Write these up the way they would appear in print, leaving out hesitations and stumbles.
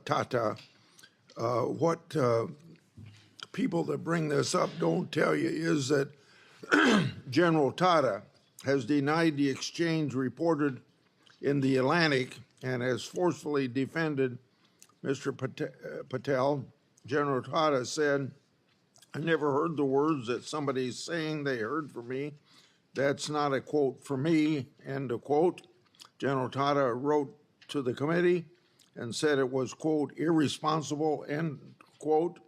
Tata. What people that bring this up don't tell you is that General Tata has denied the exchange reported in the Atlantic and has forcefully defended Mr. Patel. General Tata said, "I never heard the words that somebody's saying they heard from me. That's not a quote from me," end of quote. General Tata wrote to the committee and said it was, quote, "irresponsible," end quote,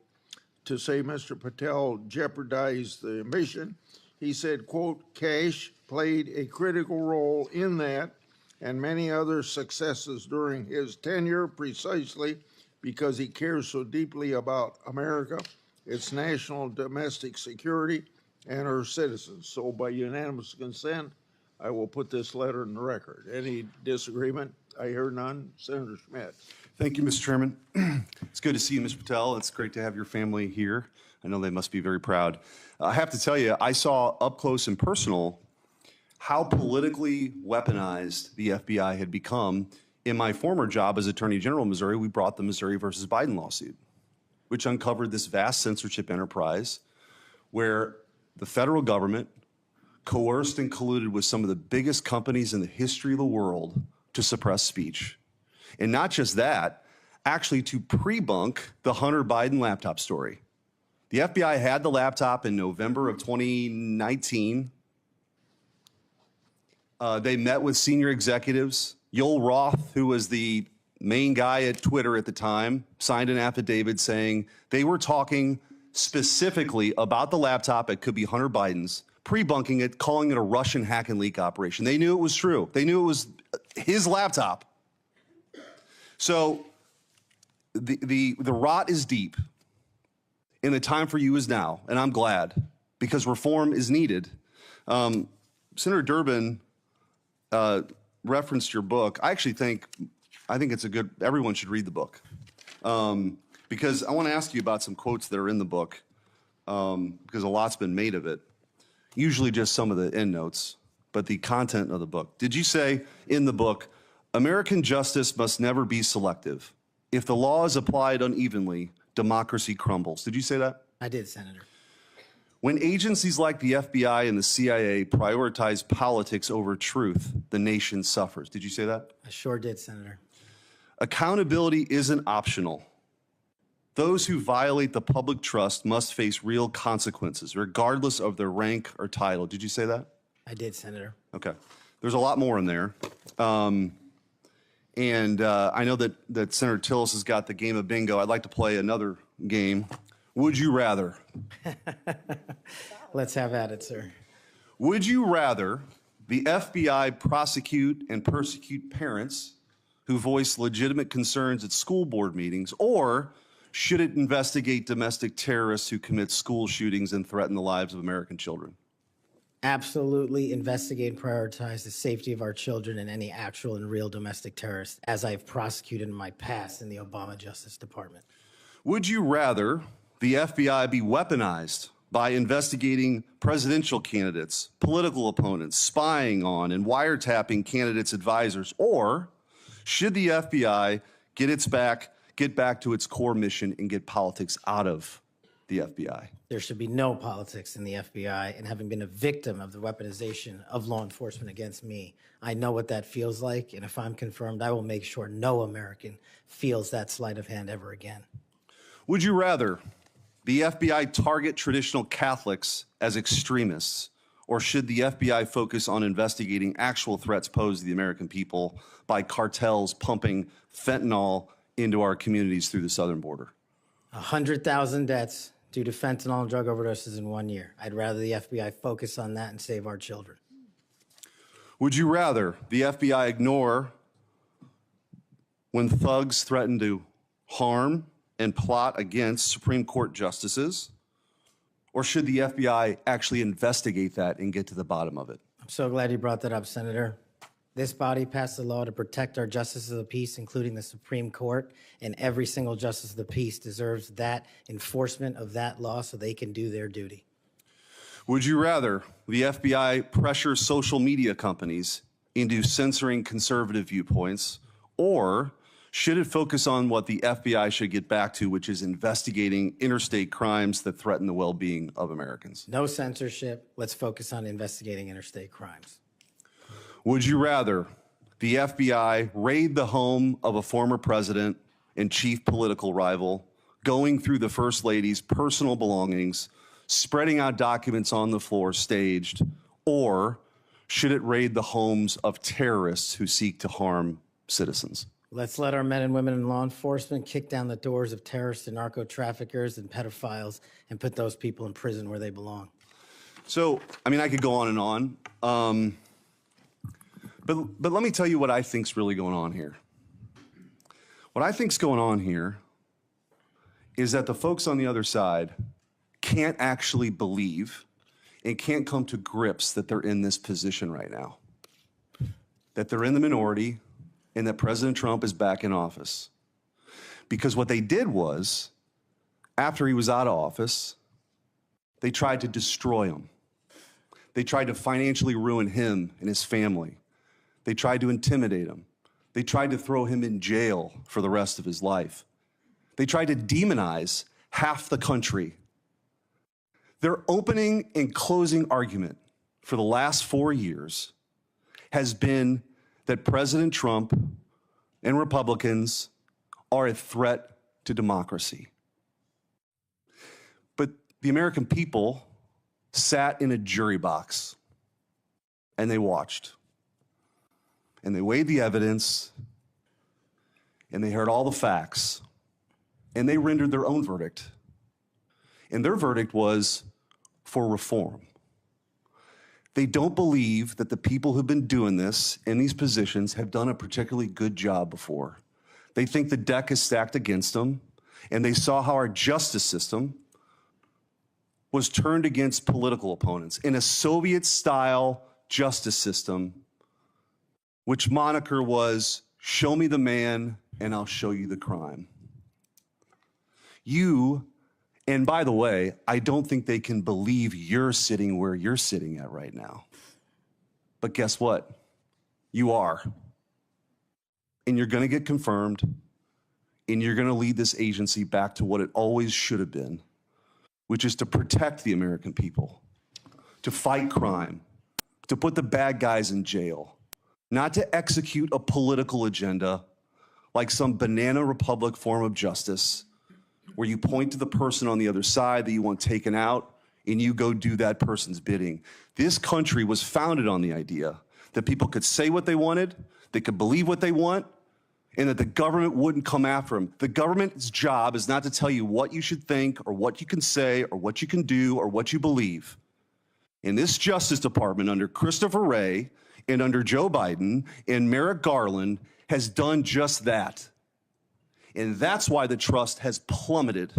to say Mr. Patel jeopardized the mission. He said, quote, "Kash played a critical role in that and many other successes during his tenure precisely because he cares so deeply about America, its national domestic security, and her citizens." So by unanimous consent, I will put this letter in the record. Any disagreement? I hear none. Senator Schmidt. Thank you, Mr. Chairman. It's good to see you, Mr. Patel. It's great to have your family here. I know they must be very proud. I have to tell you, I saw up close and personal how politically weaponized the FBI had become. In my former job as Attorney General of Missouri, we brought the Missouri versus Biden lawsuit, which uncovered this vast censorship enterprise where the federal government coerced and colluded with some of the biggest companies in the history of the world to suppress speech. And not just that, actually to pre-bunk the Hunter Biden laptop story. The FBI had the laptop in November of 2019. They met with senior executives. Yoel Roth, who was the main guy at Twitter at the time, signed an affidavit saying they were talking specifically about the laptop. It could be Hunter Biden's, pre-bunking it, calling it a Russian hack and leak operation. They knew it was true. They knew it was his laptop. So the rot is deep, and the time for you is now, and I'm glad, because reform is needed. Senator Durbin referenced your book. I think it's a good, everyone should read the book. Because I want to ask you about some quotes that are in the book, because a lot's been made of it. Usually just some of the endnotes, but the content of the book. Did you say in the book, American justice must never be selective. If the law is applied unevenly, democracy crumbles. Did you say that? I did, Senator. When agencies like the FBI and the CIA prioritize politics over truth, the nation suffers. Did you say that? I sure did, Senator. Accountability isn't optional. Those who violate the public trust must face real consequences, regardless of their rank or title. Did you say that? I did, Senator. Okay. There's a lot more in there. I know that Senator Tillis has got the game of bingo. I'd like to play another game. Would you rather? Let's have at it, sir. Would you rather the FBI prosecute and persecute parents who voice legitimate concerns at school board meetings, or should it investigate domestic terrorists who commit school shootings and threaten the lives of American children? Absolutely investigate and prioritize the safety of our children and any actual and real domestic terrorists, as I've prosecuted in my past in the Obama Justice Department. Would you rather the FBI be weaponized by investigating presidential candidates, political opponents, spying on and wiretapping candidates' advisors, or should the FBI get back to its core mission and get politics out of the FBI? There should be no politics in the FBI, and having been a victim of the weaponization of law enforcement against me, I know what that feels like, and if I'm confirmed, I will make sure no American feels that sleight of hand ever again. Would you rather the FBI target traditional Catholics as extremists, or should the FBI focus on investigating actual threats posed to the American people by cartels pumping fentanyl into our communities through the southern border? 100,000 deaths due to fentanyl and drug overdoses in 1 year. I'd rather the FBI focus on that and save our children. Would you rather the FBI ignore when thugs threaten to harm and plot against Supreme Court justices, or should the FBI actually investigate that and get to the bottom of it? I'm so glad you brought that up, Senator. This body passed a law to protect our justices of the peace, including the Supreme Court, and every single justice of the peace deserves that enforcement of that law so they can do their duty. Would you rather the FBI pressure social media companies into censoring conservative viewpoints, or Should it focus on what the FBI should get back to, which is investigating interstate crimes that threaten the well-being of Americans? No censorship. Let's focus on investigating interstate crimes. Would you rather the FBI raid the home of a former president and chief political rival, going through the First Lady's personal belongings, spreading out documents on the floor staged, or should it raid the homes of terrorists who seek to harm citizens? Let's let our men and women in law enforcement kick down the doors of terrorists and narco traffickers and pedophiles and put those people in prison where they belong. So, I mean, I could go on and on. But let me tell you what I think's really going on here. What I think's going on here is that the folks on the other side can't actually believe and can't come to grips that they're in this position right now, that they're in the minority and that President Trump is back in office. Because what they did was, after he was out of office, they tried to destroy him. They tried to financially ruin him and his family. They tried to intimidate him. They tried to throw him in jail for the rest of his life. They tried to demonize half the country. Their opening and closing argument for the last 4 years has been that President Trump and Republicans are a threat to democracy. But the American people sat in a jury box and they watched. And they weighed the evidence and they heard all the facts and they rendered their own verdict. And their verdict was for reform. They don't believe that the people who've been doing this in these positions have done a particularly good job before. They think the deck is stacked against them, and they saw how our justice system was turned against political opponents in a Soviet-style justice system, which moniker was, "Show me the man, and I'll show you the crime." And by the way, I don't think they can believe you're sitting where you're sitting at right now. But guess what? You are. And you're going to get confirmed, and you're going to lead this agency back to what it always should have been, which is to protect the American people, to fight crime, to put the bad guys in jail, not to execute a political agenda like some banana republic form of justice, where you point to the person on the other side that you want taken out and you go do that person's bidding. This country was founded on the idea that people could say what they wanted, they could believe what they want, and that the government wouldn't come after them. The government's job is not to tell you what you should think or what you can say or what you can do or what you believe. In this Justice Department under Christopher Wray and under Joe Biden and Merrick Garland has done just that. And that's why the trust has plummeted.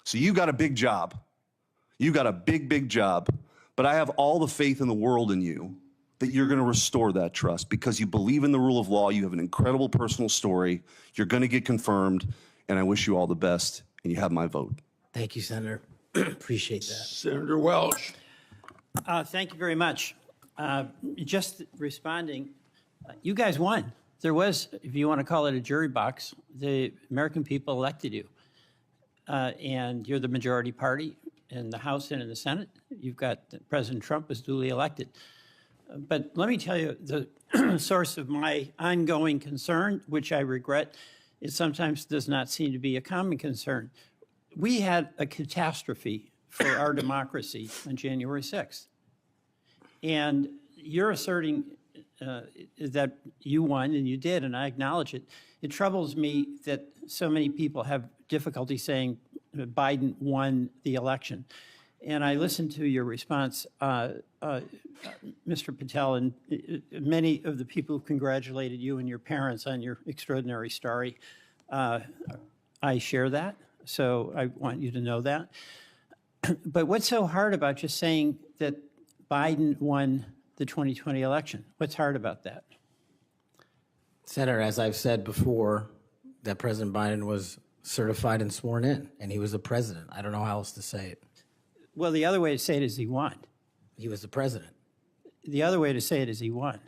So you got a big job. You got a big, big job. But I have all the faith in the world in you that you're going to restore that trust because you believe in the rule of law. You have an incredible personal story. You're going to get confirmed. And I wish you all the best. And you have my vote. Thank you, Senator. Appreciate that. Senator Welch. Thank you very much. Just responding, you guys won. There was, if you want to call it a jury box, the American people elected you. And you're the majority party in the House and in the Senate. You've got President Trump was duly elected. But let me tell you, the source of my ongoing concern, which I regret, it sometimes does not seem to be a common concern. We had a catastrophe for our democracy on January 6th. And you're asserting that you won, and you did, and I acknowledge it. It troubles me that so many people have difficulty saying Biden won the election. And I listened to your response, Mr. Patel, and many of the people who congratulated you and your parents on your extraordinary story. I share that, so I want you to know that. But what's so hard about just saying that Biden won the 2020 election? What's hard about that? Senator, as I've said before, that President Biden was certified and sworn in, and he was the president. I don't know how else to say it. Well, the other way to say it is he won. He was the president. The other way to say it is he won.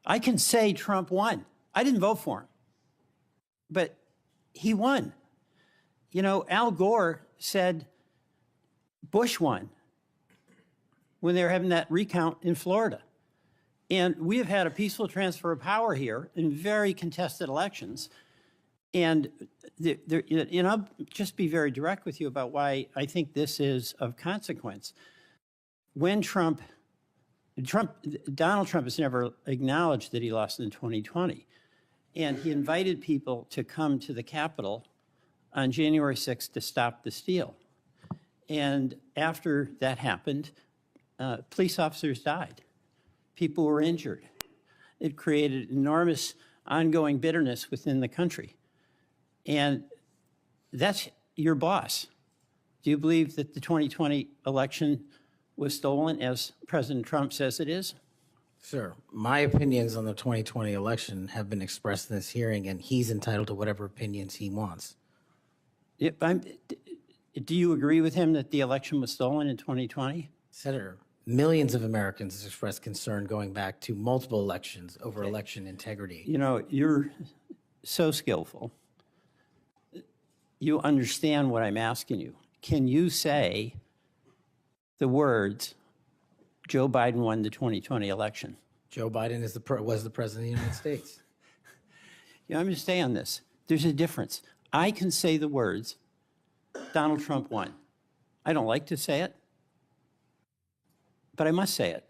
I can say Trump won. I didn't vote for him. but he won. You know, Al Gore said Bush won when they were having that recount in Florida. And we have had a peaceful transfer of power here in very contested elections. And I'll just be very direct with you about why I think this is of consequence. When Donald Trump has never acknowledged that he lost in 2020. And he invited people to come to the Capitol on January 6th to stop the steal. And after that happened, police officers died. People were injured. It created enormous ongoing bitterness within the country. And that's your boss. Do you believe that the 2020 election was stolen, as President Trump says it is? Sir, my opinions on the 2020 election have been expressed in this hearing, and he's entitled to whatever opinions he wants. Do you agree with him that the election was stolen in 2020? Senator, millions of Americans have expressed concern going back to multiple elections over election integrity. You know, you're so skillful. You understand what I'm asking you. Can you say the words, Joe Biden won the 2020 election? Joe Biden was the president of the United States. You know, I'm going to stay on this. There's a difference. I can say the words, Donald Trump won. I don't like to say it, but I must say it.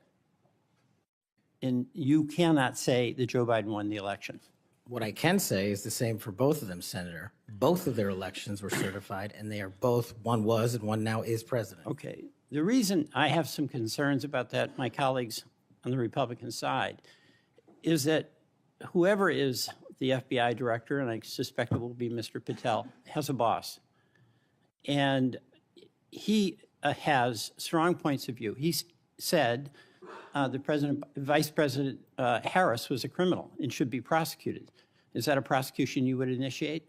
And you cannot say that Joe Biden won the election. What I can say is the same for both of them, Senator. Both of their elections were certified, and they are both, one was and one now is president. Okay. The reason I have some concerns about that, my colleagues on the Republican side, is that whoever is the FBI director, and I suspect it will be Mr. Patel, has a boss. And he has strong points of view. He said Vice President Harris was a criminal and should be prosecuted. Is that a prosecution you would initiate?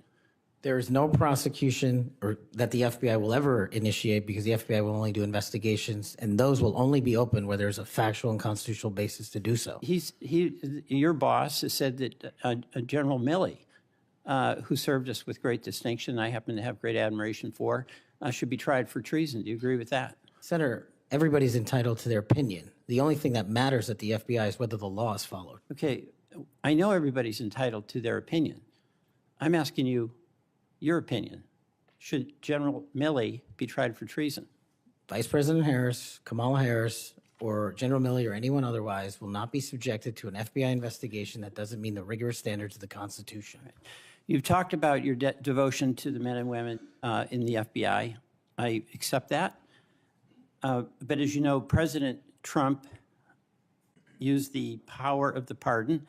There is no prosecution or that the FBI will ever initiate, because the FBI will only do investigations, and those will only be open where there's a factual and constitutional basis to do so. Your boss has said that General Milley, who served us with great distinction, I happen to have great admiration for, should be tried for treason. Do you agree with that? Senator, everybody's entitled to their opinion. The only thing that matters at the FBI is whether the law is followed. Okay, I know everybody's entitled to their opinion. I'm asking you your opinion. Should General Milley be tried for treason? Vice President Harris, Kamala Harris, or General Milley or anyone otherwise will not be subjected to an FBI investigation that doesn't meet the rigorous standards of the Constitution. Right. You've talked about your devotion to the men and women in the FBI. I accept that. But as you know, President Trump used the power of the pardon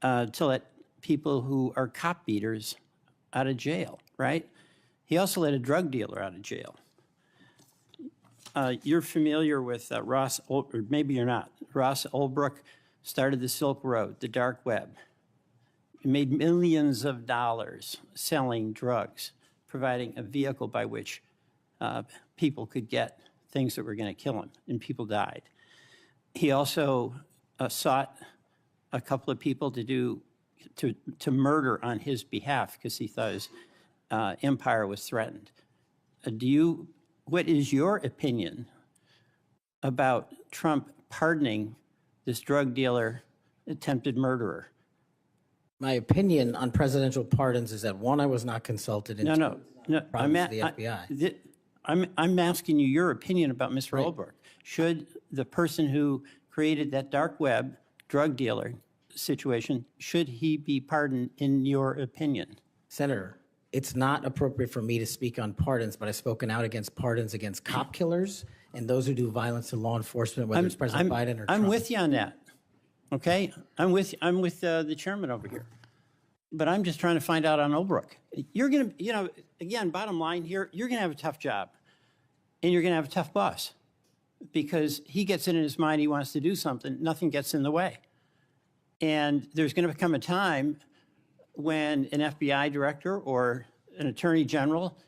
to let people who are cop beaters out of jail, right? He also let a drug dealer out of jail. You're familiar with Ross, or maybe you're not. Ross Ulbricht started the Silk Road, the dark web. He made millions of dollars selling drugs, providing a vehicle by which people could get things that were going to kill him, and people died. He also sought a couple of people to murder on his behalf because he thought his empire was threatened. What is your opinion about Trump pardoning this drug dealer, attempted murderer? My opinion on presidential pardons is that, one, I was not consulted. And No. I'm the FBI. I'm asking you your opinion about Mr. Right. Ulbricht. Should the person who created that dark web drug dealer situation, should he be pardoned in your opinion? Senator, it's not appropriate for me to speak on pardons, but I've spoken out against pardons against cop killers and those who do violence to law enforcement, whether it's President Biden or Trump. I'm with you on that. Okay, I'm with the chairman over here, but I'm just trying to find out on Ulbricht. You're gonna, again, bottom line here, you're gonna have a tough job, and you're gonna have a tough boss, because he gets it in his mind he wants to do something, nothing gets in the way, and there's gonna become a time when an FBI director or an attorney general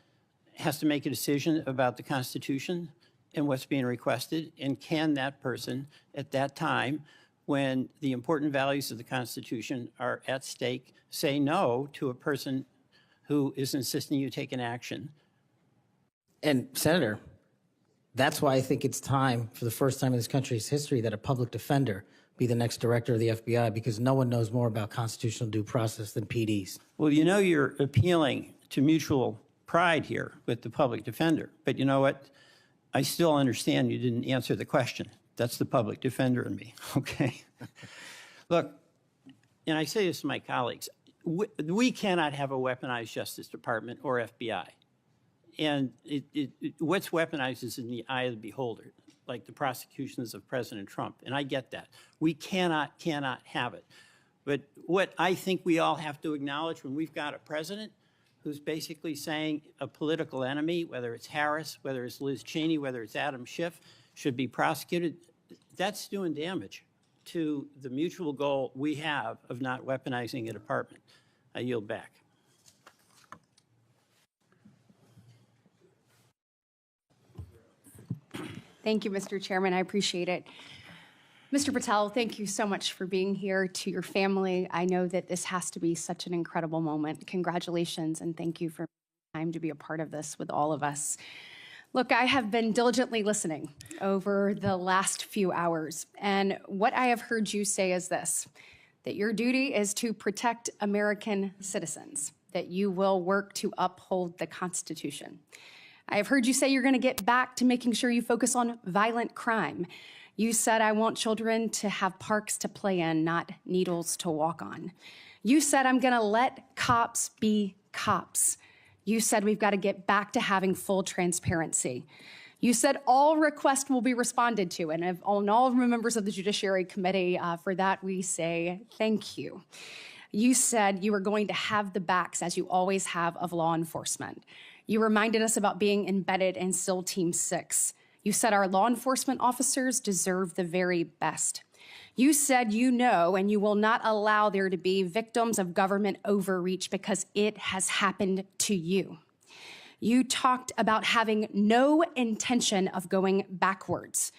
has to make a decision about the Constitution and what's being requested, and can that person at that time, when the important values of the Constitution are at stake, say no to a person who is insisting you take an action. And Senator, that's why I think it's time, for the first time in this country's history, that a public defender be the next director of the FBI, because no one knows more about constitutional due process than PDs. Well, you know you're appealing to mutual pride here with the public defender, but you know what? I still understand you didn't answer the question. That's the public defender in me, okay? Look, and I say this to my colleagues, we cannot have a weaponized Justice Department or FBI. And what's weaponized is in the eye of the beholder, like the prosecutions of President Trump. And I get that. We cannot have it. But what I think we all have to acknowledge when we've got a president who's basically saying a political enemy, whether it's Harris, whether it's Liz Cheney, whether it's Adam Schiff, should be prosecuted, that's doing damage to the mutual goal we have of not weaponizing a department. I yield back. Thank you, Mr. Chairman. I appreciate it. Mr. Patel, thank you so much for being here. To your family, I know that this has to be such an incredible moment. Congratulations, and thank you for time to be a part of this with all of us. Look, I have been diligently listening over the last few hours, and what I have heard you say is this, that your duty is to protect American citizens, that you will work to uphold the Constitution. I have heard you say you're going to get back to making sure you focus on violent crime. You said, I want children to have parks to play in, not needles to walk on. You said, I'm going to let cops be cops. You said, we've got to get back to having full transparency. You said all requests will be responded to, and on all members of the Judiciary Committee, for that we say thank you. You said you were going to have the backs, as you always have, of law enforcement. You reminded us about being embedded in SEAL Team 6. You said our law enforcement officers deserve the very best. You said you know and you will not allow there to be victims of government overreach because it has happened to you. You talked about having no intention of going backwards.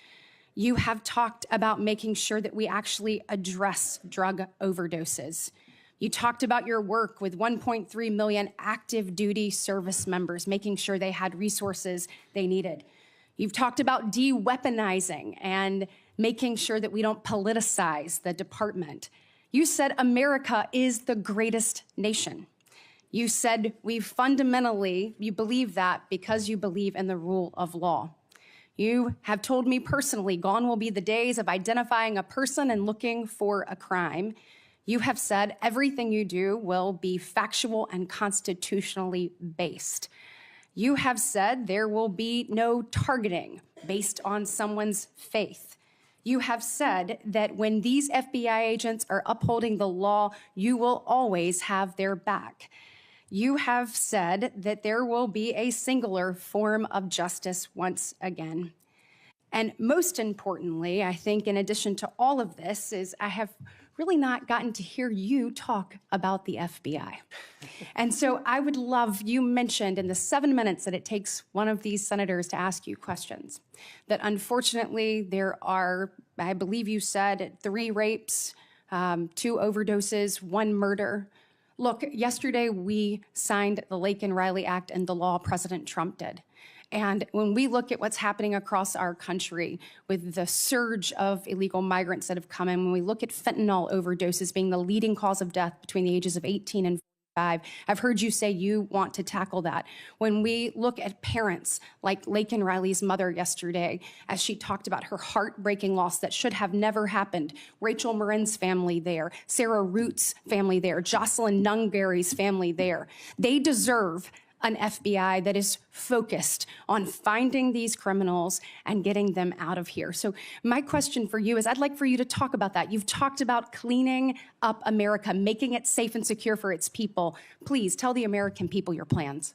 You have talked about making sure that we actually address drug overdoses. You talked about your work with 1.3 million active duty service members, making sure they had resources they needed. You've talked about de-weaponizing and making sure that we don't politicize the department. You said America is the greatest nation. You said you believe that because you believe in the rule of law. You have told me personally, gone will be the days of identifying a person and looking for a crime. You have said everything you do will be factual and constitutionally based. You have said there will be no targeting based on someone's faith. You have said that when these FBI agents are upholding the law, you will always have their back. You have said that there will be a singular form of justice once again. And most importantly, I think in addition to all of this, is I have really not gotten to hear you talk about the FBI. And so I would love, you mentioned in the 7 minutes that it takes one of these senators to ask you questions, that unfortunately there are, I believe you said, 3 rapes, 2 overdoses, 1 murder. Look, yesterday we signed the Laken Riley Act and the law President Trump did. And when we look at what's happening across our country with the surge of illegal migrants that have come in, when we look at fentanyl overdoses being the leading cause of death between the ages of 18 and 45, I've heard you say you want to tackle that. When we look at parents like Laken Riley's mother yesterday, as she talked about her heartbreaking loss that should have never happened, Rachel Marin's family there, Sarah Root's family there, Jocelyn Nungberry's family there, they deserve an FBI that is focused on finding these criminals and getting them out of here. So my question for you is, I'd like for you to talk about that. You've talked about cleaning up America, making it safe and secure for its people. Please tell the American people your plans.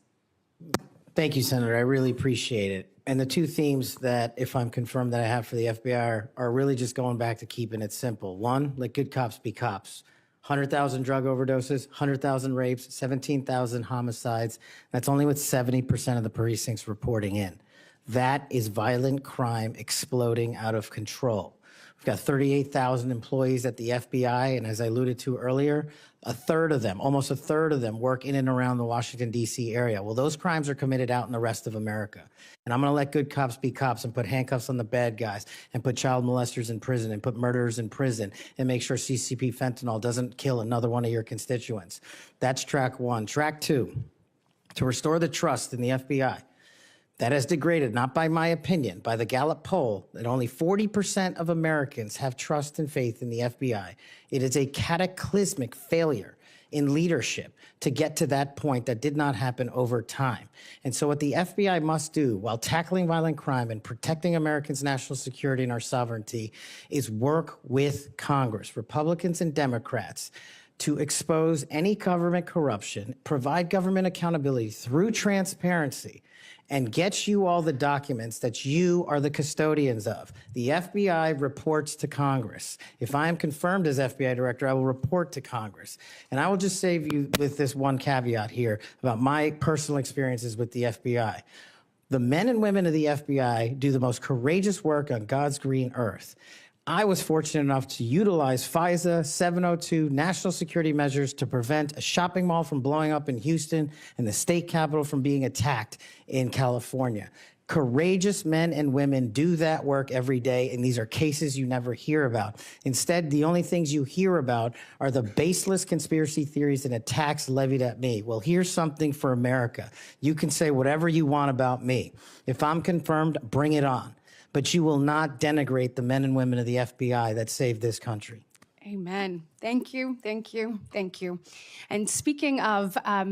Thank you, Senator. I really appreciate it. And the 2 themes that, if I'm confirmed, that I have for the FBI are really just going back to keeping it simple. 1, let good cops be cops. 100,000 drug overdoses, 100,000 rapes, 17,000 homicides. That's only with 70% of the precincts reporting in. That is violent crime exploding out of control. We've got 38,000 employees at the FBI, and as I alluded to earlier, a third of them, almost a third of them, work in and around the Washington, D.C. area. Well, those crimes are committed out in the rest of America. And I'm going to let good cops be cops and put handcuffs on the bad guys and put child molesters in prison and put murderers in prison and make sure CCP fentanyl doesn't kill another one of your constituents. That's track one. Track two, to restore the trust in the FBI. That has degraded, not by my opinion, by the Gallup poll, that only 40% of Americans have trust and faith in the FBI. It is a cataclysmic failure in leadership to get to that point that did not happen over time. And so what the FBI must do while tackling violent crime and protecting Americans' national security and our sovereignty is work with Congress, Republicans and Democrats, to expose any government corruption, provide government accountability through transparency, and get you all the documents that you are the custodians of. The FBI reports to Congress. If I am confirmed as FBI director, I will report to Congress. And I will just save you with this one caveat here about my personal experiences with the FBI. The men and women of the FBI do the most courageous work on God's green earth. I was fortunate enough to utilize FISA 702 national security measures to prevent a shopping mall from blowing up in Houston and the state capitol from being attacked in California. Courageous men and women do that work every day, and these are cases you never hear about. Instead, the only things you hear about are the baseless conspiracy theories and attacks levied at me. Well, here's something for America. You can say whatever you want about me. If I'm confirmed, bring it on. But you will not denigrate the men and women of the FBI that saved this country. Amen. Thank you, thank you, thank you. And speaking of, I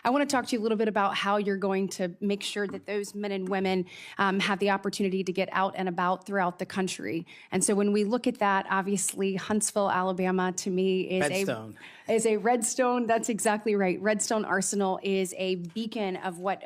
want to talk to you a little bit about how you're going to make sure that those men and women have the opportunity to get out and about throughout the country. And so when we look at that, obviously Huntsville, Alabama, to me is a Redstone. That's exactly right. Redstone Arsenal is a beacon of what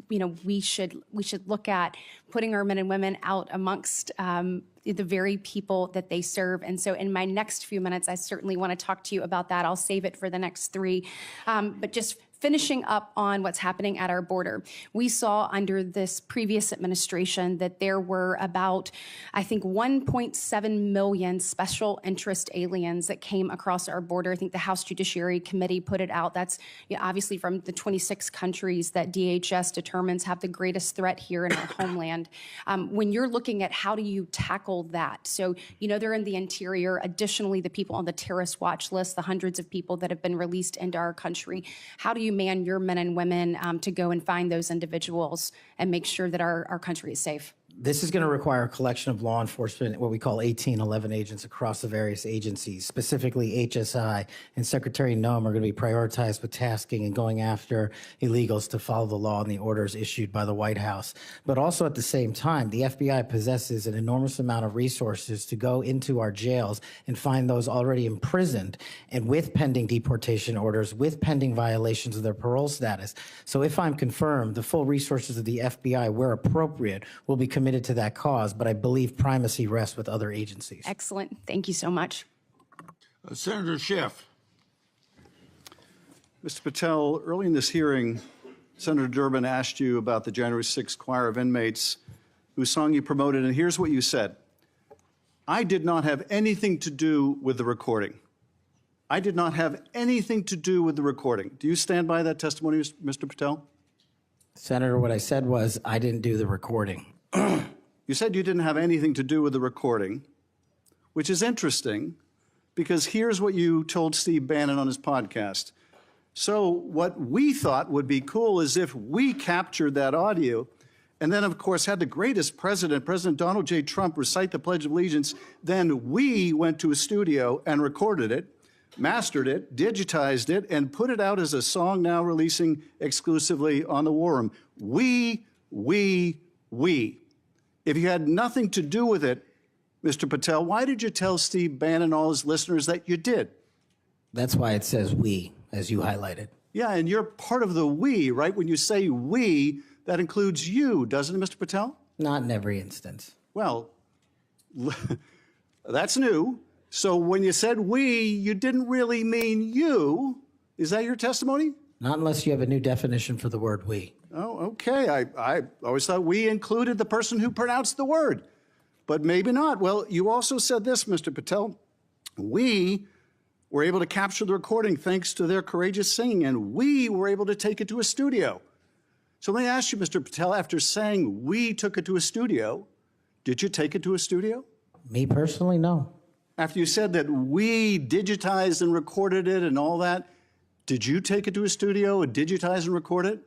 we should look at, putting our men and women out amongst the very people that they serve. And so in my next few minutes, I certainly want to talk to you about that. I'll save it for the next three. But just finishing up on what's happening at our border. We saw under this previous administration that there were about, I think, 1.7 million special interest aliens that came across our border. I think the House Judiciary Committee put it out. That's obviously from the 26 countries that DHS determines have the greatest threat here in our homeland. When you're looking at how do you tackle that? So, they're in the interior. Additionally, the people on the terrorist watch list, the hundreds of people that have been released into our country. How do you man your men and women to go and find those individuals and make sure that our country is safe? This is going to require a collection of law enforcement, what we call 1811 agents across the various agencies. Specifically, HSI and Secretary Noem are going to be prioritized with tasking and going after illegals to follow the law and the orders issued by the White House. But also at the same time, the FBI possesses an enormous amount of resources to go into our jails and find those already imprisoned and with pending deportation orders, with pending violations of their parole status. So if I'm confirmed, the full resources of the FBI, where appropriate, will be committed to that cause, but I believe primacy rests with other agencies. Excellent. Thank you so much. Senator Schiff. Mr. Patel, early in this hearing, Senator Durbin asked you about the January 6th choir of inmates whose song you promoted, and here's what you said. I did not have anything to do with the recording. I did not have anything to do with the recording. Do you stand by that testimony, Mr. Patel? Senator, what I said was I didn't do the recording. You said you didn't have anything to do with the recording, which is interesting because here's what you told Steve Bannon on his podcast. So what we thought would be cool is if we captured that audio and then, of course, had the greatest president, President Donald J. Trump, recite the Pledge of Allegiance, then we went to a studio and recorded it, mastered it, digitized it, and put it out as a song now releasing exclusively on the War Room. We. If you had nothing to do with it, Mr. Patel, why did you tell Steve Bannon and all his listeners that you did? That's why it says we, as you highlighted. Yeah, and you're part of the we, right? When you say we, that includes you, doesn't it, Mr. Patel? Not in every instance. Well, that's new. So when you said we, you didn't really mean you. Is that your testimony? Not unless you have a new definition for the word we. Oh, okay. I always thought we included the person who pronounced the word. but maybe not. Well, you also said this, Mr. Patel. We were able to capture the recording thanks to their courageous singing, and we were able to take it to a studio. So let me ask you, Mr. Patel, after saying we took it to a studio, did you take it to a studio? Me personally, no. After you said that we digitized and recorded it and all that, did you take it to a studio and digitize and record it?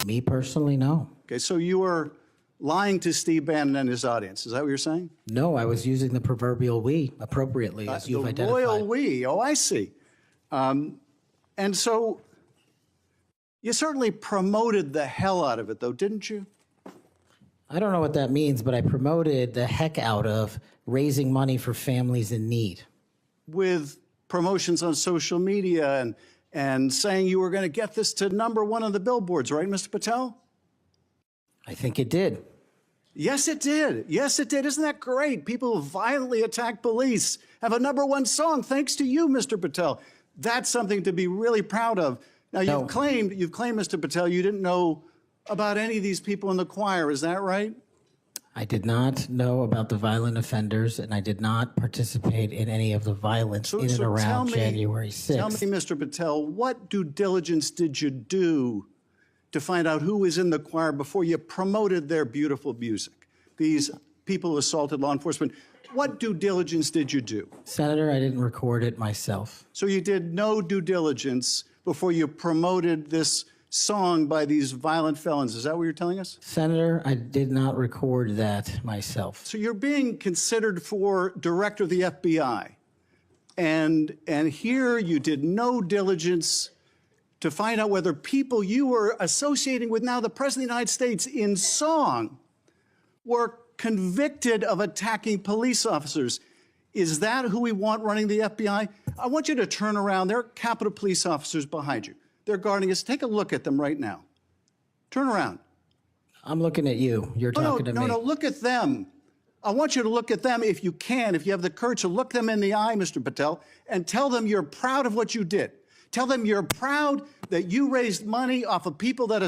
Me personally, no. Okay, so you were lying to Steve Bannon and his audience. Is that what you're saying? No, I was using the proverbial we appropriately, as you've The identified. royal we. Oh, I see. And so you certainly promoted the hell out of it, though, didn't you? I don't know what that means, but I promoted the heck out of raising money for families in need. With promotions on social media and saying you were going to get this to #1 on the billboards, right, Mr. Patel? I think it did. Yes, it did. Yes, it did. Isn't that great? People who violently attack police have a #1 song thanks to you, Mr. Patel. That's something to be really proud of. Now, you've claimed, Mr. Patel, you didn't know about any of these people in the choir. Is that right? I did not know about the violent offenders, and I did not participate in any of the violence in and around January 6th. Tell me, Mr. Patel, what due diligence did you do to find out who was in the choir before you promoted their beautiful music? These people who assaulted law enforcement. What due diligence did you do? Senator, I didn't record it myself. So you did no due diligence before you promoted this song by these violent felons. Is that what you're telling us? Senator, I did not record that myself. So you're being considered for director of the FBI. And here you did no diligence to find out whether people you were associating with now the President of the United States in song were convicted of attacking police officers. Is that who we want running the FBI? I want you to turn around. There are Capitol Police officers behind you. They're guarding us. Take a look at them right now. Turn around. I'm looking at you. You're talking to me. No, look at them. I want you to look at them if you can, if you have the courage to look them in the eye, Mr. Patel, and tell them you're proud of what you did. Tell them you're proud that you raised money off of people that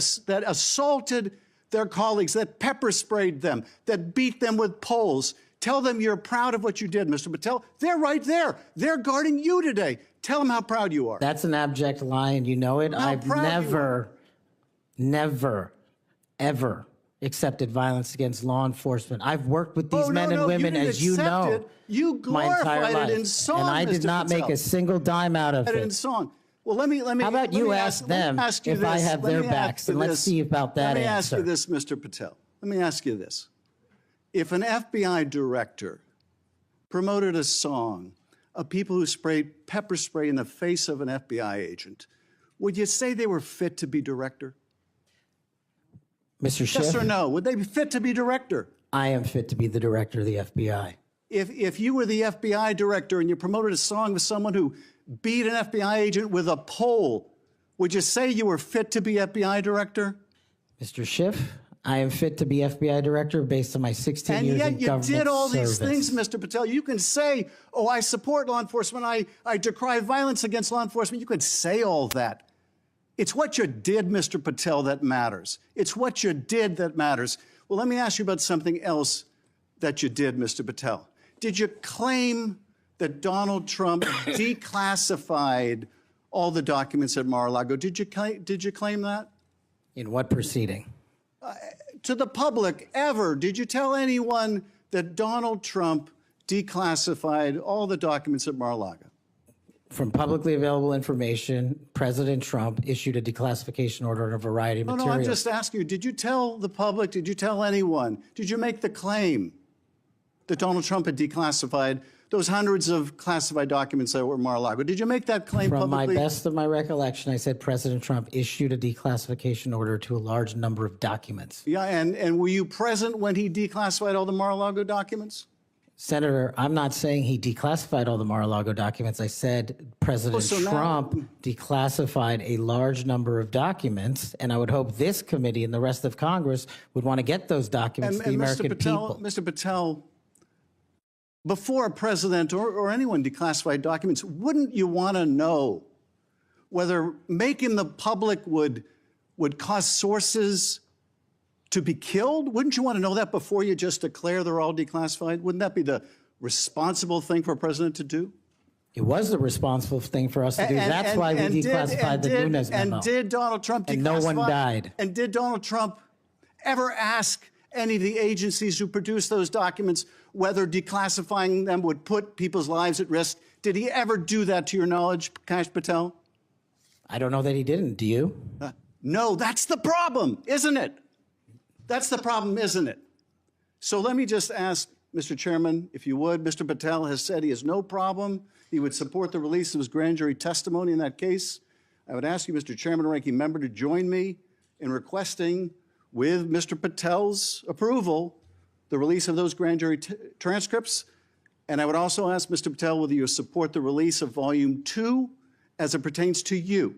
assaulted their colleagues, that pepper sprayed them, that beat them with poles. Tell them you're proud of what you did, Mr. Patel. They're right there. They're guarding you today. Tell them how proud you are. That's an abject lie, and you know it. I've never, ever accepted violence against law enforcement. I've worked with these men and women, as you know, you my entire glorified life, it in song, and I did not make a single dime out of in it. song. Well, let me. How about you ask them if I have their backs, and let's see about that answer. Let me ask you this, Mr. Patel. Let me ask you this. If an FBI director promoted a song of people who sprayed pepper spray in the face of an FBI agent, would you say they were fit to be director? Mr. Schiff? Yes or no? Would they be fit to be director? I am fit to be the director of the FBI. If you were the FBI director and you promoted a song with someone who beat an FBI agent with a pole, would you say you were fit to be FBI director? Mr. Schiff, I am fit to be FBI director based on my 16 years in government service. And yet you did all these things, Mr. Patel. You can say, oh, I support law enforcement. I decry violence against law enforcement. You can say all that. It's what you did, Mr. Patel, that matters. It's what you did that matters. Well, let me ask you about something else that you did, Mr. Patel. Did you claim that Donald Trump declassified all the documents at Mar-a-Lago? Did you claim that? In what proceeding? To the public, ever. Did you tell anyone that Donald Trump declassified all the documents at Mar-a-Lago? From publicly available information, President Trump issued a declassification order on a variety of materials. No, I'm just asking you, did you tell the public, did you tell anyone, did you make the claim that Donald Trump had declassified those hundreds of classified documents that were Mar-a-Lago? Did you make that claim publicly? From my best of my recollection, I said President Trump issued a declassification order to a large number of documents. Yeah, and were you present when he declassified all the Mar-a-Lago documents? Senator, I'm not saying he declassified all the Mar-a-Lago documents. I said President Trump declassified a large number of documents, and I would hope this committee and the rest of Congress would want to get those documents to the American people. Mr. Patel, before a president or anyone declassified documents, wouldn't you want to know whether making the public would cause sources to be killed? Wouldn't you want to know that before you just declare they're all declassified? Wouldn't that be the responsible thing for a president to do? It was the responsible thing for us to do. That's why we declassified the Nunes memo. And did Donald Trump declassify? And no one died. And did Donald Trump ever ask any of the agencies who produced those documents whether declassifying them would put people's lives at risk? Did he ever do that to your knowledge, Kash Patel? I don't know that he didn't. Do you? No, that's the problem, isn't it? That's the problem, isn't it? So let me just ask, Mr. Chairman, if you would, Mr. Patel has said he has no problem. He would support the release of his grand jury testimony in that case. I would ask you, Mr. Chairman and Ranking Member, to join me in requesting, with Mr. Patel's approval, the release of those grand jury transcripts. And I would also ask Mr. Patel whether you support the release of Volume 2 as it pertains to you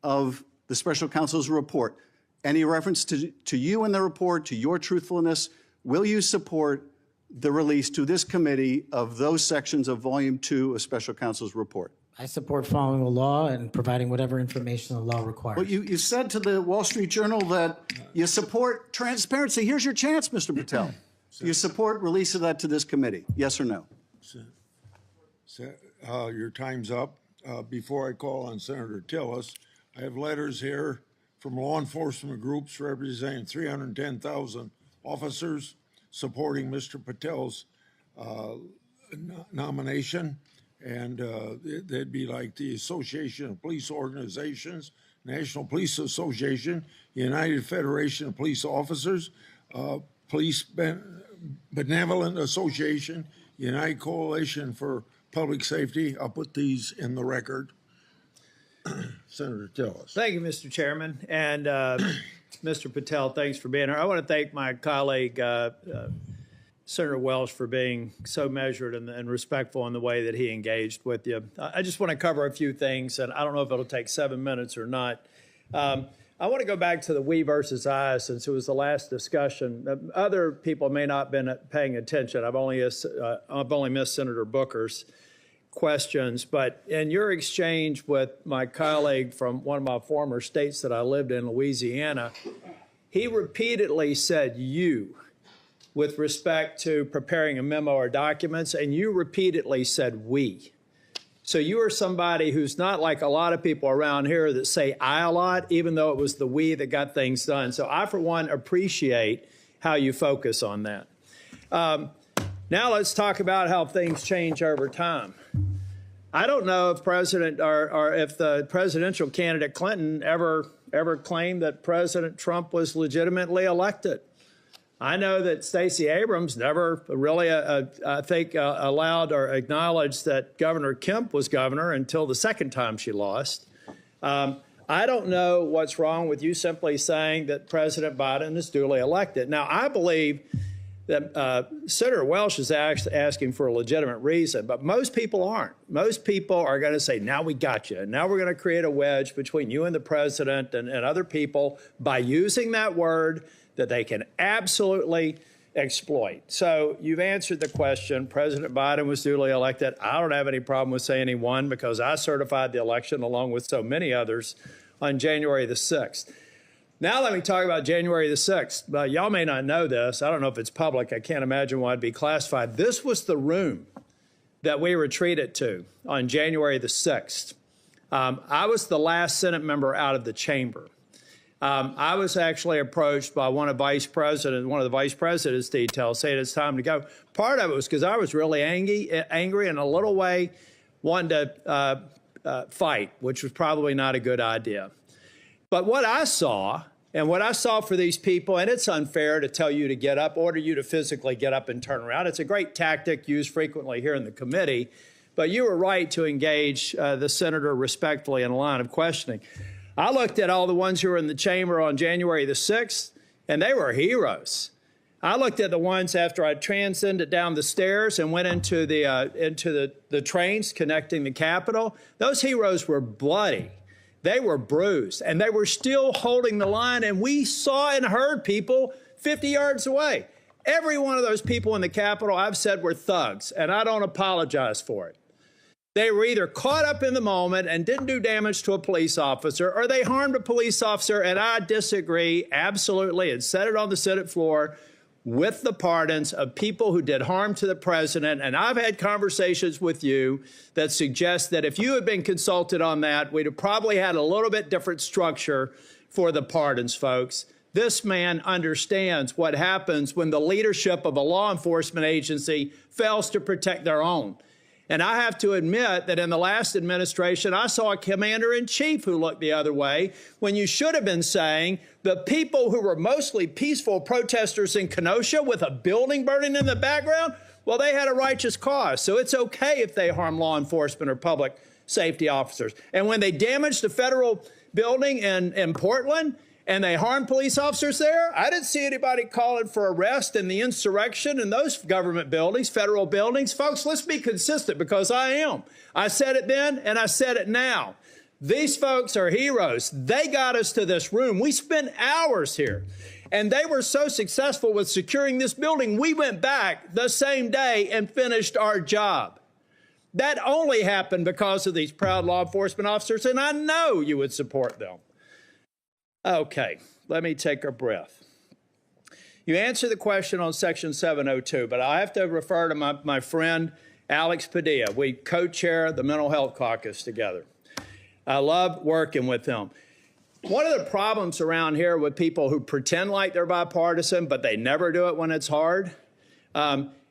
of the special counsel's report. Any reference to you in the report, to your truthfulness, will you support the release to this committee of those sections of Volume 2 of special counsel's report? I support following the law and providing whatever information the law requires. Well, you said to the Wall Street Journal that you support transparency. Here's your chance, Mr. Patel. You support release of that to this committee, yes or no? Your time's up. Before I call on Senator Tillis, I have letters here from law enforcement groups representing 310,000 officers supporting Mr. Patel's nomination. And they'd be like the Association of Police Organizations, National Police Association, United Federation of Police Officers, Police Benevolent Association, United Coalition for Public Safety. I'll put these in the record. Senator Tillis. Thank you, Mr. Chairman. And Mr. Patel, thanks for being here. I want to thank my colleague, Senator Welsh, for being so measured and respectful in the way that he engaged with you. I just want to cover a few things, and I don't know if it'll take 7 minutes or not. I want to go back to the we versus I, since it was the last discussion. Other people may not have been paying attention. I've only missed Senator Booker's questions, but in your exchange with my colleague from one of my former states that I lived in, Louisiana, he repeatedly said you with respect to preparing a memo or documents, and you repeatedly said we. So you are somebody who's not like a lot of people around here that say I a lot, even though it was the we that got things done. So I, for one, appreciate how you focus on that. Now let's talk about how things change over time. I don't know if if the presidential candidate Clinton ever claimed that President Trump was legitimately elected. I know that Stacey Abrams never really, I think, allowed or acknowledged that Governor Kemp was governor until the second time she lost. I don't know what's wrong with you simply saying that President Biden is duly elected. Now, I believe that Senator Welsh is asking for a legitimate reason, but most people aren't. Most people are going to say, now we got you. Now we're going to create a wedge between you and the president and other people by using that word that they can absolutely exploit. So you've answered the question. President Biden was duly elected. I don't have any problem with saying he won because I certified the election along with so many others on January the 6th. Now let me talk about January the 6th. Y'all may not know this. I don't know if it's public. I can't imagine why it'd be classified. This was the room that we retreated to on January the 6th. I was the last Senate member out of the chamber. I was actually approached by one of the vice president's details saying it's time to go. Part of it was because I was really angry and a little way wanted to fight, which was probably not a good idea. But what I saw, and what I saw for these people, and it's unfair to tell you to get up, order you to physically get up and turn around. It's a great tactic used frequently here in the committee, but you were right to engage the senator respectfully in a line of questioning. I looked at all the ones who were in the chamber on January the 6th, and they were heroes. I looked at the ones after I transcended down the stairs and went into the trains connecting the Capitol. Those heroes were bloody. They were bruised, and they were still holding the line, and we saw and heard people 50 yards away. Every one of those people in the Capitol, I've said, were thugs, and I don't apologize for it. They were either caught up in the moment and didn't do damage to a police officer, or they harmed a police officer, and I disagree absolutely and said it on the Senate floor with the pardons of people who did harm to the president. And I've had conversations with you that suggest that if you had been consulted on that, we'd have probably had a little bit different structure for the pardons, folks. This man understands what happens when the leadership of a law enforcement agency fails to protect their own. And I have to admit that in the last administration, I saw a commander-in-chief who looked the other way when you should have been saying the people who were mostly peaceful protesters in Kenosha with a building burning in the background, well, they had a righteous cause. So it's okay if they harm law enforcement or public safety officers. And when they damaged the federal building in Portland, and they harmed police officers there, I didn't see anybody calling for arrest in the insurrection in those government buildings, federal buildings. Folks, let's be consistent, because I am. I said it then, and I said it now. These folks are heroes. They got us to this room. We spent hours here, and they were so successful with securing this building, we went back the same day and finished our job. That only happened because of these proud law enforcement officers, and I know you would support them. Okay, let me take a breath. You answered the question on Section 702, but I have to refer to my friend Alex Padilla. We co-chair the Mental Health Caucus together. I love working with him. One of the problems around here with people who pretend like they're bipartisan, but they never do it when it's hard,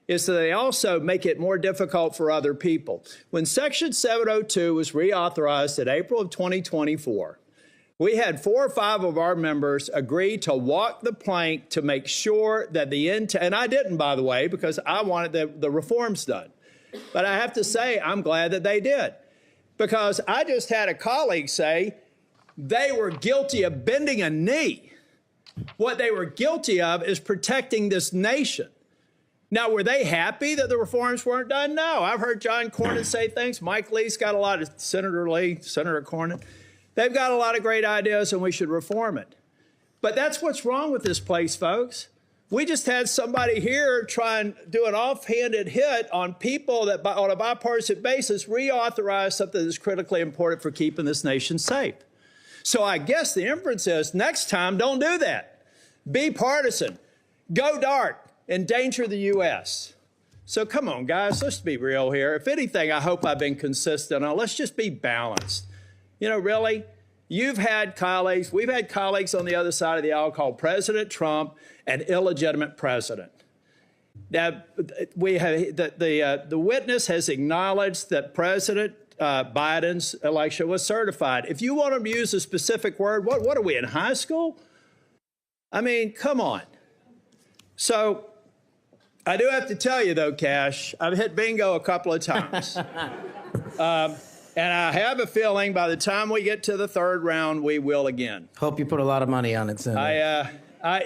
is that they also make it more difficult for other people. When Section 702 was reauthorized in April of 2024, we had 4 or 5 of our members agree to walk the plank to make sure that and I didn't, by the way, because I wanted the reforms done. But I have to say, I'm glad that they did, because I just had a colleague say they were guilty of bending a knee. What they were guilty of is protecting this nation. Now, were they happy that the reforms weren't done? No. I've heard John Cornyn say things. Mike Lee's got a lot of, Senator Lee, Senator Cornyn. They've got a lot of great ideas, and we should reform it. But that's what's wrong with this place, folks. We just had somebody here try and do an offhanded hit on people that, on a bipartisan basis, reauthorize something that's critically important for keeping this nation safe. So I guess the inference is, next time, don't do that. Be partisan. Go dark. Endanger the U.S. So come on, guys, let's be real here. If anything, I hope I've been consistent on, let's just be balanced. You know, really, we've had colleagues on the other side of the aisle call President Trump an illegitimate president. Now, the witness has acknowledged that President Biden's election was certified. If you want to use a specific word, what are we, in high school? I mean, come on. So I do have to tell you, though, Kash, I've hit bingo a couple of times. And I have a feeling by the time we get to the 3rd round, we will again. Hope you put a lot of money on it, Senator.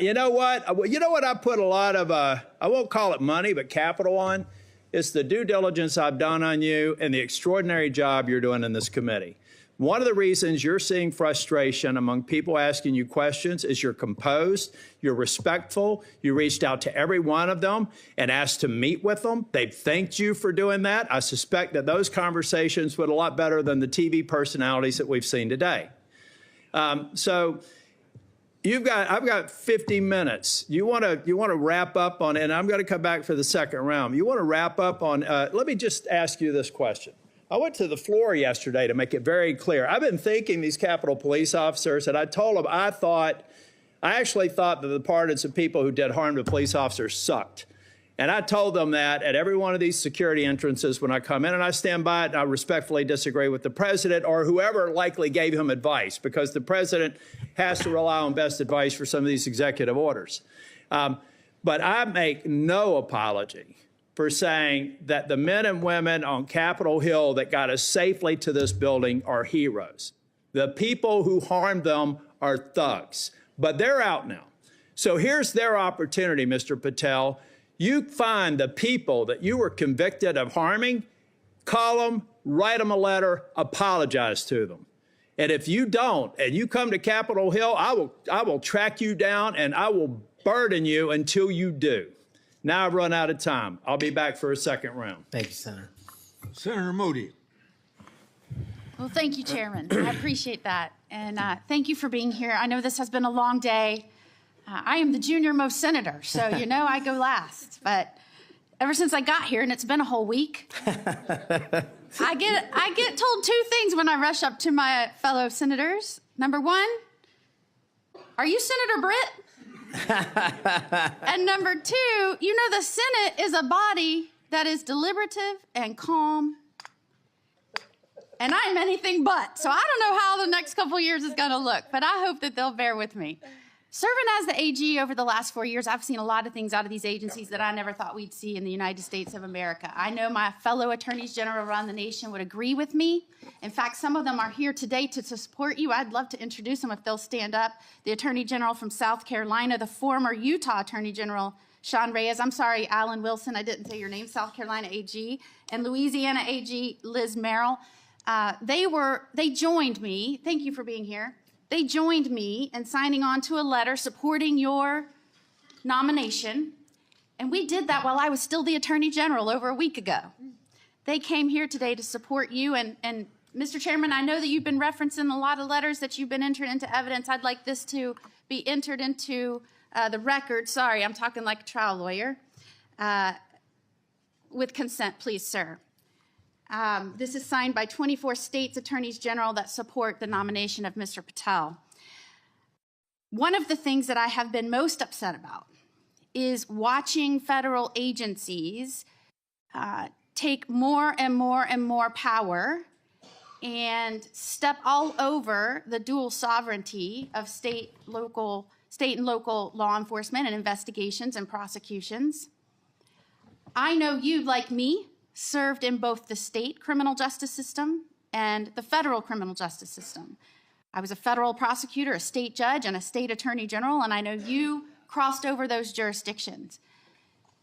You know what? You know what I put a lot of, I won't call it money, but capital on? It's the due diligence I've done on you and the extraordinary job you're doing in this committee. One of the reasons you're seeing frustration among people asking you questions is you're composed, you're respectful, you reached out to every one of them and asked to meet with them. They've thanked you for doing that. I suspect that those conversations went a lot better than the TV personalities that we've seen today. So I've got 50 minutes. You want to wrap up on, and I'm going to come back for the 2nd round. You want to wrap up on, let me just ask you this question. I went to the floor yesterday to make it very clear. I've been thanking these Capitol Police officers, and I told them I actually thought that the pardons of people who did harm to police officers sucked. And I told them that at every one of these security entrances when I come in, and I stand by it, and I respectfully disagree with the president or whoever likely gave him advice, because the president has to rely on best advice for some of these executive orders. But I make no apology for saying that the men and women on Capitol Hill that got us safely to this building are heroes. The people who harmed them are thugs, but they're out now. So here's their opportunity, Mr. Patel. You find the people that you were convicted of harming, call them, write them a letter, apologize to them. And if you don't, and you come to Capitol Hill, I will track you down and I will burden you until you do. Now I've run out of time. I'll be back for a 2nd round. Thank you, Senator. Senator Moody. Well, thank you, Chairman. I appreciate that. And thank you for being here. I know this has been a long day. I am the junior most senator, so I go last. But ever since I got here, and it's been a whole week, I get told two things when I rush up to my fellow senators. Number one, are you Senator Britt? And number two, the Senate is a body that is deliberative and calm. And I'm anything but. So I don't know how the next couple years is going to look, but I hope that they'll bear with me. Serving as the AG over the last 4 years, I've seen a lot of things out of these agencies that I never thought we'd see in the United States of America. I know my fellow attorneys general around the nation would agree with me. In fact, some of them are here today to support you. I'd love to introduce them if they'll stand up. The Attorney General from South Carolina, the former Utah Attorney General, Sean Reyes. I'm sorry, Alan Wilson, I didn't say your name, South Carolina AG. And Louisiana AG, Liz Merrill. They joined me. Thank you for being here. They joined me in signing on to a letter supporting your nomination. And we did that while I was still the Attorney General over a week ago. They came here today to support you. And Mr. Chairman, I know that you've been referencing a lot of letters that you've been entered into evidence. I'd like this to be entered into the record. Sorry, I'm talking like a trial lawyer. With consent, please, sir. This is signed by 24 states' attorneys general that support the nomination of Mr. Patel. One of the things that I have been most upset about is watching federal agencies take more and more and more power and step all over the dual sovereignty of state and local law enforcement and investigations and prosecutions. I know you, like me, served in both the state criminal justice system and the federal criminal justice system. I was a federal prosecutor, a state judge, and a state attorney general, and I know you crossed over those jurisdictions.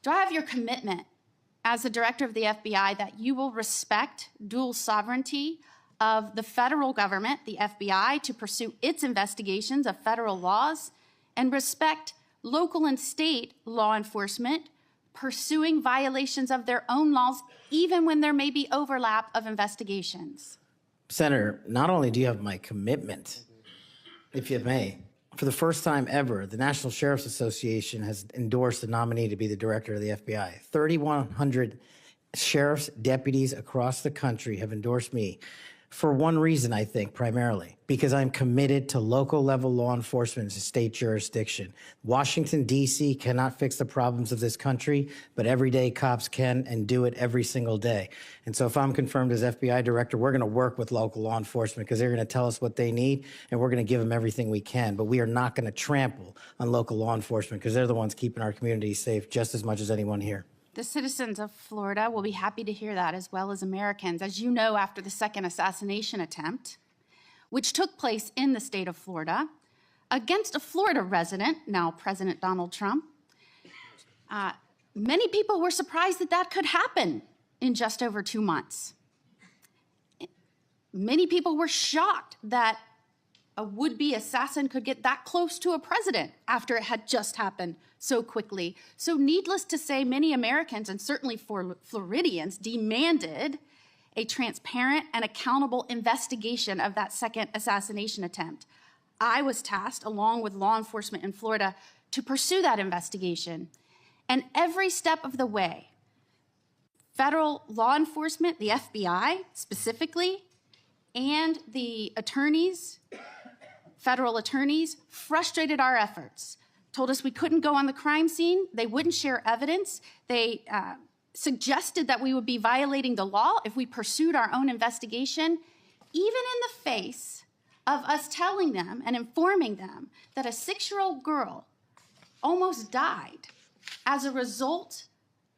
Do I have your commitment as the director of the FBI that you will respect dual sovereignty of the federal government, the FBI, to pursue its investigations of federal laws, and respect local and state law enforcement pursuing violations of their own laws, even when there may be overlap of investigations? Senator, not only do you have my commitment, if you may, for the first time ever, the National Sheriff's Association has endorsed the nominee to be the director of the FBI. 3,100 sheriffs, deputies across the country have endorsed me for one reason, I think, primarily, because I'm committed to local level law enforcement as a state jurisdiction. Washington, D.C. cannot fix the problems of this country, but everyday cops can and do it every single day. And so if I'm confirmed as FBI director, we're going to work with local law enforcement because they're going to tell us what they need, and we're going to give them everything we can. But we are not going to trample on local law enforcement because they're the ones keeping our communities safe just as much as anyone here. The citizens of Florida will be happy to hear that, as well as Americans. As you know, after the second assassination attempt, which took place in the state of Florida against a Florida resident, now President Donald Trump, many people were surprised that that could happen in just over 2 months. Many people were shocked that a would-be assassin could get that close to a president after it had just happened so quickly. So needless to say, many Americans, and certainly Floridians, demanded a transparent and accountable investigation of that second assassination attempt. I was tasked, along with law enforcement in Florida, to pursue that investigation. And every step of the way, federal law enforcement, the FBI specifically, and the attorneys, federal attorneys, frustrated our efforts, told us we couldn't go on the crime scene, they wouldn't share evidence, they suggested that we would be violating the law if we pursued our own investigation, even in the face of us telling them and informing them that a 6-year-old girl almost died as a result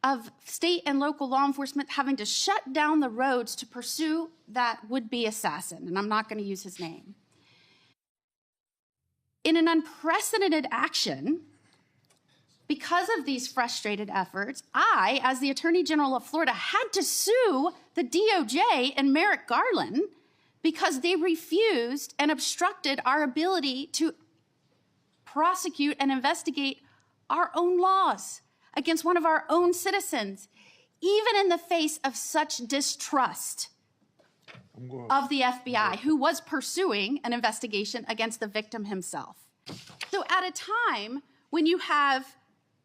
of state and local law enforcement having to shut down the roads to pursue that would-be assassin, and I'm not going to use his name. In an unprecedented action, because of these frustrated efforts, I, as the Attorney General of Florida, had to sue the DOJ and Merrick Garland because they refused and obstructed our ability to prosecute and investigate our own laws against one of our own citizens, even in the face of such distrust. of the FBI who was pursuing an investigation against the victim himself. So at a time when you have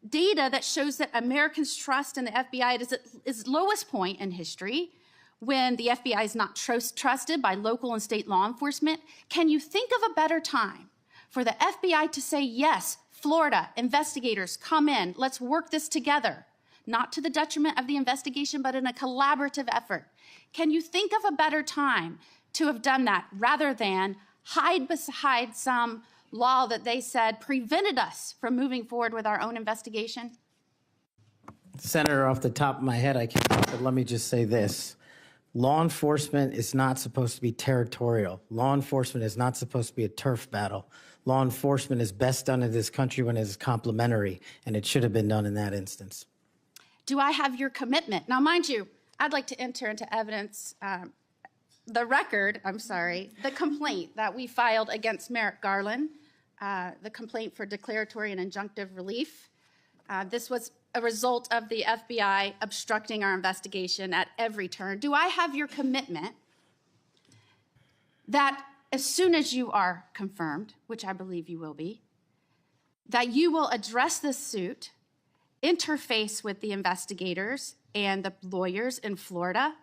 data that shows that Americans' trust in the FBI is at its lowest point in history, when the FBI is not trusted by local and state law enforcement, can you think of a better time for the FBI to say, yes, Florida, investigators, come in, let's work this together, not to the detriment of the investigation, but in a collaborative effort? Can you think of a better time to have done that rather than hide beside some law that they said prevented us from moving forward with our own investigation? Senator, off the top of my head, I can't, but let me just say this. Law enforcement is not supposed to be territorial. Law enforcement is not supposed to be a turf battle. Law enforcement is best done in this country when it is complementary, and it should have been done in that instance. Do I have your commitment? Now, mind you, I'd like to enter into evidence the complaint that we filed against Merrick Garland, the complaint for declaratory and injunctive relief. This was a result of the FBI obstructing our investigation at every turn. Do I have your commitment that as soon as you are confirmed, which I believe you will be, that you will address this suit, interface with the investigators and the lawyers in Florida,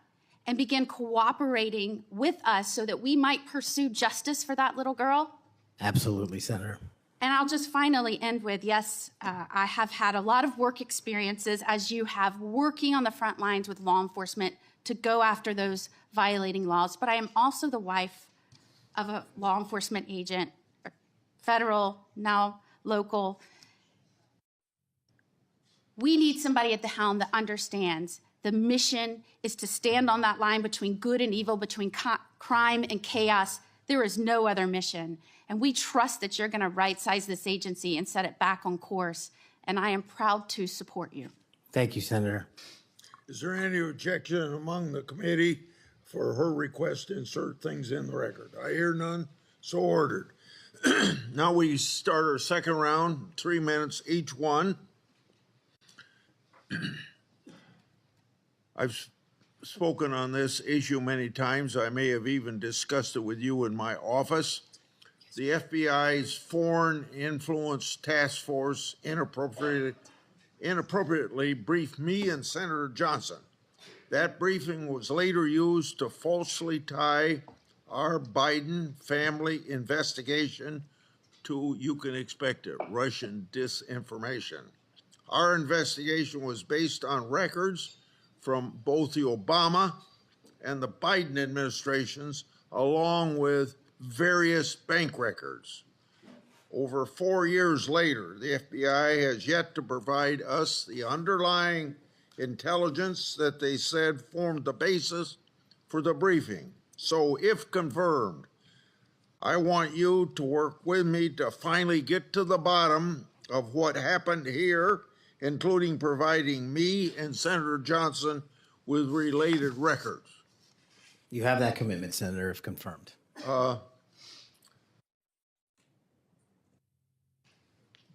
and begin cooperating with us so that we might pursue justice for that little girl? Absolutely, Senator. And I'll just finally end with, yes, I have had a lot of work experiences, as you have, working on the front lines with law enforcement to go after those violating laws. But I am also the wife of a law enforcement agent, federal, now local. We need somebody at the helm that understands the mission is to stand on that line between good and evil, between crime and chaos. There is no other mission. And we trust that you're going to right-size this agency and set it back on course. And I am proud to support you. Thank you, Senator. Is there any objection among the committee for her request to insert things in the record? I hear none, so ordered. Now we start our second round, 3 minutes each one. I've spoken on this issue many times. I may have even discussed it with you in my office. The FBI's Foreign Influence Task Force inappropriately briefed me and Senator Johnson. That briefing was later used to falsely tie our Biden family investigation to, you can expect it, Russian disinformation. Our investigation was based on records from both the Obama and the Biden administrations, along with various bank records. Over 4 years later, the FBI has yet to provide us the underlying intelligence that they said formed the basis for the briefing. So if confirmed, I want you to work with me to finally get to the bottom of what happened here, including providing me and Senator Johnson with related records. You have that commitment, Senator, if confirmed.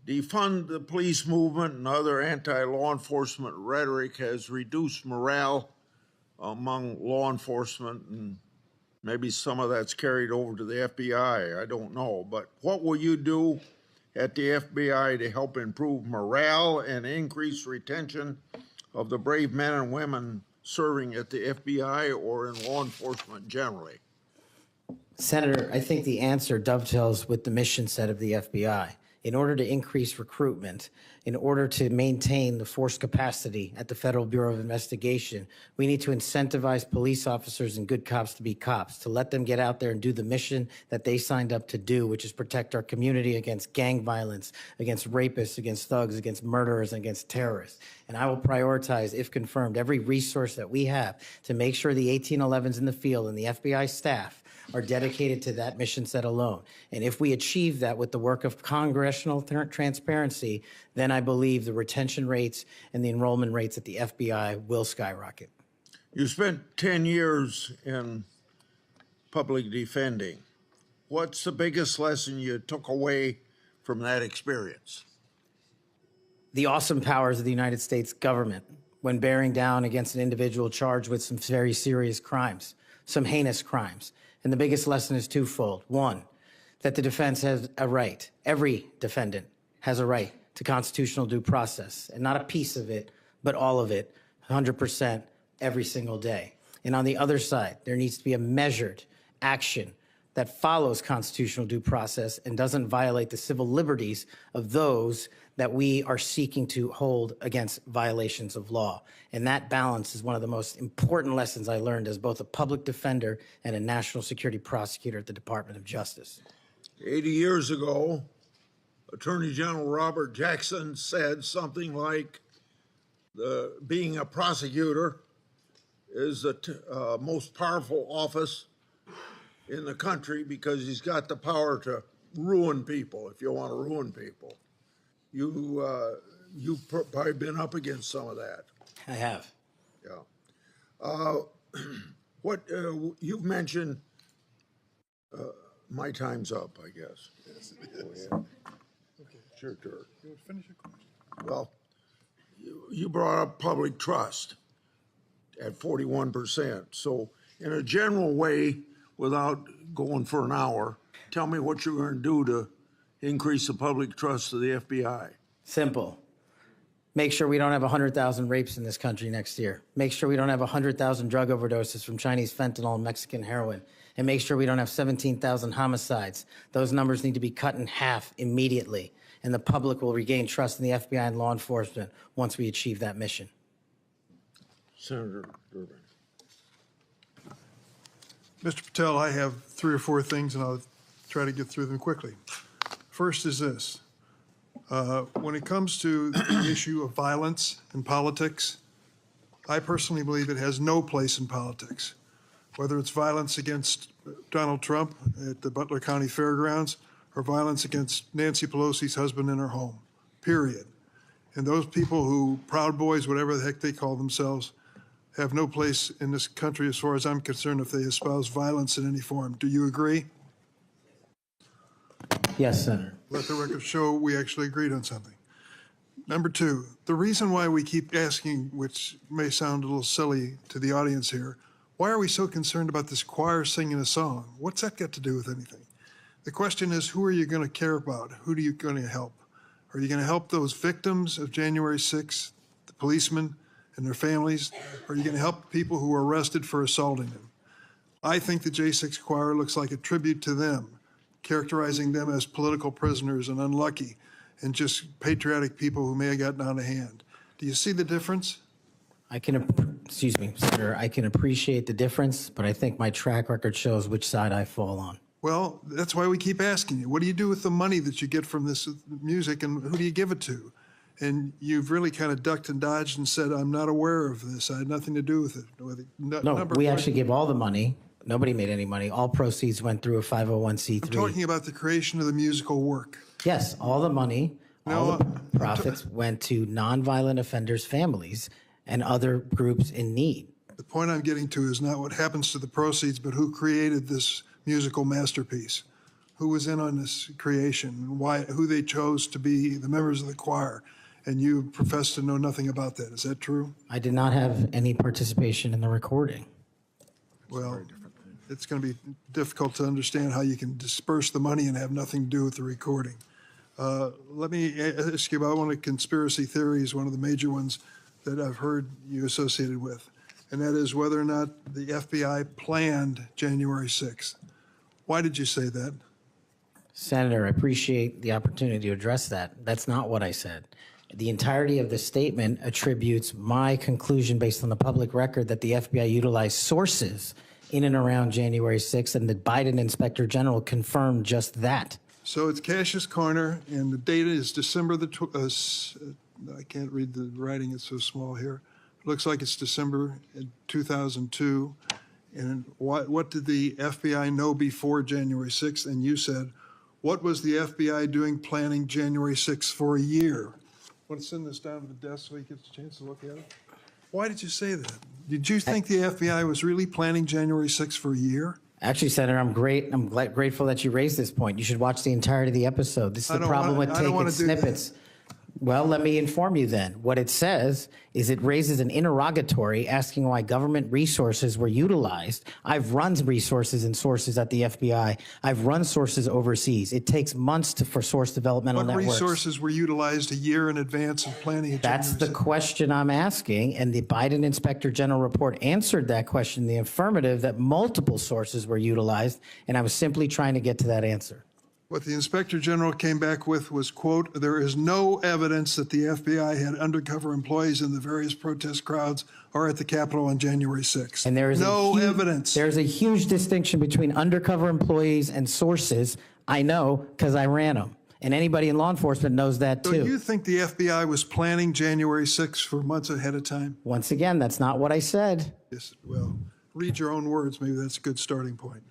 Defund the police movement and other anti-law enforcement rhetoric has reduced morale among law enforcement, and maybe some of that's carried over to the FBI. I don't know. But what will you do at the FBI to help improve morale and increase retention of the brave men and women serving at the FBI or in law enforcement generally? Senator, I think the answer dovetails with the mission set of the FBI. In order to increase recruitment, in order to maintain the force capacity at the Federal Bureau of Investigation, we need to incentivize police officers and good cops to be cops, to let them get out there and do the mission that they signed up to do, which is protect our community against gang violence, against rapists, against thugs, against murderers, and against terrorists. And I will prioritize, if confirmed, every resource that we have to make sure the 1811s in the field and the FBI staff are dedicated to that mission set alone. And if we achieve that with the work of congressional transparency, then I believe the retention rates and the enrollment rates at the FBI will skyrocket. You spent 10 years in public defending. What's the biggest lesson you took away from that experience? The awesome powers of the United States government when bearing down against an individual charged with some very serious crimes. some heinous crimes. And the biggest lesson is twofold. One, that the defense has a right, every defendant has a right to constitutional due process, and not a piece of it, but all of it, 100% every single day. And on the other side, there needs to be a measured action that follows constitutional due process and doesn't violate the civil liberties of those that we are seeking to hold against violations of law. And that balance is one of the most important lessons I learned as both a public defender and a national security prosecutor at the Department of Justice. 80 years ago, Attorney General Robert Jackson said something like, being a prosecutor is the most powerful office in the country because he's got the power to ruin people if you want to ruin people. You've probably been up against some of that. I have. Yeah. You've mentioned, my time's up, I guess. Oh, yeah. Okay, it's your turn. You finish your question. Well, you brought up public trust at 41%. So in a general way, without going for an hour, tell me what you're going to do to increase the public trust of the FBI. Simple. Make sure we don't have 100,000 rapes in this country next year. Make sure we don't have 100,000 drug overdoses from Chinese fentanyl and Mexican heroin. And make sure we don't have 17,000 homicides. Those numbers need to be cut in half immediately. And the public will regain trust in the FBI and law enforcement once we achieve that mission. Senator Durbin. Mr. Patel, I have 3 or 4 things, and I'll try to get through them quickly. First is this. When it comes to the issue of violence in politics, I personally believe it has no place in politics. Whether it's violence against Donald Trump at the Butler County Fairgrounds or violence against Nancy Pelosi's husband in her home, period. And those people who, Proud Boys, whatever the heck they call themselves, have no place in this country as far as I'm concerned if they espouse violence in any form. Do you agree? Yes, Senator. Let the record show we actually agreed on something. Number 2, the reason why we keep asking, which may sound a little silly to the audience here, why are we so concerned about this choir singing a song? What's that got to do with anything? The question is, who are you going to care about? Who are you going to help? Are you going to help those victims of January 6th, the policemen and their families? Or are you going to help people who were arrested for assaulting them? I think the J6 choir looks like a tribute to them, characterizing them as political prisoners and unlucky and just patriotic people who may have gotten out of hand. Do you see the difference? Excuse me, Senator, I can appreciate the difference, but I think my track record shows which side I fall on. Well, that's why we keep asking you. What do you do with the money that you get from this music, and who do you give it to? And you've really kind of ducked and dodged and said, I'm not aware of this. I had nothing to do with it. No, we actually give all the money. Nobody made any money. All proceeds went through a 501c3. I'm talking about the creation of the musical work. Yes, all the money, all the profits went to nonviolent offenders' families and other groups in need. The point I'm getting to is not what happens to the proceeds, but who created this musical masterpiece, who was in on this creation, who they chose to be the members of the choir. And you profess to know nothing about that. Is that true? I did not have any participation in the recording. Well, it's going to be difficult to understand how you can disperse the money and have nothing to do with the recording. Let me ask you about one of the conspiracy theories, one of the major ones that I've heard you associated with, and that is whether or not the FBI planned January 6th. Why did you say that? Senator, I appreciate the opportunity to address that. That's not what I said. The entirety of the statement attributes my conclusion based on the public record that the FBI utilized sources in and around January 6th, and the Biden Inspector General confirmed just that. So it's Cash's Corner, and the date is December the, I can't read the writing, it's so small here. It looks like it's December 2002. And what did the FBI know before January 6th? And you said, what was the FBI doing planning January 6th for a year? Want to send this down to the desk so he gets a chance to look at it? Why did you say that? Did you think the FBI was really planning January 6th for a year? Actually, Senator, I'm grateful that you raised this point. You should watch the entirety of the episode. This is the problem with taking snippets. Well, let me inform you then. What it says is it raises an interrogatory asking why government resources were utilized. I've run resources and sources at the FBI. I've run sources overseas. It takes months for source developmental What networks. resources were utilized a year in advance of planning? That's the question I'm asking, and the Biden Inspector General report answered that question in the affirmative, that multiple sources were utilized, and I was simply trying to get to that answer. What the Inspector General came back with was, quote, "There is no evidence that the FBI had undercover employees in the various protest crowds or at the Capitol on January 6th. And there is no evidence. There's a huge distinction between undercover employees and sources. I know because I ran them. And anybody in law enforcement knows that So too. you think the FBI was planning January 6th for months ahead of time? Once again, that's not what I said. Yes, well, read your own words. Maybe that's a good starting point.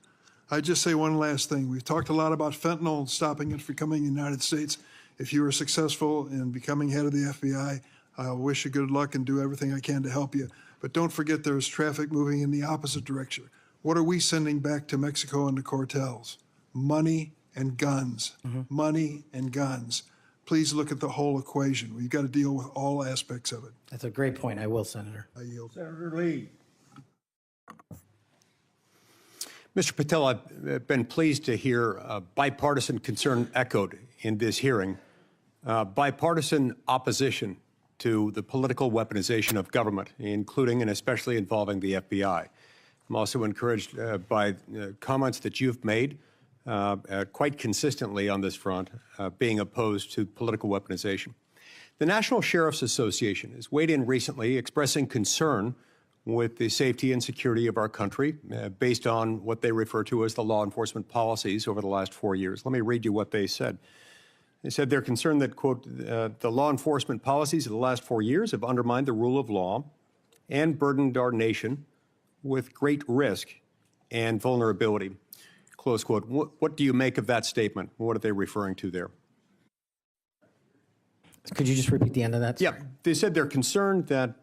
I'd just say one last thing. We've talked a lot about fentanyl and stopping it from coming in the United States. If you are successful in becoming head of the FBI, I wish you good luck and do everything I can to help you. But don't forget there is traffic moving in the opposite direction. What are we sending back to Mexico and the cartels? Money and guns. Money and guns. Please look at the whole equation. We've got to deal with all aspects of it. That's a great point. I will, Senator. I yield. Senator Lee. Mr. Patel, I've been pleased to hear bipartisan concern echoed in this hearing, bipartisan opposition to the political weaponization of government, including and especially involving the FBI. I'm also encouraged by comments that you've made quite consistently on this front, being opposed to political weaponization. The National Sheriff's Association has weighed in recently expressing concern with the safety and security of our country based on what they refer to as the law enforcement policies over the last 4 years. Let me read you what they said. They said they're concerned that, quote, the law enforcement policies of the last 4 years have undermined the rule of law and burdened our nation with great risk and vulnerability, close quote. What do you make of that statement? What are they referring to there? Could you just repeat the end of that? Yeah, they said they're concerned that,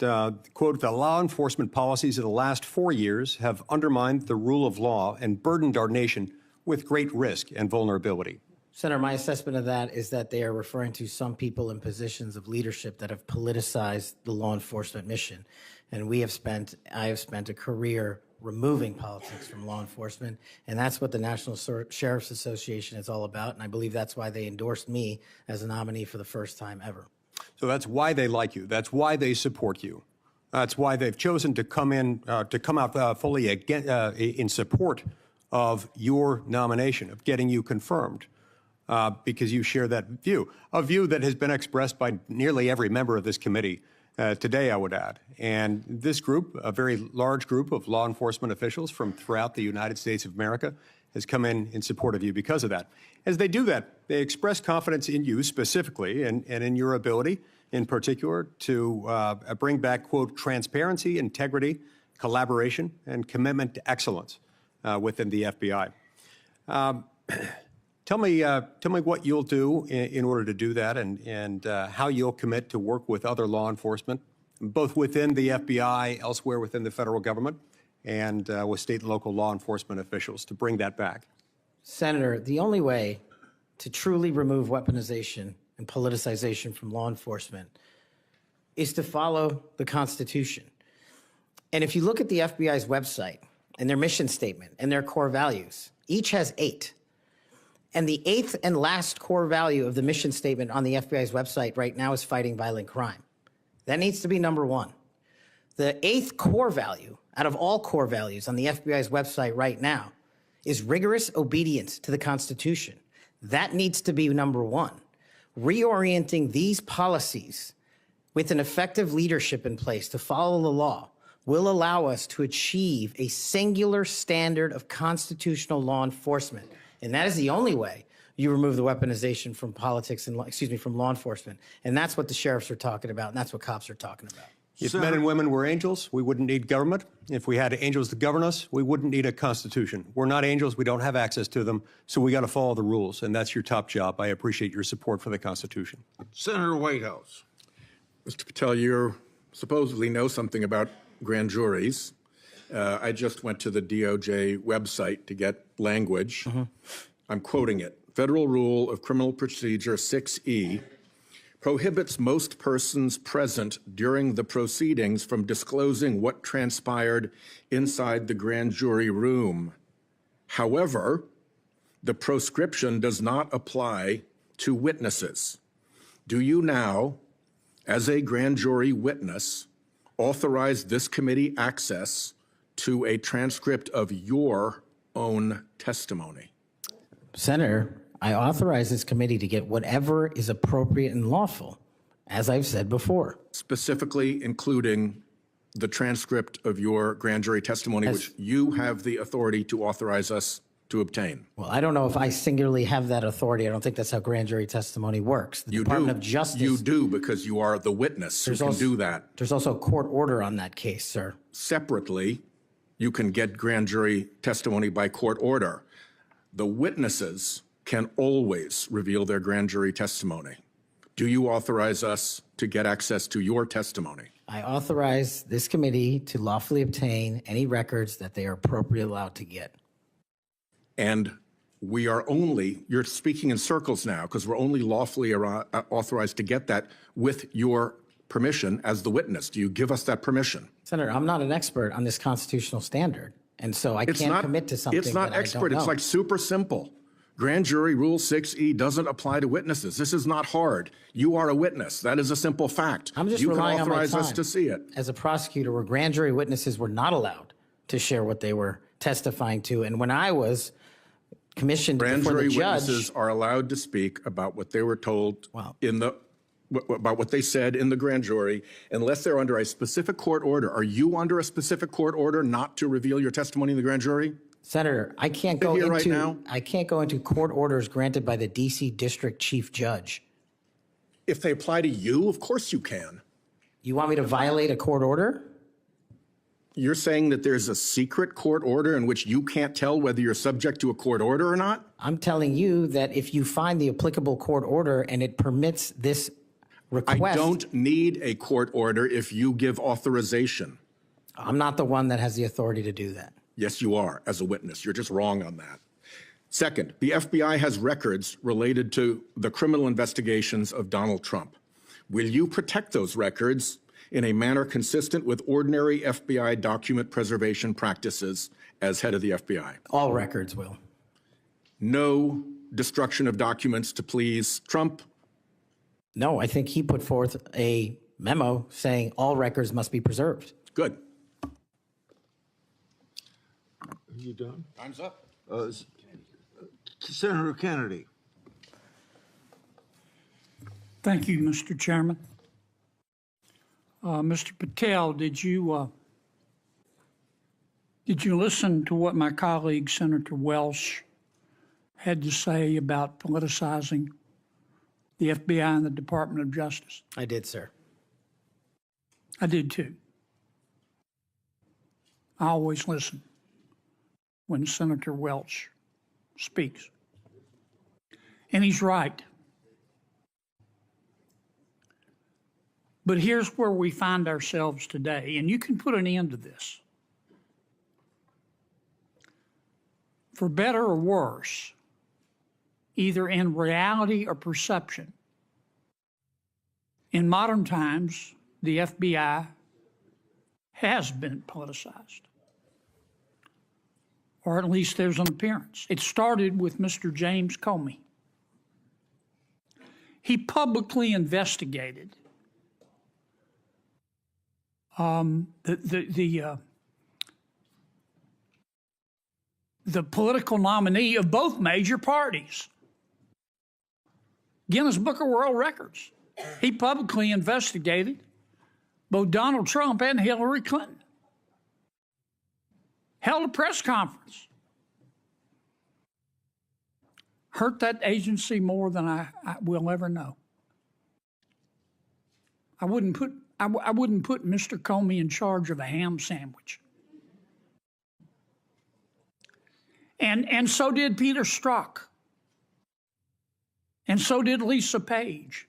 quote, the law enforcement policies of the last 4 years have undermined the rule of law and burdened our nation with great risk and vulnerability. Senator, my assessment of that is that they are referring to some people in positions of leadership that have politicized the law enforcement mission. And I have spent a career removing politics from law enforcement, and that's what the National Sheriff's Association is all about, and I believe that's why they endorsed me as a nominee for the first time ever. So that's why they like you. That's why they support you. That's why they've chosen to come out fully in support of your nomination, of getting you confirmed, because you share that view, a view that has been expressed by nearly every member of this committee today, I would add. And this group, a very large group of law enforcement officials from throughout the United States of America, has come in support of you because of that. As they do that, they express confidence in you specifically and in your ability in particular to bring back, quote, transparency, integrity, collaboration, and commitment to excellence within the FBI. Tell me what you'll do in order to do that, and how you'll commit to work with other law enforcement, both within the FBI, elsewhere within the federal government, and with state and local law enforcement officials to bring that back. Senator, the only way to truly remove weaponization and politicization from law enforcement is to follow the Constitution. And if you look at the FBI's website and their mission statement and their core values, each has 8. And the 8th and last core value of the mission statement on the FBI's website right now is fighting violent crime. That needs to be number 1. The 8th core value out of all core values on the FBI's website right now is rigorous obedience to the Constitution. That needs to be number 1. Reorienting these policies with an effective leadership in place to follow the law will allow us to achieve a singular standard of constitutional law enforcement. And that is the only way you remove the weaponization from politics and, from law enforcement. And that's what the sheriffs are talking about, and that's what cops are talking about. If men and women were angels, we wouldn't need government. If we had angels to govern us, we wouldn't need a constitution. We're not angels. We don't have access to them. So we got to follow the rules. And that's your top job. I appreciate your support for the Constitution. Senator Whitehouse. Mr. Patel, you supposedly know something about grand juries. I just went to the DOJ website to get language. I'm quoting it. Federal Rule of Criminal Procedure 6E prohibits most persons present during the proceedings from disclosing what transpired inside the grand jury room. However, the proscription does not apply to witnesses. Do you now, as a grand jury witness, authorize this committee access to a transcript of your own testimony? Senator, I authorize this committee to get whatever is appropriate and lawful, as I've said before. Specifically including the transcript of your grand jury testimony, which you have the authority to authorize us to obtain. Well, I don't know if I singularly have that authority. I don't think that's how grand jury testimony works. The You Department do. of Justice. You do, because you are the witness who can do that. There's also a court order on that case, sir. Separately, you can get grand jury testimony by court order. The witnesses can always reveal their grand jury testimony. Do you authorize us to get access to your testimony? I authorize this committee to lawfully obtain any records that they are appropriately allowed to get. And we are only, you're speaking in circles now, because we're only lawfully authorized to get that with your permission as the witness. Do you give us that permission? Senator, I'm not an expert on this constitutional standard, and so I can't commit to something It's not that expert. I don't know. It's like super simple. Grand jury rule 6E doesn't apply to witnesses. This is not hard. You are a witness. That is a simple fact. I'm just you can relying on my authorize us time to see it. as a prosecutor, where grand jury witnesses were not allowed to share what they were testifying to. And when I was commissioned Grand before jury the judge, witnesses are allowed to speak about what they were told Wow. about what they said in the grand jury, unless they're under a specific court order. Are you under a specific court order not to reveal your testimony in the grand jury? Senator, I can't go here right into now? I can't go into court orders granted by the D.C. District Chief Judge. If they apply to you, of course you can. You want me to violate a court order? You're saying that there's a secret court order in which you can't tell whether you're subject to a court order or not? I'm telling you that if you find the applicable court order and it permits this request, I don't need a court order if you give authorization. I'm not the one that has the authority to do that. Yes, you are, as a witness. You're just wrong on that. Second, the FBI has records related to the criminal investigations of Donald Trump. Will you protect those records in a manner consistent with ordinary FBI document preservation practices as head of the FBI? All records will. No destruction of documents to please Trump? No, I think he put forth a memo saying all records must be preserved. Good. Are you done? Time's up. Senator Kennedy. Thank you, Mr. Chairman. Mr. Patel, did you listen to what my colleague, Senator Welsh, had to say about politicizing the FBI and the Department of Justice? I did, sir. I did too. I always listen when Senator Welch speaks. And he's right. But here's where we find ourselves today, and you can put an end to this. For better or worse, either in reality or perception, in modern times, the FBI has been politicized. Or at least there's an appearance. It started with Mr. James Comey. He publicly investigated the political nominee of both major parties. Guinness Book of World Records. He publicly investigated both Donald Trump and Hillary Clinton. Held a press conference. Hurt that agency more than I will ever know. I wouldn't put Mr. Comey in charge of a ham sandwich. And so did Peter Strzok. And so did Lisa Page.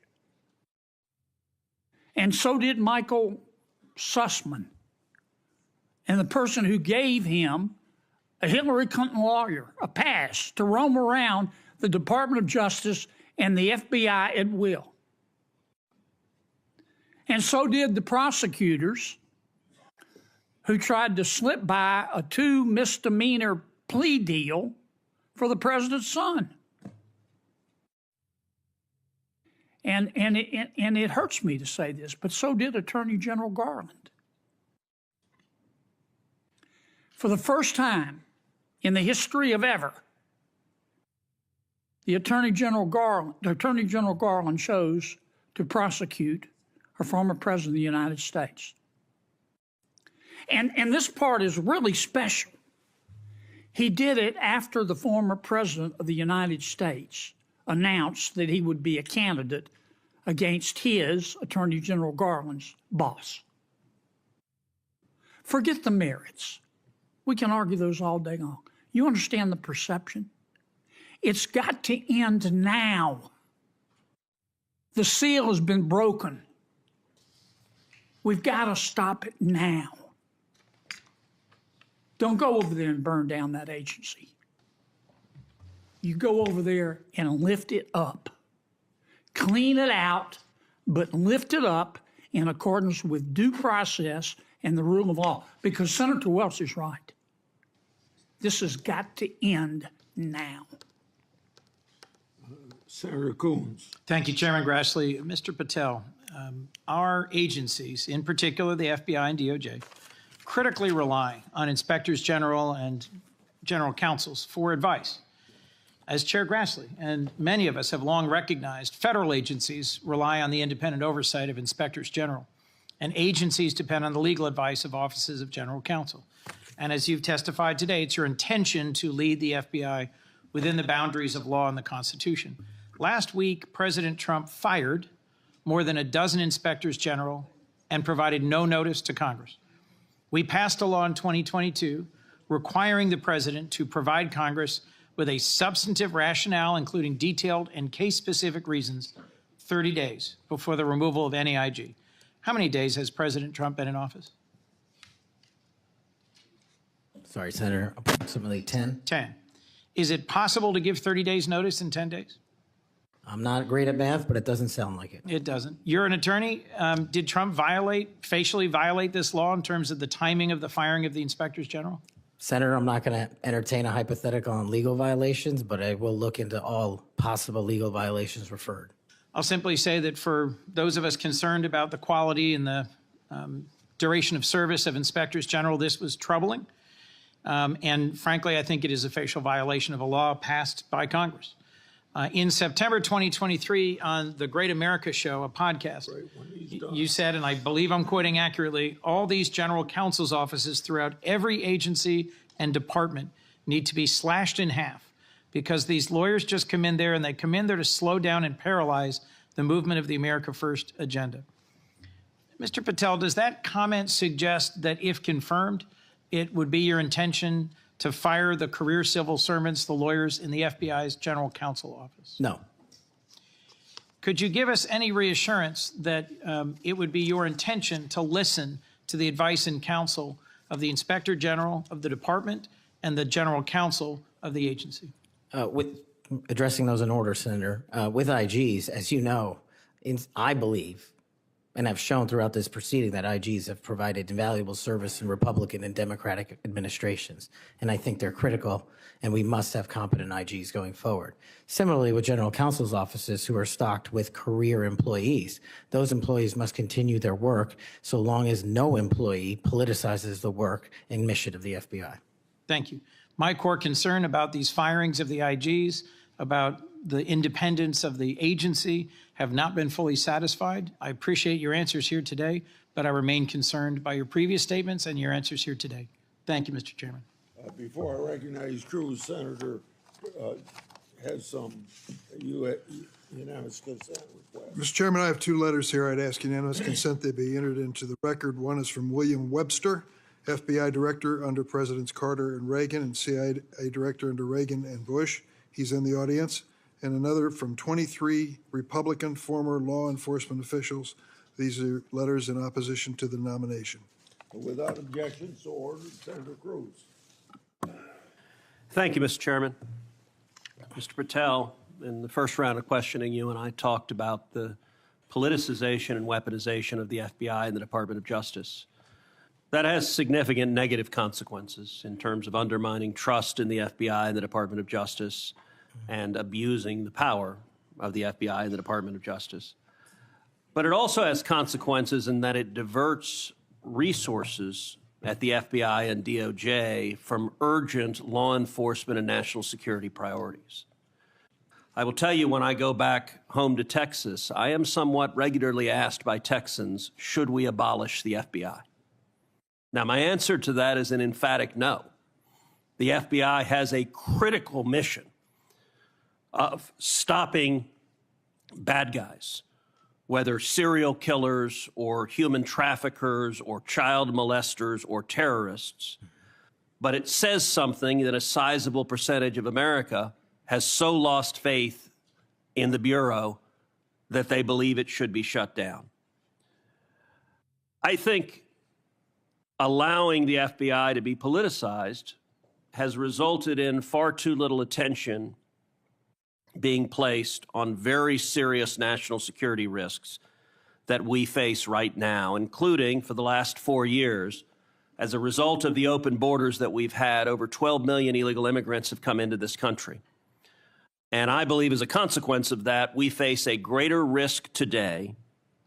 And so did Michael Sussman. And the person who gave him, a Hillary Clinton lawyer, a pass to roam around the Department of Justice and the FBI at will. And so did the prosecutors who tried to slip by a 2 misdemeanor plea deal for the president's son. And it hurts me to say this, but so did Attorney General Garland. For the first time in the history of ever, the Attorney General Garland chose to prosecute a former president of the United States. And this part is really special. He did it after the former president of the United States announced that he would be a candidate against his, Attorney General Garland's, boss. Forget the merits. We can argue those all day long. You understand the perception? It's got to end now. The seal has been broken. We've got to stop it now. Don't go over there and burn down that agency. You go over there and lift it up. Clean it out, but lift it up in accordance with due process and the rule of law. Because Senator Welch is right. This has got to end now. Senator Coons. Thank you, Chairman Grassley. Mr. Patel, our agencies, in particular the FBI and DOJ, critically rely on inspectors general and general counsels for advice. As Chair Grassley and many of us have long recognized, federal agencies rely on the independent oversight of inspectors general, and agencies depend on the legal advice of offices of general counsel. And as you've testified today, it's your intention to lead the FBI within the boundaries of law and the Constitution. Last week, President Trump fired more than a dozen inspectors general and provided no notice to Congress. We passed a law in 2022 requiring the president to provide Congress with a substantive rationale, including detailed and case-specific reasons, 30 days before the removal of any IG. How many days has President Trump been in office? Sorry, Senator, approximately 10. 10. Is it possible to give 30 days notice in 10 days? I'm not great at math, but it doesn't sound like it. It doesn't. You're an attorney. Did Trump facially violate this law in terms of the timing of the firing of the inspectors general? Senator, I'm not going to entertain a hypothetical on legal violations, but I will look into all possible legal violations referred. I'll simply say that for those of us concerned about the quality and the duration of service of inspectors general, this was troubling. And frankly, I think it is a facial violation of a law passed by Congress. In September 2023, on the Great America Show, a podcast, you said, and I believe I'm quoting accurately, all these general counsel's offices throughout every agency and department need to be slashed in half because these lawyers just come in there and they come in there to slow down and paralyze the movement of the America First agenda. Mr. Patel, does that comment suggest that if confirmed, it would be your intention to fire the career civil servants, the lawyers in the FBI's general counsel office? No. Could you give us any reassurance that it would be your intention to listen to the advice and counsel of the Inspector General of the department and the general counsel of the agency? With addressing those in order, Senator, with IGs, as you know, I believe, and I've shown throughout this proceeding that IGs have provided invaluable service in Republican and Democratic administrations. And I think they're critical, and we must have competent IGs going forward. Similarly, with general counsel's offices who are stocked with career employees, those employees must continue their work so long as no employee politicizes the work and mission of the FBI. Thank you. My core concern about these firings of the IGs, about the independence of the agency, have not been fully satisfied. I appreciate your answers here today, but I remain concerned by your previous statements and your answers here today. Thank you, Mr. Chairman. Before I recognize Cruz, Senator has some unanimous consent request. Mr. Chairman, I have two letters here. I'd ask unanimous consent they be entered into the record. One is from William Webster, FBI Director under Presidents Carter and Reagan, and CIA Director under Reagan and Bush. He's in the audience. And another from 23 Republican former law enforcement officials. These are letters in opposition to the nomination. Without objection, so ordered. Senator Cruz. Thank you, Mr. Chairman. Mr. Patel, in the first round of questioning, you and I talked about the politicization and weaponization of the FBI and the Department of Justice. That has significant negative consequences in terms of undermining trust in the FBI and the Department of Justice and abusing the power of the FBI and the Department of Justice. But it also has consequences in that it diverts resources at the FBI and DOJ from urgent law enforcement and national security priorities. I will tell you, when I go back home to Texas, I am somewhat regularly asked by Texans, should we abolish the FBI? Now, my answer to that is an emphatic no. The FBI has a critical mission of stopping bad guys, whether serial killers or human traffickers or child molesters or terrorists. But it says something that a sizable percentage of America has so lost faith in the Bureau that they believe it should be shut down. I think allowing the FBI to be politicized has resulted in far too little attention being placed on very serious national security risks that we face right now, including for the last 4 years. As a result of the open borders that we've had, over 12 million illegal immigrants have come into this country. And I believe as a consequence of that, we face a greater risk today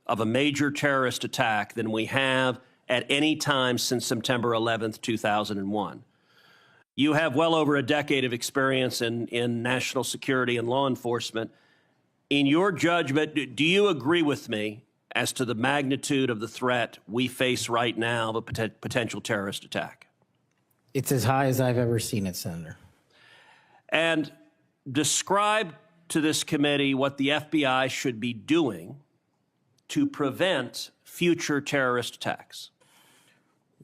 of a major terrorist attack than we have at any time since September 11th, 2001. You have well over a decade of experience in national security and law enforcement. In your judgment, do you agree with me as to the magnitude of the threat we face right now of a potential terrorist attack? It's as high as I've ever seen it, Senator. And describe to this committee what the FBI should be doing to prevent future terrorist attacks.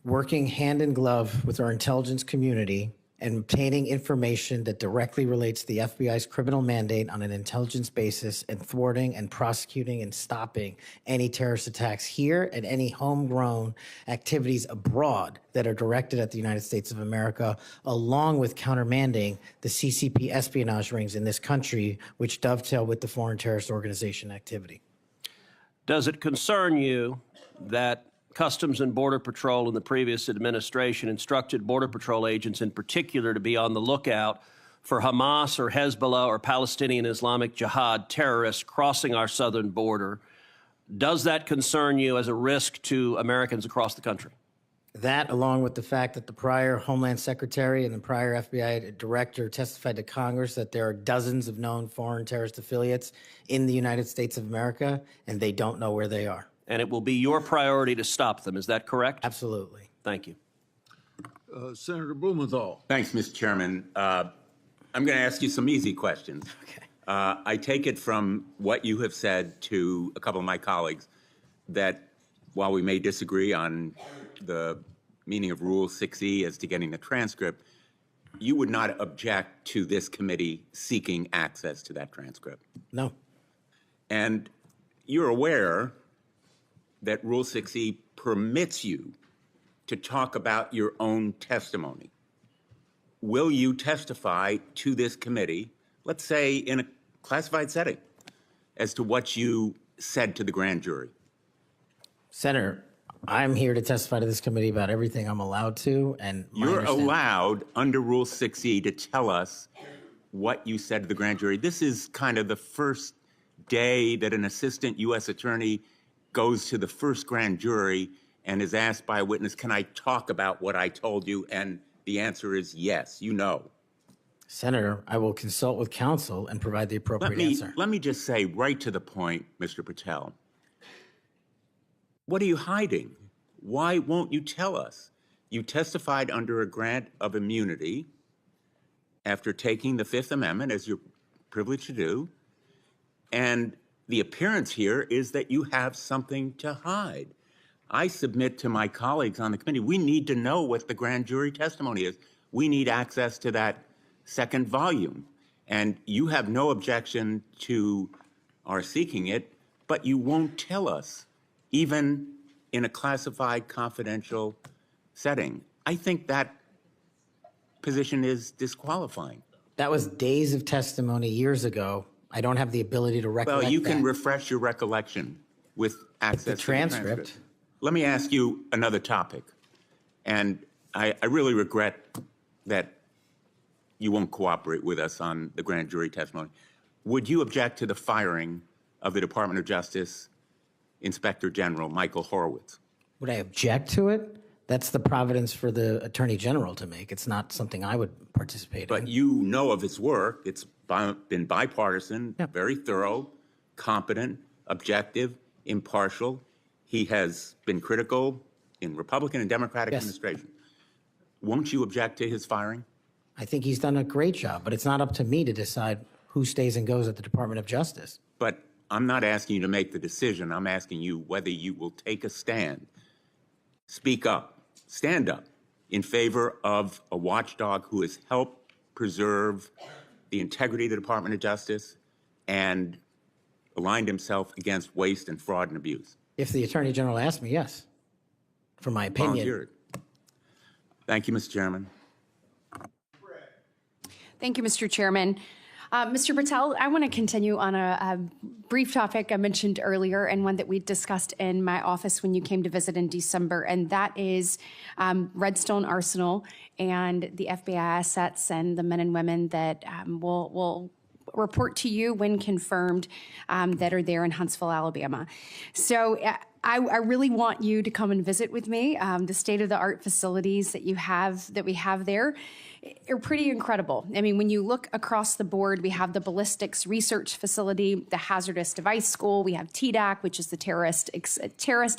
Working hand in glove with our intelligence community and obtaining information that directly relates to the FBI's criminal mandate on an intelligence basis, and thwarting and prosecuting and stopping any terrorist attacks here and any homegrown activities abroad that are directed at the United States of America, along with countermanding the CCP espionage rings in this country, which dovetail with the foreign terrorist organization activity. Does it concern you that Customs and Border Patrol in the previous administration instructed Border Patrol agents in particular to be on the lookout for Hamas or Hezbollah or Palestinian Islamic Jihad terrorists crossing our southern border? Does that concern you as a risk to Americans across the country? That, along with the fact that the prior Homeland Secretary and the prior FBI director testified to Congress that there are dozens of known foreign terrorist affiliates in the United States of America, and they don't know where they are. And it will be your priority to stop them. Is that correct? Absolutely. Thank you. Senator Blumenthal. Thanks, Mr. Chairman. I'm going to ask you some easy questions. Okay. I take it from what you have said to a couple of my colleagues that while we may disagree on the meaning of Rule 6E as to getting the transcript, you would not object to this committee seeking access to that transcript. No. And you're aware that Rule 6E permits you to talk about your own testimony. Will you testify to this committee, let's say in a classified setting, as to what you said to the grand jury? Senator, I'm here to testify to this committee about everything I'm allowed to, and you're allowed under Rule 6E to tell us what you said to the grand jury. This is kind of the first day that an assistant U.S. attorney goes to the first grand jury and is asked by a witness, can I talk about what I told you? And the answer is yes, you know. Senator, I will consult with counsel and provide the appropriate answer. Let me just say right to the point, Mr. Patel. What are you hiding? Why won't you tell us? You testified under a grant of immunity after taking the Fifth Amendment, as you're privileged to do, and the appearance here is that you have something to hide. I submit to my colleagues on the committee, we need to know what the grand jury testimony is. We need access to that second volume. And you have no objection to our seeking it, but you won't tell us, even in a classified confidential setting. I think that position is disqualifying. That was days of testimony years ago. I don't have the ability to recollect Well, you can that. refresh your recollection with access The to the transcript. Let me ask you another topic. And I really regret that you won't cooperate with us on the grand jury testimony. Would you object to the firing of the Department of Justice Inspector General Michael Horowitz? Would I object to it? That's the providence for the Attorney General to make. It's not something I would participate in. But you know of his work. It's been bipartisan, very thorough, competent, objective, impartial. He has been critical in Republican and Democratic administration. Won't you object to his firing? I think he's done a great job, but it's not up to me to decide who stays and goes at the Department of Justice. But I'm not asking you to make the decision. I'm asking you whether you will take a stand, speak up, stand up in favor of a watchdog who has helped preserve the integrity of the Department of Justice and aligned himself against waste and fraud and abuse. If the Attorney General asked me, yes, for my opinion. Volunteered. Thank you, Mr. Chairman. Thank you, Mr. Chairman. Mr. Patel, I want to continue on a brief topic I mentioned earlier and one that we discussed in my office when you came to visit in December, and that is Redstone Arsenal and the FBI assets and the men and women that will report to you when confirmed that are there in Huntsville, Alabama. So I really want you to come and visit with me. The state-of-the-art facilities that we have there are pretty incredible. I mean, when you look across the board, we have the ballistics research facility, the hazardous device school, we have TDAC, which is the terrorist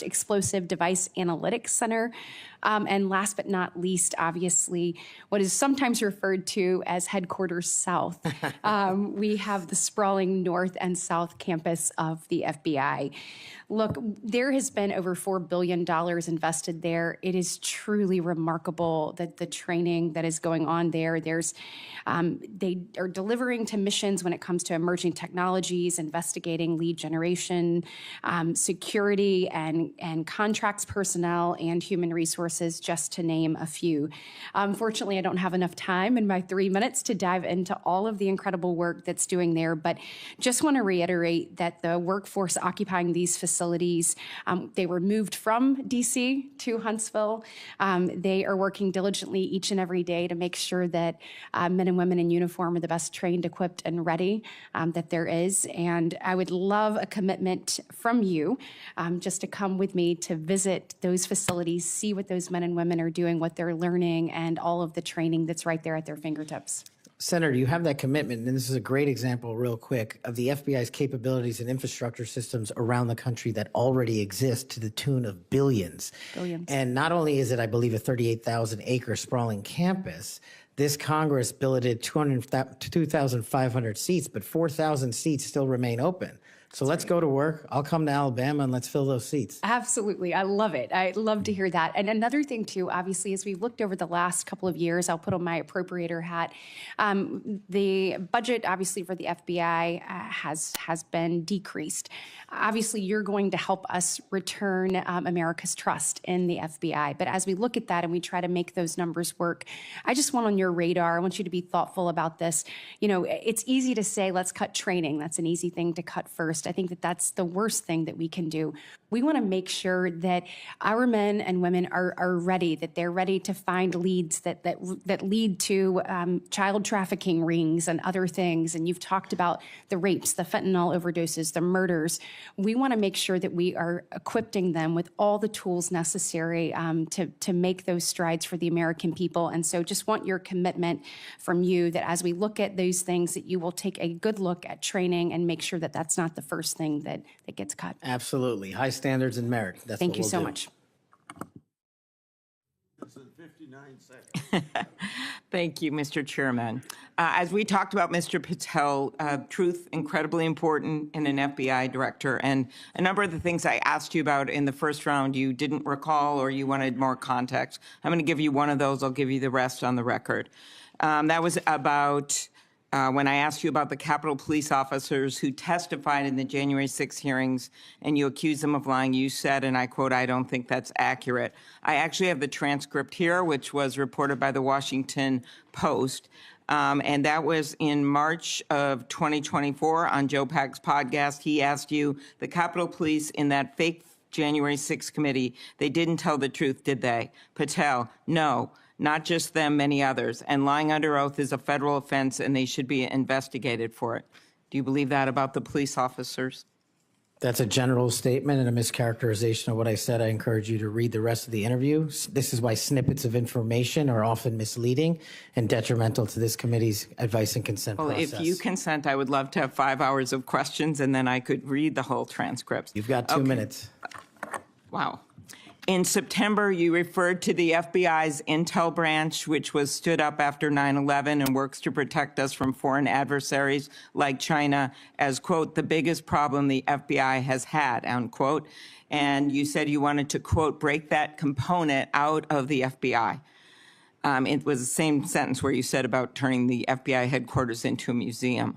explosive device analytics center, and last but not least, obviously, what is sometimes referred to as Headquarters South. We have the sprawling north and south campus of the FBI. Look, there has been over $4 billion invested there. It is truly remarkable that the training that is going on there. They are delivering to missions when it comes to emerging technologies, investigating lead generation, security, and contracts personnel and human resources, just to name a few. Unfortunately, I don't have enough time in my 3 minutes to dive into all of the incredible work that's doing there, but just want to reiterate that the workforce occupying these facilities, they were moved from DC to Huntsville. They are working diligently each and every day to make sure that men and women in uniform are the best trained, equipped, and ready that there is. And I would love a commitment from you just to come with me to visit those facilities, see what those men and women are doing, what they're learning, and all of the training that's right there at their fingertips. Senator, you have that commitment, and this is a great example, real quick, of the FBI's capabilities and infrastructure systems around the country that already exist to the tune of billions. Billions. And not only is it, I believe, a 38,000-acre sprawling campus, this Congress billeted 2,500 seats, but 4,000 seats still remain open. So let's go to work. I'll come to Alabama and let's fill those seats. Absolutely. I love it. I love to hear that. And another thing, too, obviously, as we've looked over the last couple of years, I'll put on my appropriator hat. The budget, obviously, for the FBI has been decreased. Obviously, you're going to help us return America's trust in the FBI. But as we look at that and we try to make those numbers work, I just want on your radar, I want you to be thoughtful about this. You know, it's easy to say, let's cut training. That's an easy thing to cut first. I think that that's the worst thing that we can do. We want to make sure that our men and women are ready, that they're ready to find leads that lead to child trafficking rings and other things. And you've talked about the rapes, the fentanyl overdoses, the murders. We want to make sure that we are equipping them with all the tools necessary to make those strides for the American people. And so just want your commitment from you that as we look at those things, that you will take a good look at training and make sure that that's not the first thing that gets cut. Absolutely. High standards and merit. That's Thank what you we'll so do. much. Thank you, Mr. Chairman. As we talked about Mr. Patel, truth, incredibly important in an FBI director. And a number of the things I asked you about in the first round you didn't recall or you wanted more context. I'm going to give you one of those. I'll give you the rest on the record. That was about when I asked you about the Capitol Police officers who testified in the January 6 hearings and you accused them of lying, you said, and I quote, "I don't think that's accurate." I actually have the transcript here, which was reported by the Washington Post. And that was in March of 2024 on Joe Pack's podcast. He asked you, the Capitol Police in that fake January 6th committee, they didn't tell the truth, did they? Patel, no, not just them, many others. And lying under oath is a federal offense and they should be investigated for it. Do you believe that about the police officers? That's a general statement and a mischaracterization of what I said. I encourage you to read the rest of the interview. This is why snippets of information are often misleading and detrimental to this committee's advice and consent process. If you consent, I would love to have 5 hours of questions and then I could read the whole transcript. You've got 2 minutes. Wow. In September, you referred to the FBI's intel branch, which was stood up after 9/11 and works to protect us from foreign adversaries like China, as, quote, the biggest problem the FBI has had, unquote. And you said you wanted to, quote, break that component out of the FBI. It was the same sentence where you said about turning the FBI headquarters into a museum.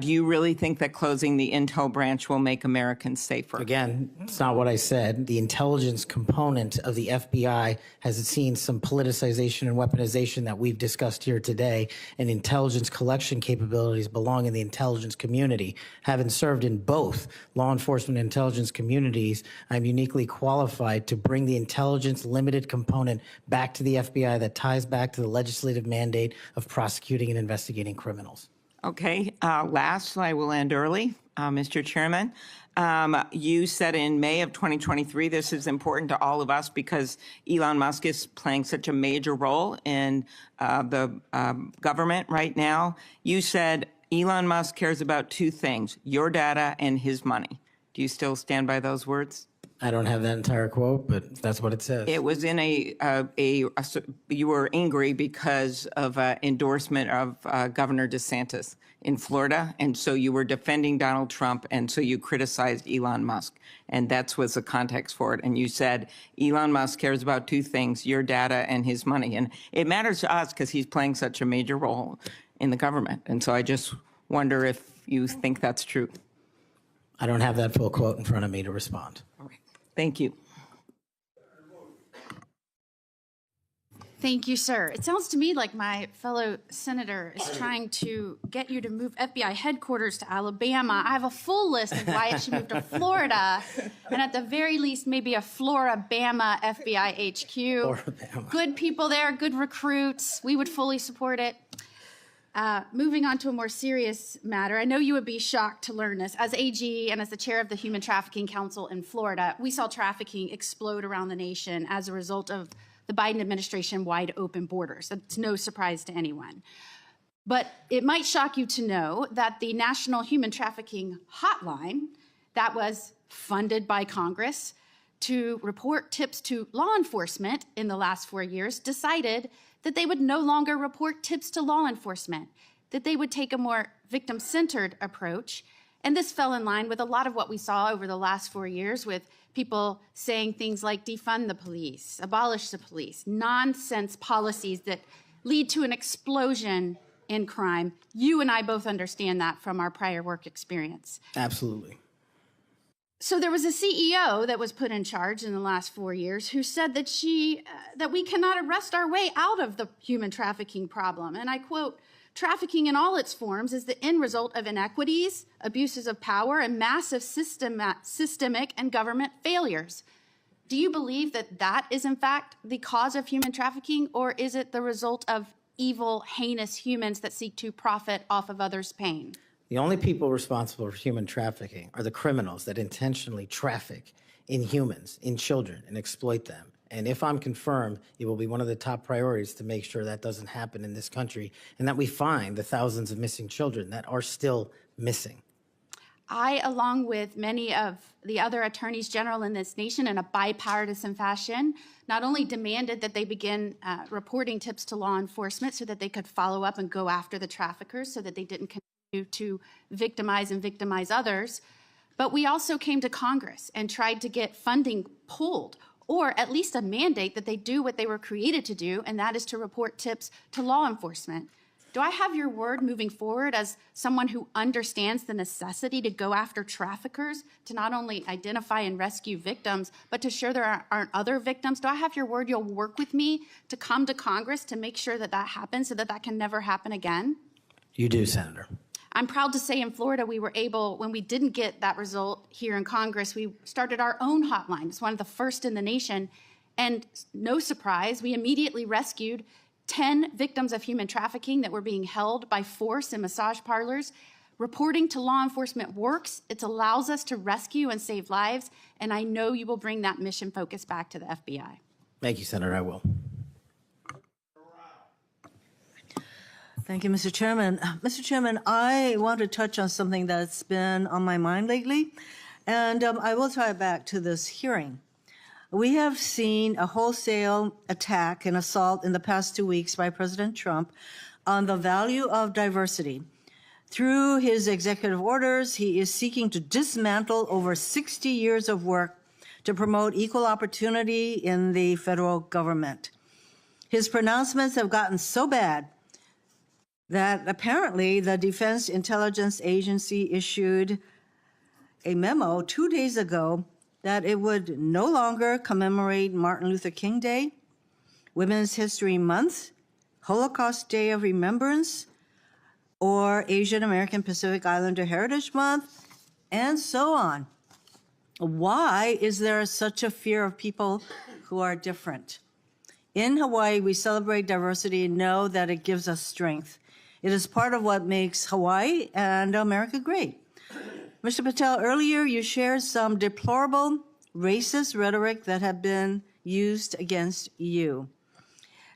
Do you really think that closing the intel branch will make Americans safer? Again, it's not what I said. The intelligence component of the FBI has seen some politicization and weaponization that we've discussed here today, and intelligence collection capabilities belong in the intelligence community. Having served in both law enforcement and intelligence communities, I'm uniquely qualified to bring the intelligence limited component back to the FBI that ties back to the legislative mandate of prosecuting and investigating criminals. Okay, last, I will end early, Mr. Chairman. You said in May of 2023, this is important to all of us because Elon Musk is playing such a major role in the government right now. You said Elon Musk cares about 2 things, your data and his money. Do you still stand by those words? I don't have that entire quote, but that's what it says. It was in you were angry because of an endorsement of Governor DeSantis in Florida, and so you were defending Donald Trump, and so you criticized Elon Musk, and that was the context for it. And you said Elon Musk cares about 2 things, your data and his money, and it matters to us because he's playing such a major role in the government. And so I just wonder if you think that's true. I don't have that full quote in front of me to respond. All right. Thank you. Thank you, sir. It sounds to me like my fellow senator is trying to get you to move FBI headquarters to Alabama. I have a full list of why it should move to Florida, and at the very least, maybe a Florabama FBI HQ. Florabama. Good people there, good recruits. We would fully support it. Moving on to a more serious matter, I know you would be shocked to learn this. As AG and as the chair of the Human Trafficking Council in Florida, we saw trafficking explode around the nation as a result of the Biden administration wide open borders. It's no surprise to anyone. But it might shock you to know that the National Human Trafficking Hotline that was funded by Congress to report tips to law enforcement in the last 4 years decided that they would no longer report tips to law enforcement, that they would take a more victim-centered approach. And this fell in line with a lot of what we saw over the last 4 years with people saying things like defund the police, abolish the police, nonsense policies that lead to an explosion in crime. You and I both understand that from our prior work experience. Absolutely. So there was a CEO that was put in charge in the last 4 years who said that that we cannot arrest our way out of the human trafficking problem. And I quote, "Trafficking in all its forms is the end result of inequities, abuses of power, and massive systemic and government failures." Do you believe that that is in fact the cause of human trafficking, or is it the result of evil, heinous humans that seek to profit off of others' pain? The only people responsible for human trafficking are the criminals that intentionally traffic in humans, in children, and exploit them. And if I'm confirmed, it will be one of the top priorities to make sure that doesn't happen in this country and that we find the thousands of missing children that are still missing. I, along with many of the other attorneys general in this nation in a bipartisan fashion, not only demanded that they begin reporting tips to law enforcement so that they could follow up and go after the traffickers so that they didn't continue to victimize others, but we also came to Congress and tried to get funding pulled, or at least a mandate that they do what they were created to do, and that is to report tips to law enforcement. Do I have your word moving forward as someone who understands the necessity to go after traffickers, to not only identify and rescue victims, but to ensure there aren't other victims? Do I have your word you'll work with me to come to Congress to make sure that that happens so that that can never happen again? You do, Senator. I'm proud to say in Florida, we were able, when we didn't get that result here in Congress, we started our own hotline. It's one of the first in the nation. And no surprise, we immediately rescued 10 victims of human trafficking that were being held by force in massage parlors. Reporting to law enforcement works. It allows us to rescue and save lives. And I know you will bring that mission focus back to the FBI. Thank you, Senator. I will. Thank you, Mr. Chairman. Mr. Chairman, I want to touch on something that's been on my mind lately, and I will tie it back to this hearing. We have seen a wholesale attack and assault in the past 2 weeks by President Trump on the value of diversity. Through his executive orders, he is seeking to dismantle over 60 years of work to promote equal opportunity in the federal government. His pronouncements have gotten so bad that apparently the Defense Intelligence Agency issued a memo 2 days ago that it would no longer commemorate Martin Luther King Day, Women's History Month, Holocaust Day of Remembrance, or Asian American Pacific Islander Heritage Month, and so on. Why is there such a fear of people who are different? In Hawaii, we celebrate diversity and know that it gives us strength. It is part of what makes Hawaii and America great. Mr. Patel, earlier you shared some deplorable racist rhetoric that had been used against you.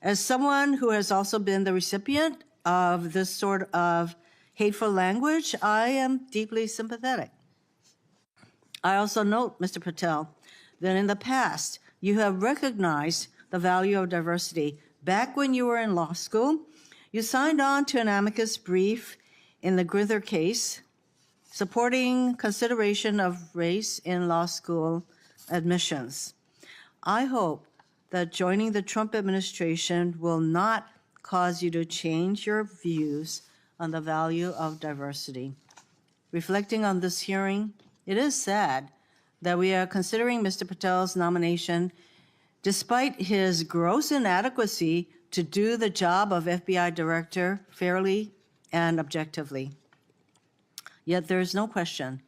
As someone who has also been the recipient of this sort of hateful language, I am deeply sympathetic. I also note, Mr. Patel, that in the past you have recognized the value of diversity. Back when you were in law school, you signed on to an amicus brief in the Grither case, supporting consideration of race in law school admissions. I hope that joining the Trump administration will not cause you to change your views on the value of diversity. Reflecting on this hearing, it is sad that we are considering Mr. Patel's nomination despite his gross inadequacy to do the job of FBI director fairly and objectively. Yet there is no question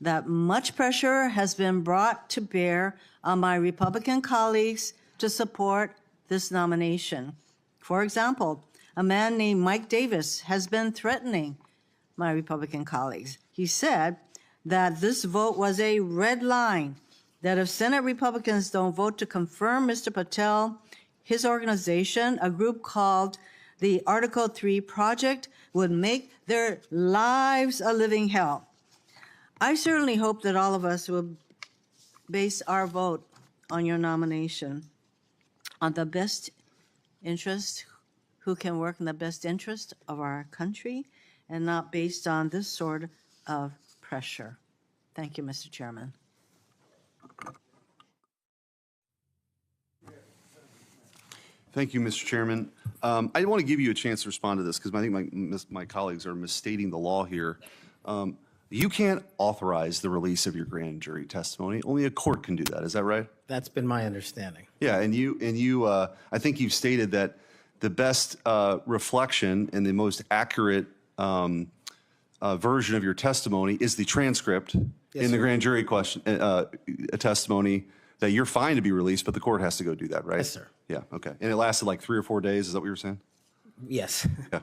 that much pressure has been brought to bear on my Republican colleagues to support this nomination. For example, a man named Mike Davis has been threatening my Republican colleagues. He said that this vote was a red line, that if Senate Republicans don't vote to confirm Mr. Patel, his organization, a group called the Article 3 Project, would make their lives a living hell. I certainly hope that all of us will base our vote on your nomination on the best interest, who can work in the best interest of our country, and not based on this sort of pressure. Thank you, Mr. Chairman. Thank you, Mr. Chairman. I want to give you a chance to respond to this because I think my colleagues are misstating the law here. You can't authorize the release of your grand jury testimony. Only a court can do that. Is that right? That's been my understanding. Yeah, I think you've stated that the best reflection and the most accurate version of your testimony is the transcript in the grand jury testimony, that you're fine to be released, but the court has to go do that, right? Yes, sir. Yeah, okay. And it lasted like 3 or 4 days, is that what you were saying? Yes. Yeah.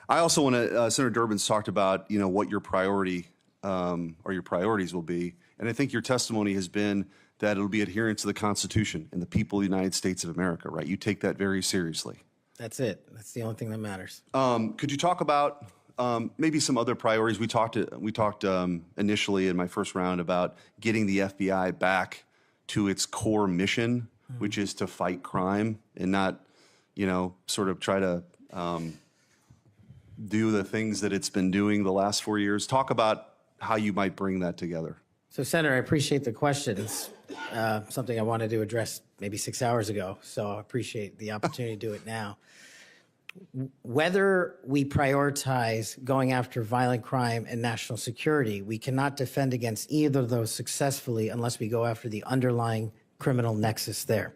I also want to, Senator Durbin's talked about, what your priority or your priorities will be. And I think your testimony has been that it'll be adherence to the Constitution and the people of the United States of America, right? You take that very seriously. That's it. That's the only thing that matters. Could you talk about maybe some other priorities? We talked initially in my first round about getting the FBI back to its core mission, which is to fight crime and not, sort of try to do the things that it's been doing the last 4 years. Talk about how you might bring that together. So, Senator, I appreciate the question. It's something I wanted to address maybe 6 hours ago, so I appreciate the opportunity to do it now. Whether we prioritize going after violent crime and national security, we cannot defend against either of those successfully unless we go after the underlying criminal nexus there.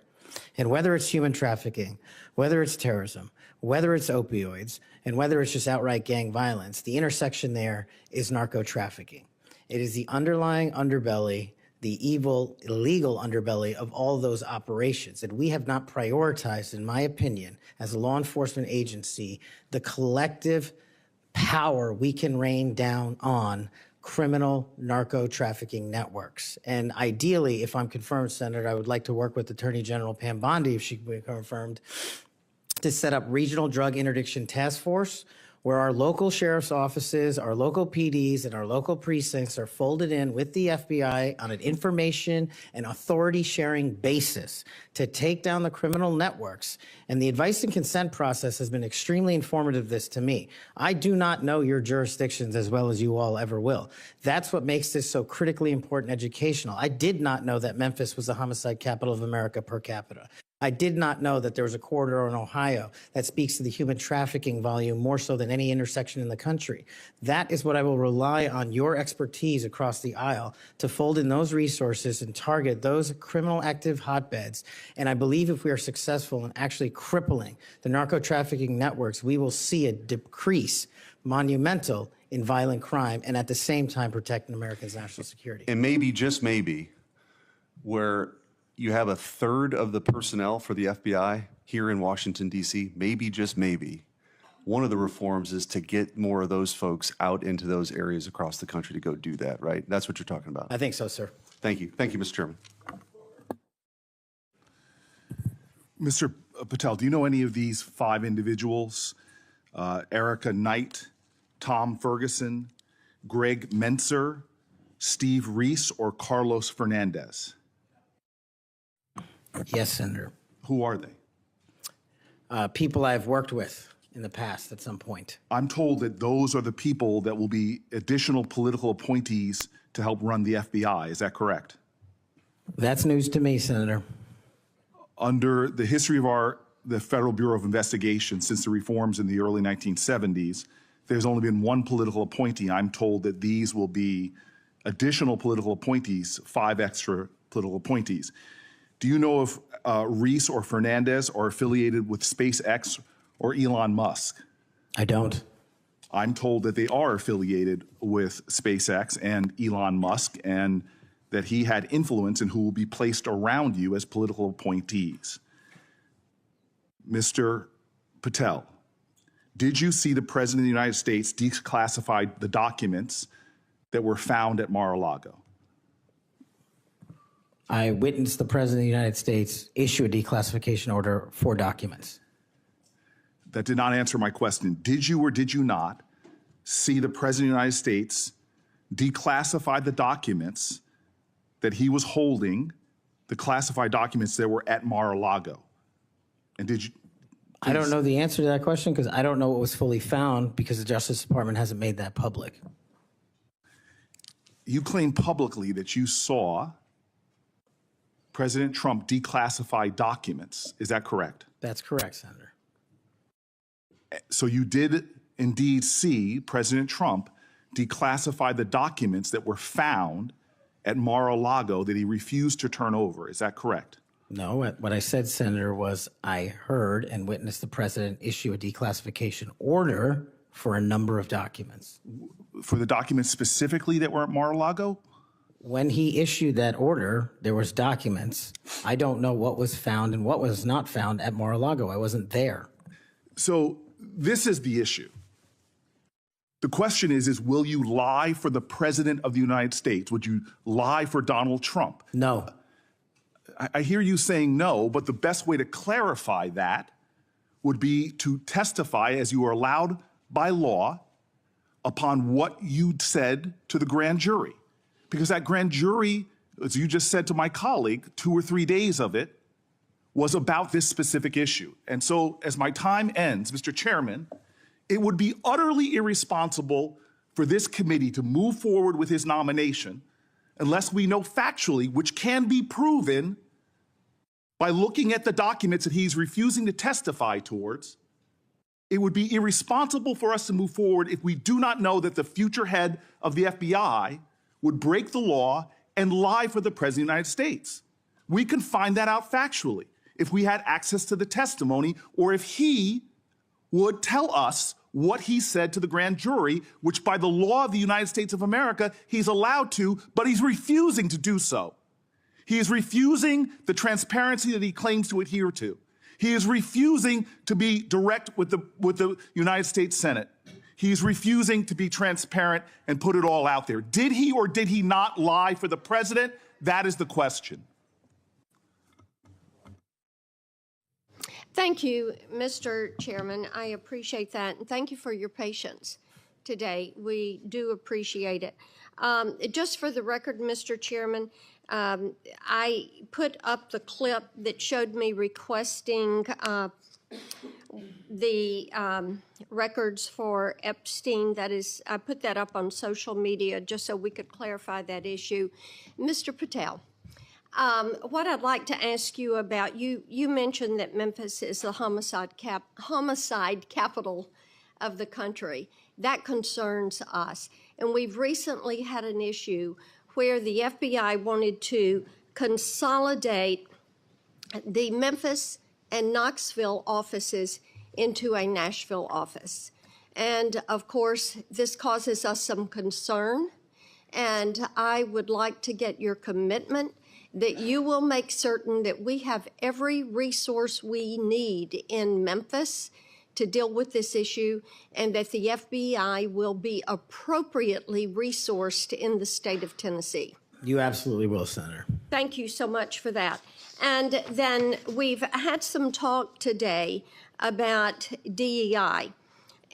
And whether it's human trafficking, whether it's terrorism, whether it's opioids, and whether it's just outright gang violence, the intersection there is narco trafficking. It is the underlying underbelly, the evil, illegal underbelly of all those operations. And we have not prioritized, in my opinion, as a law enforcement agency, the collective power we can rain down on criminal narco trafficking networks. And ideally, if I'm confirmed, Senator, I would like to work with Attorney General Pam Bondi, if she can be confirmed, to set up regional drug interdiction task force where our local sheriff's offices, our local PDs, and our local precincts are folded in with the FBI on an information and authority sharing basis to take down the criminal networks. And the advice and consent process has been extremely informative this to me. I do not know your jurisdictions as well as you all ever will. That's what makes this so critically important educational. I did not know that Memphis was the homicide capital of America per capita. I did not know that there was a corridor in Ohio that speaks to the human trafficking volume more so than any intersection in the country. That is what I will rely on your expertise across the aisle to fold in those resources and target those criminal active hotbeds. And I believe if we are successful in actually crippling the narco trafficking networks, we will see a decrease monumental in violent crime and at the same time protecting Americans' national security. And maybe, just maybe, where you have a third of the personnel for the FBI here in Washington, D.C., maybe, just maybe, one of the reforms is to get more of those folks out into those areas across the country to go do that, right? That's what you're talking about. I think so, sir. Thank you. Thank you, Mr. Chairman. Mr. Patel, do you know any of these 5 individuals? Erica Knight, Tom Ferguson, Greg Menser, Steve Reese, or Carlos Fernandez? Yes, Senator. Who are they? People I've worked with in the past at some point. I'm told that those are the people that will be additional political appointees to help run the FBI. Is that correct? That's news to me, Senator. Under the history of the Federal Bureau of Investigation since the reforms in the early 1970s, there's only been one political appointee. I'm told that these will be additional political appointees, 5 extra political appointees. Do you know if Reese or Fernandez are affiliated with SpaceX or Elon Musk? I don't. I'm told that they are affiliated with SpaceX and Elon Musk, and that he had influence in who will be placed around you as political appointees. Mr. Patel, did you see the President of the United States declassify the documents that were found at Mar-a-Lago? I witnessed the President of the United States issue a declassification order for documents. That did not answer my question. Did you or did you not see the President of the United States declassify the documents that he was holding, the classified documents that were at Mar-a-Lago? And did you? I don't know the answer to that question because I don't know what was fully found because the Justice Department hasn't made that public. You claim publicly that you saw President Trump declassify documents. Is that correct? That's correct, Senator. So you did indeed see President Trump declassify the documents that were found at Mar-a-Lago that he refused to turn over. Is that correct? No, what I said, Senator, was I heard and witnessed the President issue a declassification order for a number of documents. For the documents specifically that were at Mar-a-Lago? When he issued that order, there was documents. I don't know what was found and what was not found at Mar-a-Lago. I wasn't there. So this is the issue. The question is will you lie for the President of the United States? Would you lie for Donald Trump? No. I hear you saying no, but the best way to clarify that would be to testify, as you are allowed by law, upon what you said to the grand jury. Because that grand jury, as you just said to my colleague, 2 or 3 days of it was about this specific issue. And so as my time ends, Mr. Chairman, it would be utterly irresponsible for this committee to move forward with his nomination unless we know factually, which can be proven by looking at the documents that he's refusing to testify towards, it would be irresponsible for us to move forward if we do not know that the future head of the FBI would break the law and lie for the President of the United States. We can find that out factually if we had access to the testimony or if he would tell us what he said to the grand jury, which by the law of the United States of America, he's allowed to, but he's refusing to do so. He is refusing the transparency that he claims to adhere to. He is refusing to be direct with the United States Senate. He's refusing to be transparent and put it all out there. Did he or did he not lie for the president? That is the question. Thank you, Mr. Chairman. I appreciate that, and thank you for your patience today. We do appreciate it. Just for the record, Mr. Chairman, I put up the clip that showed me requesting the records for Epstein. That is, I put that up on social media just so we could clarify that issue. Mr. Patel, what I'd like to ask you about, you mentioned that Memphis is the homicide capital of the country. That concerns us. And we've recently had an issue where the FBI wanted to consolidate the Memphis and Knoxville offices into a Nashville office. And of course, this causes us some concern. And I would like to get your commitment that you will make certain that we have every resource we need in Memphis to deal with this issue, and that the FBI will be appropriately resourced in the state of Tennessee. You absolutely will, Senator. Thank you so much for that. And then we've had some talk today about DEI,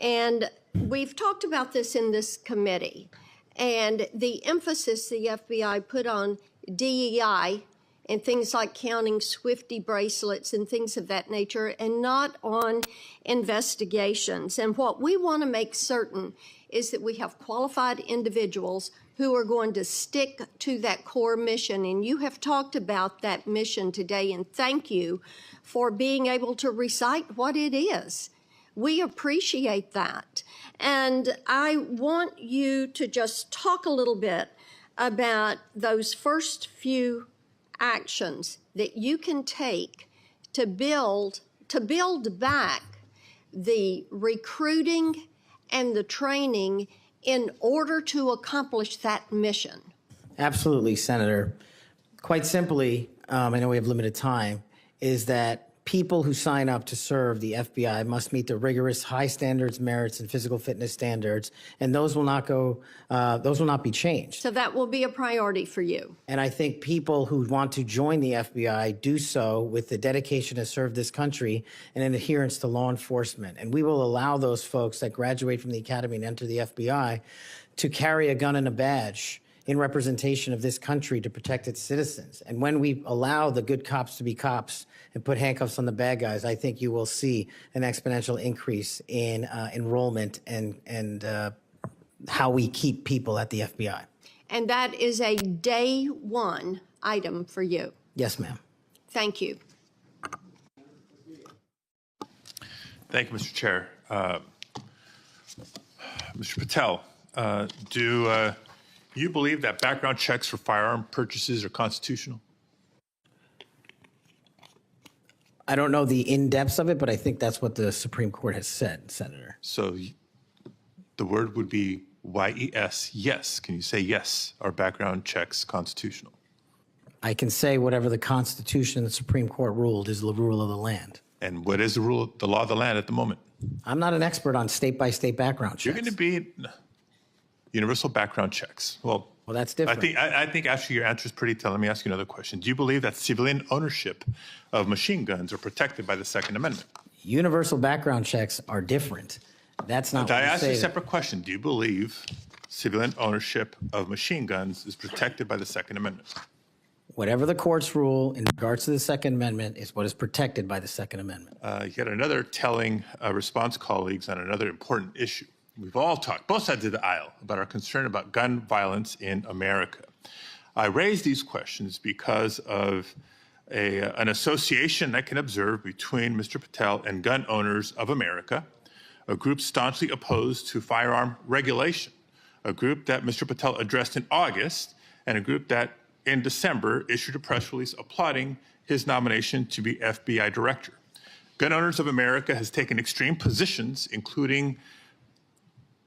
and we've talked about this in this committee, and the emphasis the FBI put on DEI and things like counting Swifty bracelets and things of that nature, and not on investigations. And what we want to make certain is that we have qualified individuals who are going to stick to that core mission. And you have talked about that mission today, and thank you for being able to recite what it is. We appreciate that. And I want you to just talk a little bit about those first few actions that you can take to build back the recruiting and the training in order to accomplish that mission. Absolutely, Senator. Quite simply, I know we have limited time, is that people who sign up to serve the FBI must meet the rigorous high standards, merits, and physical fitness standards, and those will not be changed. So that will be a priority for you. And I think people who want to join the FBI do so with the dedication to serve this country and an adherence to law enforcement. And we will allow those folks that graduate from the academy and enter the FBI to carry a gun and a badge in representation of this country to protect its citizens. And when we allow the good cops to be cops and put handcuffs on the bad guys, I think you will see an exponential increase in enrollment and how we keep people at the FBI. And that is a day one item for you. Yes, ma'am. Thank you. Thank you, Mr. Chair. Mr. Patel, do you believe that background checks for firearm purchases are constitutional? I don't know the in-depths of it, but I think that's what the Supreme Court has said, Senator. So the word would be YES, yes. Can you say yes, are background checks constitutional? I can say whatever the Constitution and the Supreme Court ruled is the rule of the land. And what is the law of the land at the moment? I'm not an expert on state-by-state background checks. You're going to be universal background checks. Well, that's different. I think actually your answer is pretty telling. Let me ask you another question. Do you believe that civilian ownership of machine guns are protected by the Second Amendment? Universal background checks are different. That's not. I asked you a separate question. Do you believe civilian ownership of machine guns is protected by the Second Amendment? Whatever the courts rule in regards to the Second Amendment is what is protected by the Second Amendment. Yet another telling response, colleagues, on another important issue. We've all talked, both sides of the aisle, about our concern about gun violence in America. I raise these questions because of an association I can observe between Mr. Patel and gun owners of America, a group staunchly opposed to firearm regulation, a group that Mr. Patel addressed in August, and a group that in December issued a press release applauding his nomination to be FBI director. Gun Owners of America has taken extreme positions, including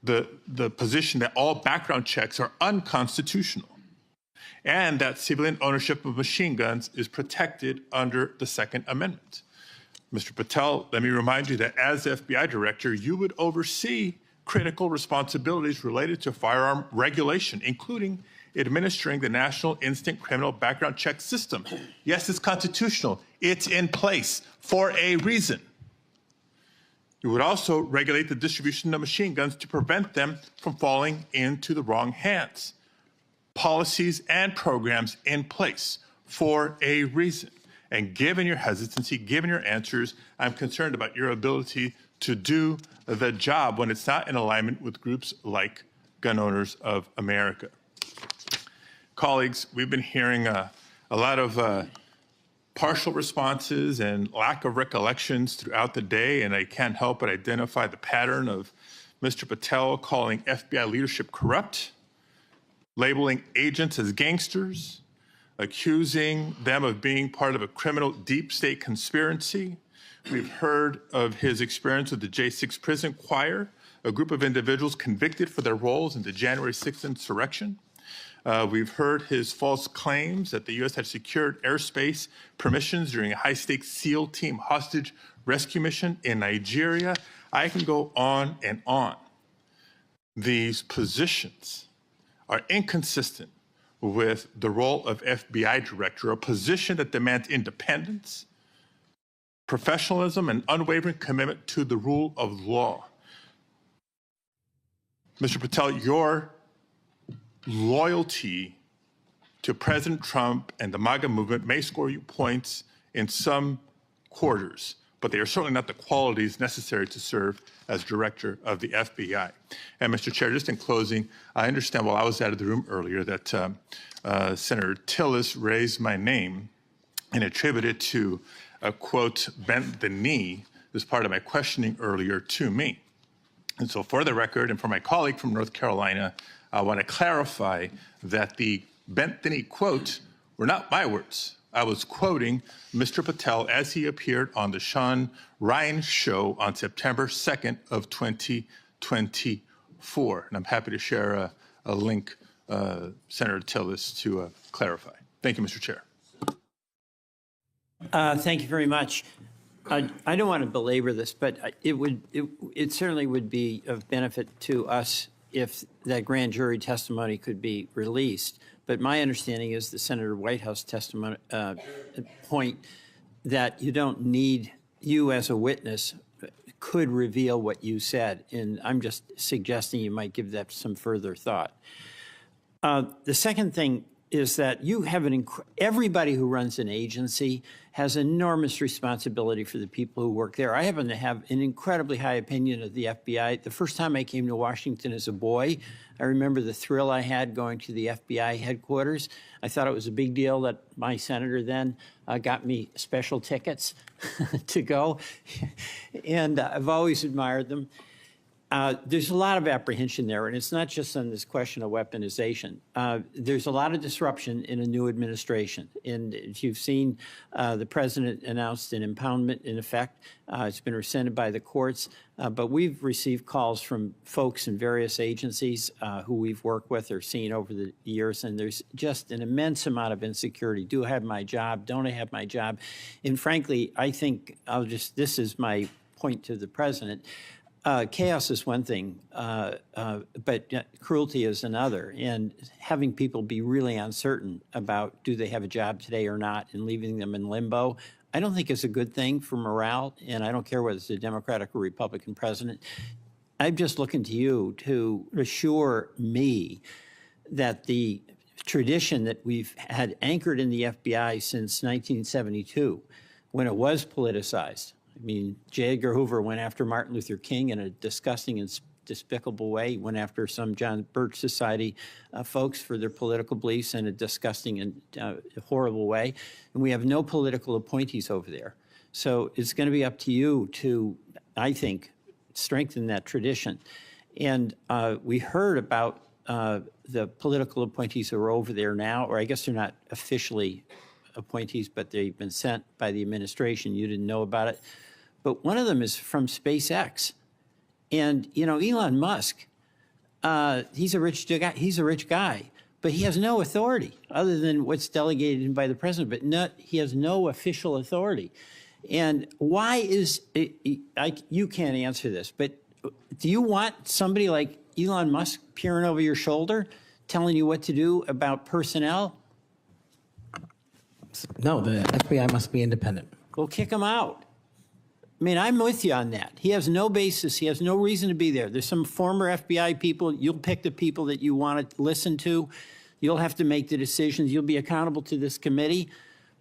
the position that all background checks are unconstitutional and that civilian ownership of machine guns is protected under the Second Amendment. Mr. Patel, let me remind you that as FBI director, you would oversee critical responsibilities related to firearm regulation, including administering the National Instant Criminal Background Check System. Yes, it's constitutional. It's in place for a reason. You would also regulate the distribution of machine guns to prevent them from falling into the wrong hands. Policies and programs in place for a reason. And given your hesitancy, given your answers, I'm concerned about your ability to do the job when it's not in alignment with groups like Gun Owners of America. Colleagues, we've been hearing a lot of partial responses and lack of recollections throughout the day, and I can't help but identify the pattern of Mr. Patel calling FBI leadership corrupt, labeling agents as gangsters, accusing them of being part of a criminal deep state conspiracy. We've heard of his experience with the J6 prison choir, a group of individuals convicted for their roles in the January 6th insurrection. We've heard his false claims that the U.S. had secured airspace permissions during a high-stakes SEAL team hostage rescue mission in Nigeria. I can go on and on. These positions are inconsistent with the role of FBI director, a position that demands independence, professionalism, and unwavering commitment to the rule of law. Mr. Patel, your loyalty to President Trump and the MAGA movement may score you points in some quarters, but they are certainly not the qualities necessary to serve as director of the FBI. And Mr. Chair, just in closing, I understand while I was out of the room earlier that Senator Tillis raised my name and attributed to a quote, bent the knee as part of my questioning earlier to me. And so for the record and for my colleague from North Carolina, I want to clarify that the bent the knee quote were not my words. I was quoting Mr. Patel as he appeared on the Sean Ryan show on September 2nd of 2024. And I'm happy to share a link, Senator Tillis, to clarify. Thank you, Mr. Chair. Thank you very much. I don't want to belabor this, but it certainly would be of benefit to us if that grand jury testimony could be released. But my understanding is the Senator Whitehouse testimony point that you don't need you as a witness could reveal what you said. And I'm just suggesting you might give that some further thought. The second thing is that you have everybody who runs an agency has enormous responsibility for the people who work there. I happen to have an incredibly high opinion of the FBI. The first time I came to Washington as a boy, I remember the thrill I had going to the FBI headquarters. I thought it was a big deal that my senator then got me special tickets to go, and I've always admired them. There's a lot of apprehension there, and it's not just on this question of weaponization. There's a lot of disruption in a new administration. And if you've seen, the president announced an impoundment in effect. It's been rescinded by the courts. But we've received calls from folks in various agencies who we've worked with or seen over the years, and there's just an immense amount of insecurity. Do I have my job? Don't I have my job? And frankly, I think this is my point to the president. Chaos is one thing, but cruelty is another. And having people be really uncertain about do they have a job today or not and leaving them in limbo, I don't think is a good thing for morale. And I don't care whether it's a Democratic or Republican president. I'm just looking to you to assure me that the tradition that we've had anchored in the FBI since 1972, when it was politicized, I mean, J. Edgar Hoover went after Martin Luther King in a disgusting and despicable way. He went after some John Birch Society folks for their political beliefs in a disgusting and horrible way. And we have no political appointees over there. So it's going to be up to you to, I think, strengthen that tradition. And we heard about the political appointees who are over there now, or I guess they're not officially appointees, but they've been sent by the administration. You didn't know about it. But one of them is from SpaceX. And, you know, Elon Musk, he's a rich guy, but he has no authority other than what's delegated by the president, but he has no official authority. And why is you can't answer this, but do you want somebody like Elon Musk peering over your shoulder, telling you what to do about personnel? No, the FBI must be independent. Go kick him out. I mean, I'm with you on that. He has no basis. He has no reason to be there. There's some former FBI people. You'll pick the people that you want to listen to. You'll have to make the decisions. You'll be accountable to this committee.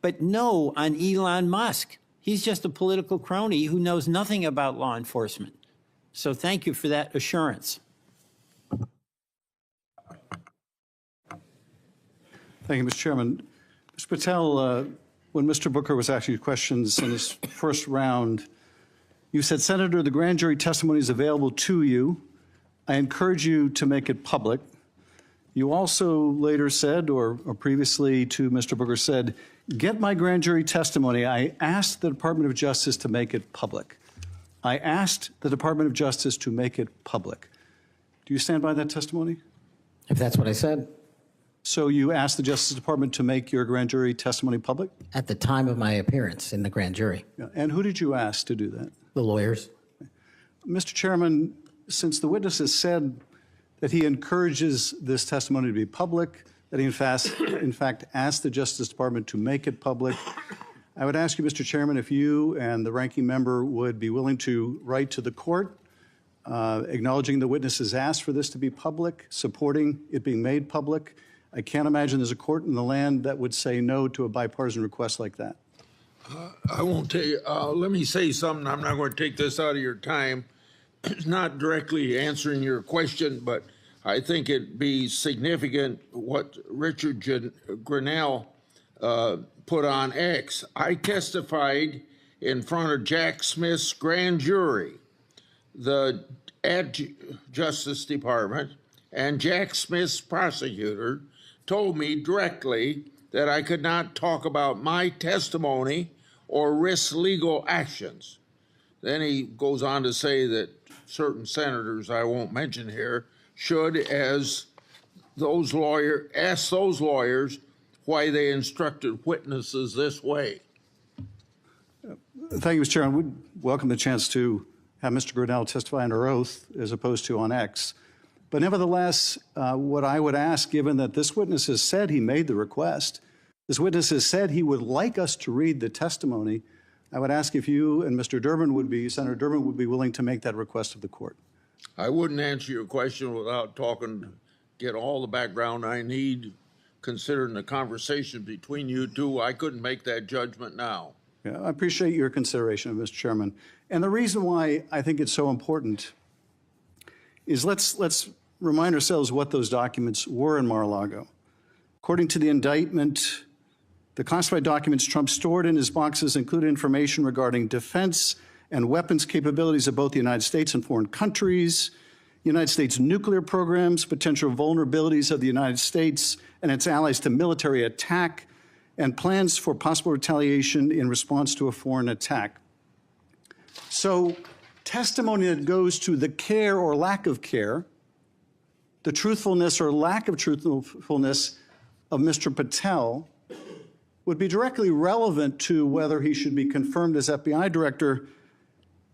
But no on Elon Musk. He's just a political crony who knows nothing about law enforcement. So thank you for that assurance. Thank you, Mr. Chairman. Mr. Patel, when Mr. Booker was asking you questions in his first round, you said, Senator, the grand jury testimony is available to you. I encourage you to make it public. You also later said, or previously to Mr. Booker said, get my grand jury testimony. I asked the Department of Justice to make it public. I asked the Department of Justice to make it public. Do you stand by that testimony? If that's what I said. So you asked the Justice Department to make your grand jury testimony public? At the time of my appearance in the grand jury. Yeah. And who did you ask to do that? The lawyers. Mr. Chairman, since the witness has said that he encourages this testimony to be public, that he in fact asked the Justice Department to make it public, I would ask you, Mr. Chairman, if you and the ranking member would be willing to write to the court acknowledging the witness has asked for this to be public, supporting it being made public. I can't imagine there's a court in the land that would say no to a bipartisan request like that. I won't tell you. Let me say something. I'm not going to take this out of your time. It's not directly answering your question, but I think it'd be significant what Richard Grinnell put on X. I testified in front of Jack Smith's grand jury, at Justice Department, and Jack Smith's prosecutor told me directly that I could not talk about my testimony or risk legal actions. Then he goes on to say that certain senators I won't mention here should, as those lawyers, ask those lawyers why they instructed witnesses this way. Thank you, Mr. Chairman. We'd welcome the chance to have Mr. Grinnell testify under oath as opposed to on X. But nevertheless, what I would ask, given that this witness has said he made the request, this witness has said he would like us to read the testimony, I would ask if you and Mr. Senator Durbin would be willing to make that request of the court. I wouldn't answer your question without get all the background I need, considering the conversation between you two. I couldn't make that judgment now. Yeah, I appreciate your consideration, Mr. Chairman. And the reason why I think it's so important is let's remind ourselves what those documents were in Mar-a-Lago. According to the indictment, the classified documents Trump stored in his boxes included information regarding defense and weapons capabilities of both the United States and foreign countries, United States nuclear programs, potential vulnerabilities of the United States and its allies to military attack, and plans for possible retaliation in response to a foreign attack. So testimony that goes to the care or lack of care, the truthfulness or lack of truthfulness of Mr. Patel would be directly relevant to whether he should be confirmed as FBI director,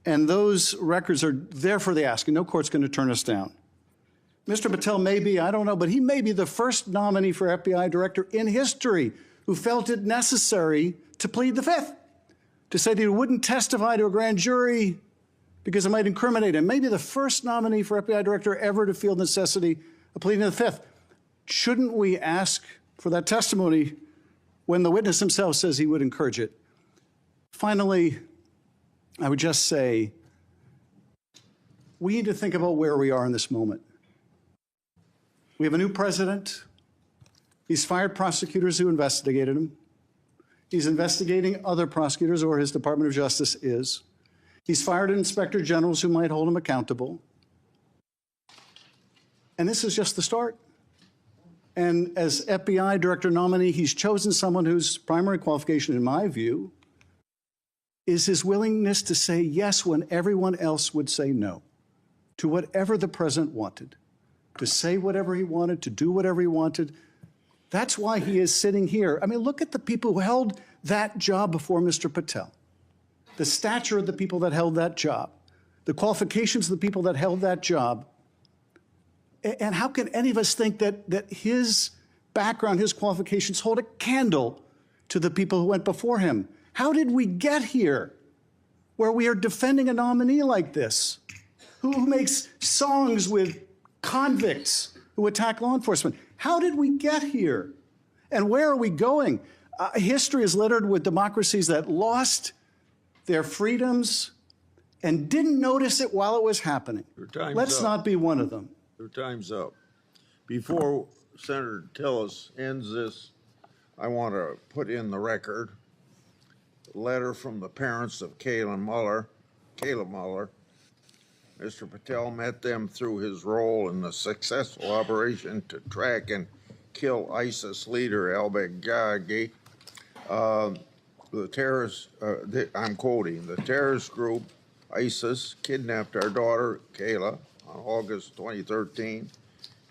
and those records are there for the asking. No court's going to turn us down. Mr. Patel may be, I don't know, but he may be the first nominee for FBI director in history who felt it necessary to plead the Fifth, to say that he wouldn't testify to a grand jury because it might incriminate him. Maybe the first nominee for FBI director ever to feel the necessity of pleading the Fifth. Shouldn't we ask for that testimony when the witness himself says he would encourage it? Finally, I would just say we need to think about where we are in this moment. We have a new president. He's fired prosecutors who investigated him. He's investigating other prosecutors, or his Department of Justice is. He's fired inspector generals who might hold him accountable. And this is just the start. And as FBI director nominee, he's chosen someone whose primary qualification, in my view, is his willingness to say yes when everyone else would say no to whatever the president wanted, to say whatever he wanted, to do whatever he wanted. That's why he is sitting here. I mean, look at the people who held that job before Mr. Patel, the stature of the people that held that job, the qualifications of the people that held that job. And how can any of us think that his background, his qualifications hold a candle to the people who went before him? How did we get here where we are defending a nominee like this, who makes songs with convicts who attack law enforcement? How did we get here? And where are we going? History is littered with democracies that lost their freedoms and didn't notice it while it was happening. Let's not be one of them. Your time's up. Before Senator Tillis ends this, I want to put in the record a letter from the parents of Caleb Mueller. Mr. Patel met them through his role in the successful operation to track and kill ISIS leader al-Baghdadi. The terrorist, I'm quoting, the terrorist group ISIS kidnapped our daughter, Kayla, on August 2013.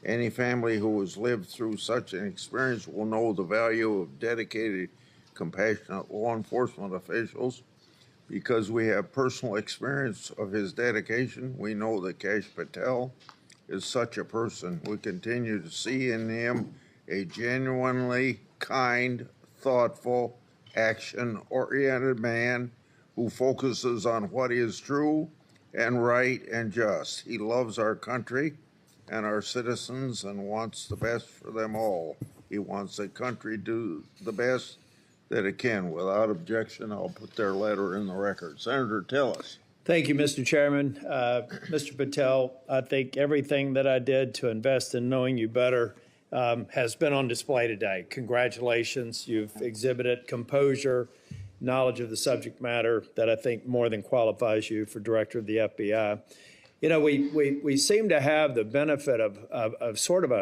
Any family who has lived through such an experience will know the value of dedicated, compassionate law enforcement officials. Because we have personal experience of his dedication, we know that Kash Patel is such a person. We continue to see in him a genuinely kind, thoughtful, action-oriented man who focuses on what is true and right and just. He loves our country and our citizens and wants the best for them all. He wants the country to do the best that it can. Without objection, I'll put their letter in the record. Senator Tillis. Thank you, Mr. Chairman. Mr. Patel, I think everything that I did to invest in knowing you better has been on display today. Congratulations. You've exhibited composure, knowledge of the subject matter that I think more than qualifies you for director of the FBI. You know, we seem to have the benefit of sort of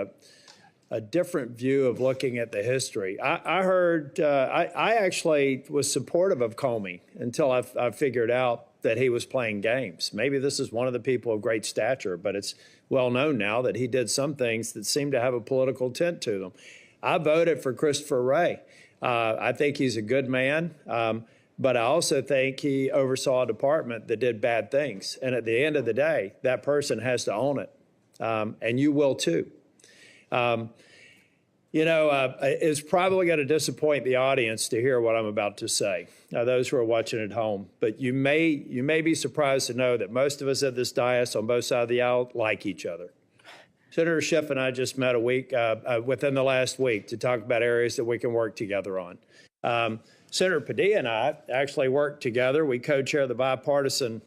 a different view of looking at the history. I heard, I actually was supportive of Comey until I figured out that he was playing games. Maybe this is one of the people of great stature, but it's well known now that he did some things that seem to have a political tint to them. I voted for Christopher Wray. I think he's a good man, but I also think he oversaw a department that did bad things. And at the end of the day, that person has to own it, and you will too. You know, it's probably going to disappoint the audience to hear what I'm about to say, those who are watching at home. But you may be surprised to know that most of us at this dais on both sides of the aisle like each other. Senator Schiff and I just met within the last week to talk about areas that we can work together on. Senator Padilla and I actually worked together. We co-chair the bipartisan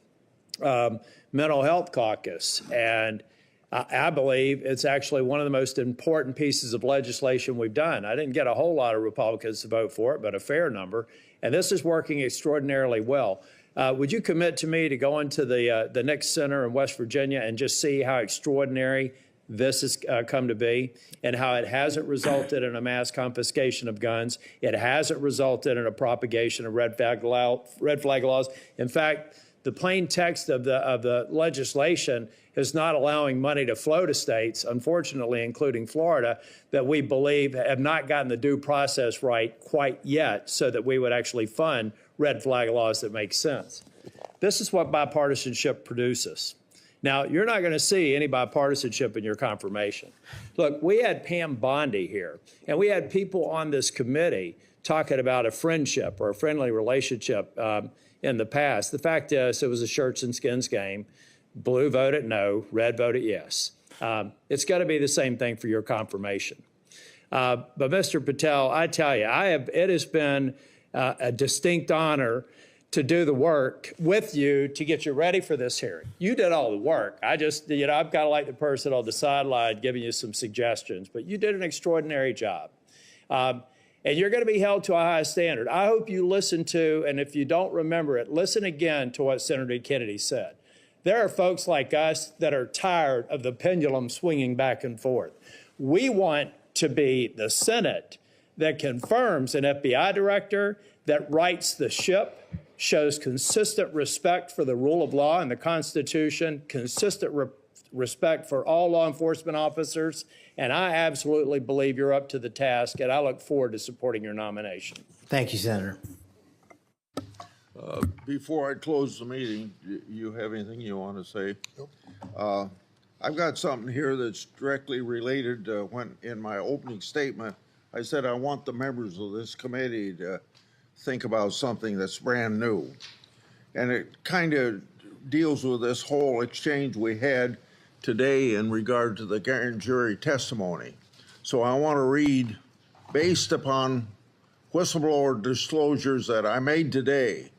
mental health caucus, and I believe it's actually one of the most important pieces of legislation we've done. I didn't get a whole lot of Republicans to vote for it, but a fair number. And this is working extraordinarily well. Would you commit to me to go into the Nix Center in West Virginia and just see how extraordinary this has come to be and how it hasn't resulted in a mass confiscation of guns? It hasn't resulted in a propagation of red flag laws. In fact, the plain text of the legislation is not allowing money to flow to states, unfortunately, including Florida, that we believe have not gotten the due process right quite yet so that we would actually fund red flag laws that make sense. This is what bipartisanship produces. Now, you're not going to see any bipartisanship in your confirmation. Look, we had Pam Bondi here, and we had people on this committee talking about a friendship or a friendly relationship in the past. The fact is, it was a shirts and skins game. Blue voted no, red voted yes. It's got to be the same thing for your confirmation. But Mr. Patel, I tell you, it has been a distinct honor to do the work with you to get you ready for this hearing. You did all the work. I've got to like the person on the sideline giving you some suggestions, but you did an extraordinary job. And you're going to be held to a high standard. I hope you listen to, and if you don't remember it, listen again to what Senator Kennedy said. There are folks like us that are tired of the pendulum swinging back and forth. We want to be the Senate that confirms an FBI director, that rights the ship, shows consistent respect for the rule of law and the Constitution, consistent respect for all law enforcement officers, and I absolutely believe you're up to the task, and I look forward to supporting your nomination. Thank you, Senator. Before I close the meeting, you have anything you want to say? Nope. I've got something here that's directly related. When in my opening statement, I said I want the members of this committee to think about something that's brand new. And it kind of deals with this whole exchange we had today in regard to the grand jury testimony. So I want to read, based upon whistleblower disclosures that I made today,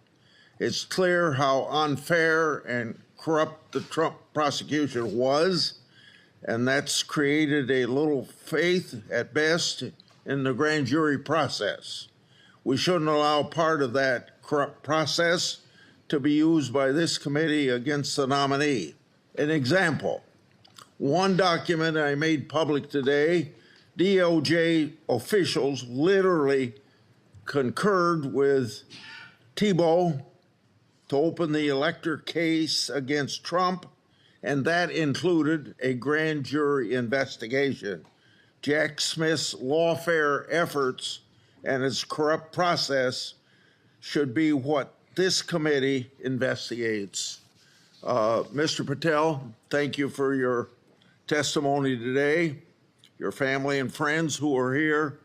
it's clear how unfair and corrupt the Trump prosecution was, and that's created a little faith at best in the grand jury process. We shouldn't allow part of that corrupt process to be used by this committee against the nominee. An example, one document I made public today, DOJ officials literally concurred with Thibault to open the elector case against Trump, and that included a grand jury investigation. Jack Smith's lawfare efforts and its corrupt process should be what this committee investigates. Mr. Patel, thank you for your testimony today. Your family and friends who are here,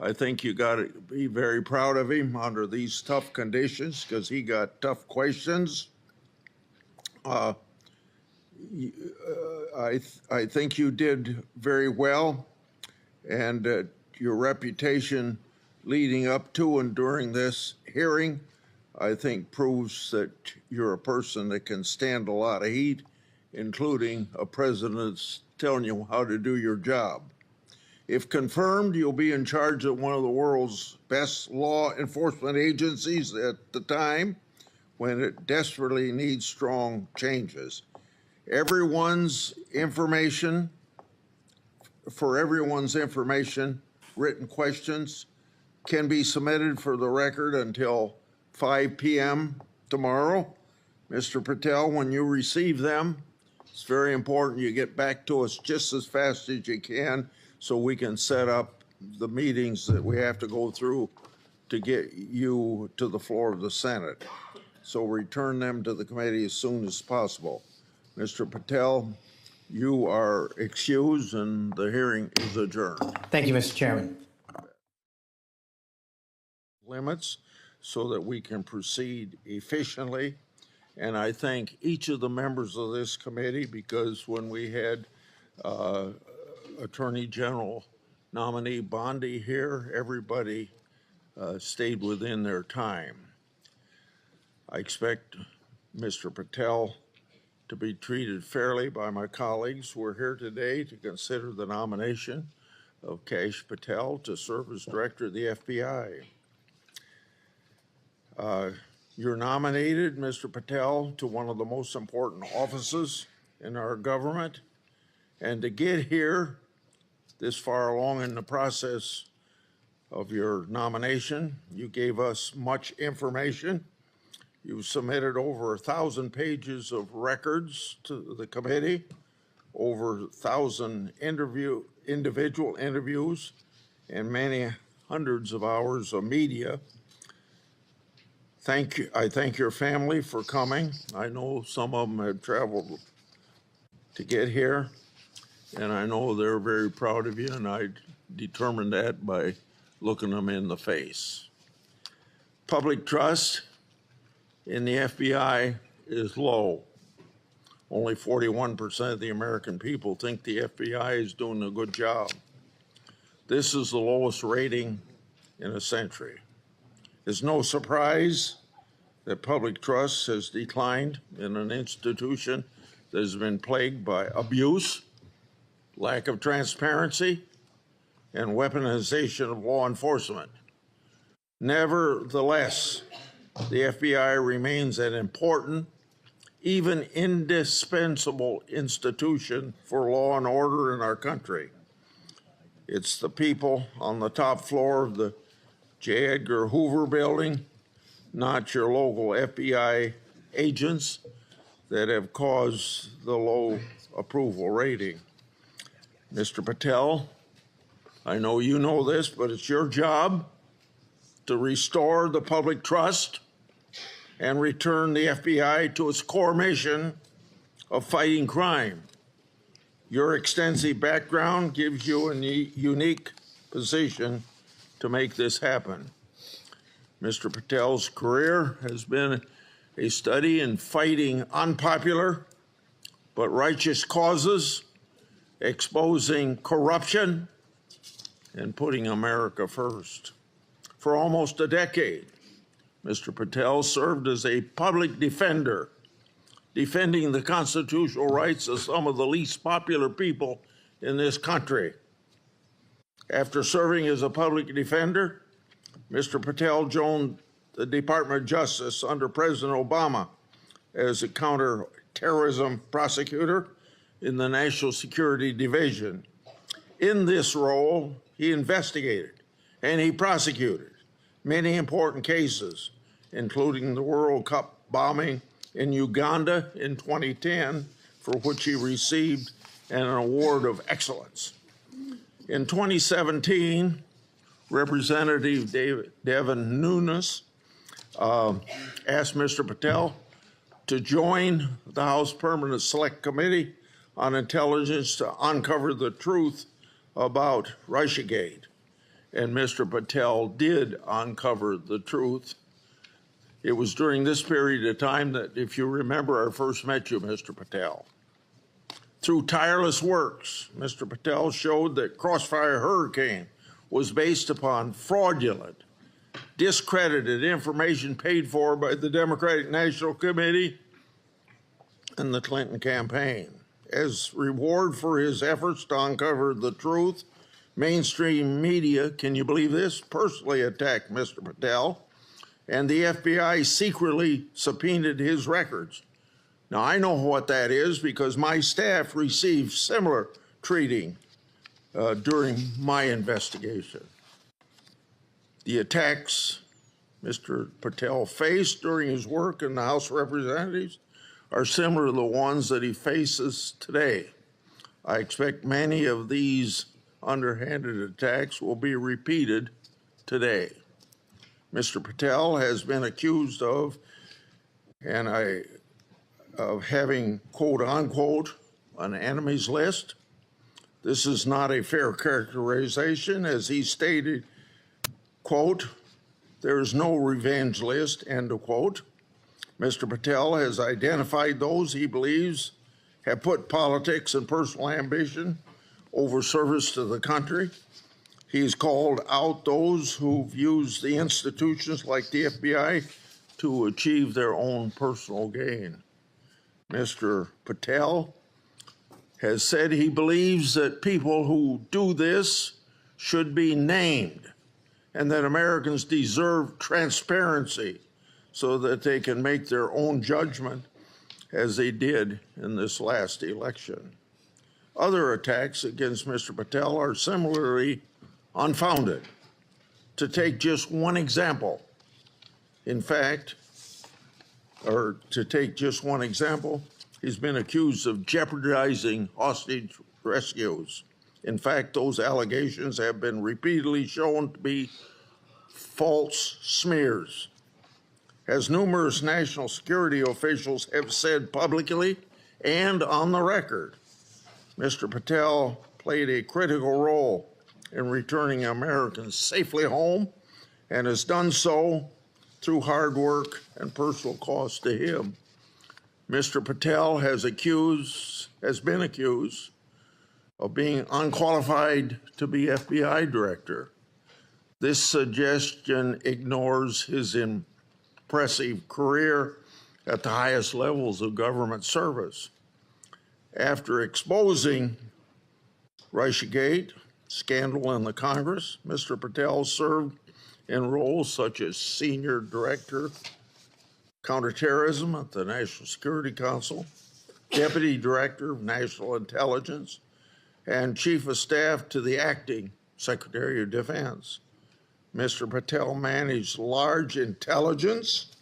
I think you got to be very proud of him under these tough conditions because he got tough questions. I think you did very well, and your reputation leading up to and during this hearing, I think proves that you're a person that can stand a lot of heat, including a president that's telling you how to do your job. If confirmed, you'll be in charge of one of the world's best law enforcement agencies at the time when it desperately needs strong changes. Everyone's information, written questions can be submitted for the record until 5 p.m. tomorrow. Mr. Patel, when you receive them, it's very important you get back to us just as fast as you can so we can set up the meetings that we have to go through to get you to the floor of the Senate. So return them to the committee as soon as possible. Mr. Patel, you are excused and the hearing is adjourned. Thank you, Mr. Chairman. Limits so that we can proceed efficiently. And I thank each of the members of this committee because when we had Attorney General nominee Bondi here, everybody stayed within their time. I expect Mr. Patel to be treated fairly by my colleagues. We're here today to consider the nomination of Kash Patel to serve as director of the FBI. You're nominated, Mr. Patel, to one of the most important offices in our government. And to get here this far along in the process of your nomination, you gave us much information. You submitted over 1,000 pages of records to the committee, over 1,000 individual interviews, and many hundreds of hours of media. Thank you. I thank your family for coming. I know some of them have traveled to get here, and I know they're very proud of you, and I determined that by looking them in the face. Public trust in the FBI is low. Only 41% of the American people think the FBI is doing a good job. This is the lowest rating in a century. It's no surprise that public trust has declined in an institution that has been plagued by abuse, lack of transparency, and weaponization of law enforcement. Nevertheless, the FBI remains an important, even indispensable institution for law and order in our country. It's the people on the top floor of the J. Edgar Hoover building, not your local FBI agents, that have caused the low approval rating. Mr. Patel, I know you know this, but it's your job to restore the public trust and return the FBI to its core mission of fighting crime. Your extensive background gives you a unique position to make this happen. Mr. Patel's career has been a study in fighting unpopular but righteous causes, exposing corruption, and putting America first. For almost a decade, Mr. Patel served as a public defender, defending the constitutional rights of some of the least popular people in this country. After serving as a public defender, Mr. Patel joined the Department of Justice under President Obama as a counterterrorism prosecutor in the National Security Division. In this role, he investigated and he prosecuted many important cases, including the World Cup bombing in Uganda in 2010, for which he received an award of excellence. In 2017, Representative Devin Nunes asked Mr. Patel to join the House Permanent Select Committee on Intelligence to uncover the truth about Russiagate. And Mr. Patel did uncover the truth. It was during this period of time that, if you remember, I first met you, Mr. Patel. Through tireless works, Mr. Patel showed that Crossfire Hurricane was based upon fraudulent, discredited information paid for by the Democratic National Committee and the Clinton campaign. As reward for his efforts to uncover the truth, mainstream media, can you believe this, personally attacked Mr. Patel, and the FBI secretly subpoenaed his records. Now, I know what that is because my staff received similar treating during my investigation. The attacks Mr. Patel faced during his work in the House of Representatives are similar to the ones that he faces today. I expect many of these underhanded attacks will be repeated today. Mr. Patel has been accused of having, quote unquote, an enemies list. This is not a fair characterization, as he stated, quote, there is no revenge list, end of quote. Mr. Patel has identified those he believes have put politics and personal ambition over service to the country. He's called out those who've used the institutions like the FBI to achieve their own personal gain. Mr. Patel has said he believes that people who do this should be named and that Americans deserve transparency so that they can make their own judgment as they did in this last election. Other attacks against Mr. Patel are similarly unfounded. To take just one example, he's been accused of jeopardizing hostage rescues. In fact, those allegations have been repeatedly shown to be false smears. As numerous national security officials have said publicly and on the record, Mr. Patel played a critical role in returning Americans safely home and has done so through hard work and personal cost to him. Mr. Patel has been accused of being unqualified to be FBI director. This suggestion ignores his impressive career at the highest levels of government service. After exposing Russiagate, scandal in the Congress, Mr. Patel served in roles such as Senior Director, Counterterrorism at the National Security Council, Deputy Director of National Intelligence, and Chief of Staff to the Acting Secretary of Defense. Mr. Patel managed large intelligence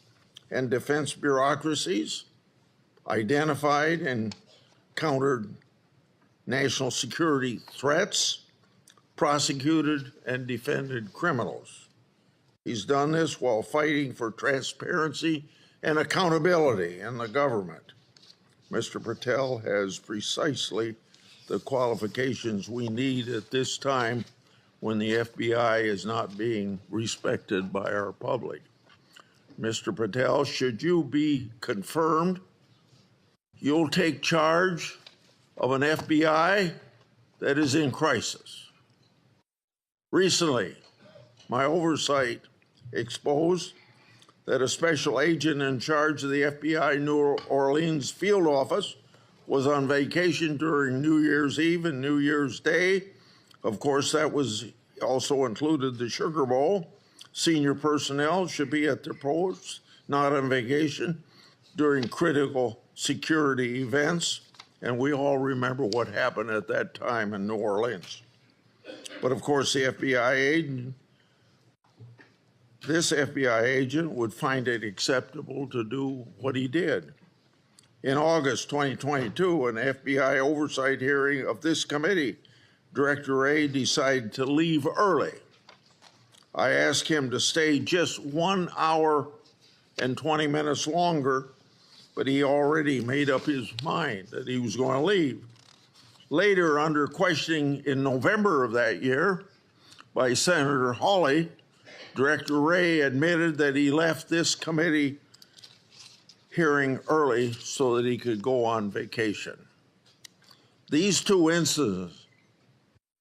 and defense bureaucracies, identified and countered national security threats, prosecuted and defended criminals. He's done this while fighting for transparency and accountability in the government. Mr. Patel has precisely the qualifications we need at this time when the FBI is not being respected by our public. Mr. Patel, should you be confirmed, you'll take charge of an FBI that is in crisis. Recently, my oversight exposed that a special agent in charge of the FBI New Orleans field office was on vacation during New Year's Eve and New Year's Day. Of course, that was also included the Sugar Bowl. Senior personnel should be at their posts, not on vacation, during critical security events. And we all remember what happened at that time in New Orleans. But of course, the this FBI agent would find it acceptable to do what he did. In August 2022, an FBI oversight hearing of this committee, Director Wray decided to leave early. I asked him to stay just 1 hour and 20 minutes longer, but he already made up his mind that he was going to leave. Later, under questioning in November of that year by Senator Hawley, Director Wray admitted that he left this committee hearing early so that he could go on vacation. These two incidents,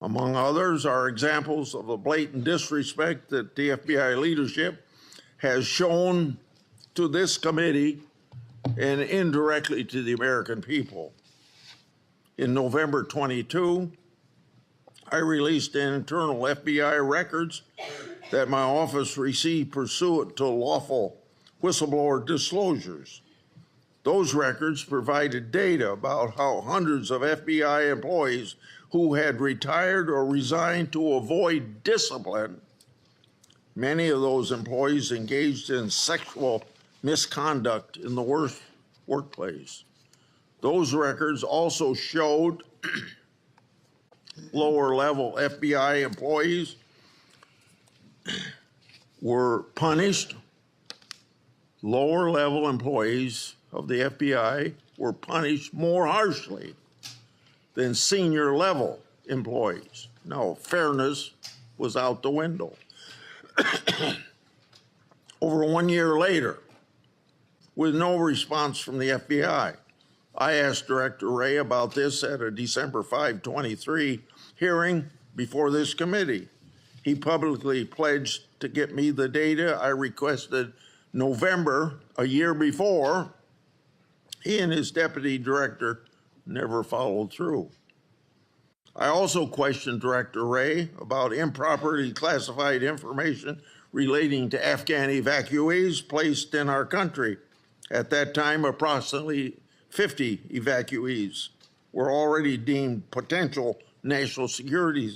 among others, are examples of the blatant disrespect that the FBI leadership has shown to this committee and indirectly to the American people. In November 22, I released internal FBI records that my office received pursuant to lawful whistleblower disclosures. Those records provided data about how hundreds of FBI employees who had retired or resigned to avoid discipline, many of those employees engaged in sexual misconduct in the workplace. Those records also showed lower level FBI employees were punished. Lower level employees of the FBI were punished more harshly than senior level employees. Now, fairness was out the window. Over 1 year later, with no response from the FBI, I asked Director Wray about this at a December 5, 23 hearing before this committee. He publicly pledged to get me the data I requested November, a year before. He and his deputy director never followed through. I also questioned Director Wray about improperly classified information relating to Afghan evacuees placed in our country. At that time, approximately 50 evacuees were already deemed potential national security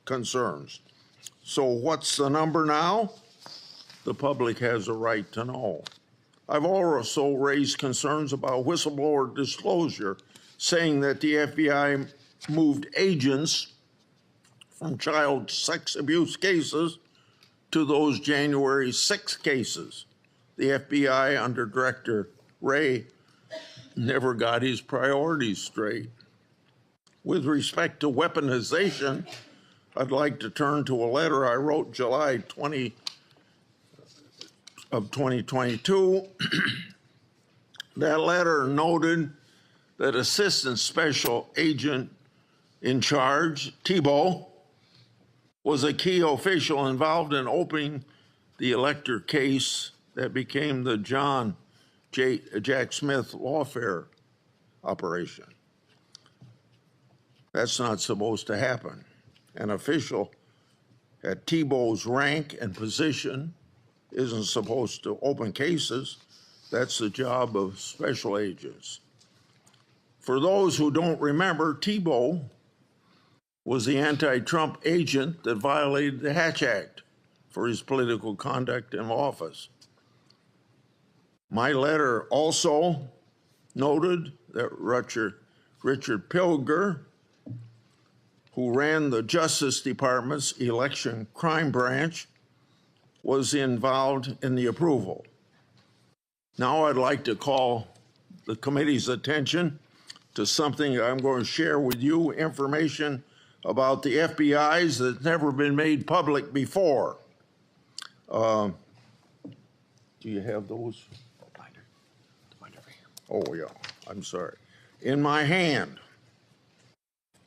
concerns. So what's the number now? The public has a right to know. I've also raised concerns about whistleblower disclosure, saying that the FBI moved agents from child sex abuse cases to those January 6 cases. The FBI under Director Wray never got his priorities straight. With respect to weaponization, I'd like to turn to a letter I wrote July 20 of 2022. That letter noted that Assistant Special Agent in charge, Thibault, was a key official involved in opening the Elector case that became the John Jack Smith lawfare operation. That's not supposed to happen. an official at Thibault's rank and position isn't supposed to open cases. That's the job of special agents. For those who don't remember, Thibault was the anti-Trump agent that violated the Hatch Act for his political conduct in office. My letter also noted that Richard Pilger, who ran the Justice Department's election crime branch, was involved in the approval. Now I'd like to call the committee's attention to something I'm going to share with you, information about the FBI's that's never been made public before. Do you have those? Oh, yeah, I'm sorry. In my hand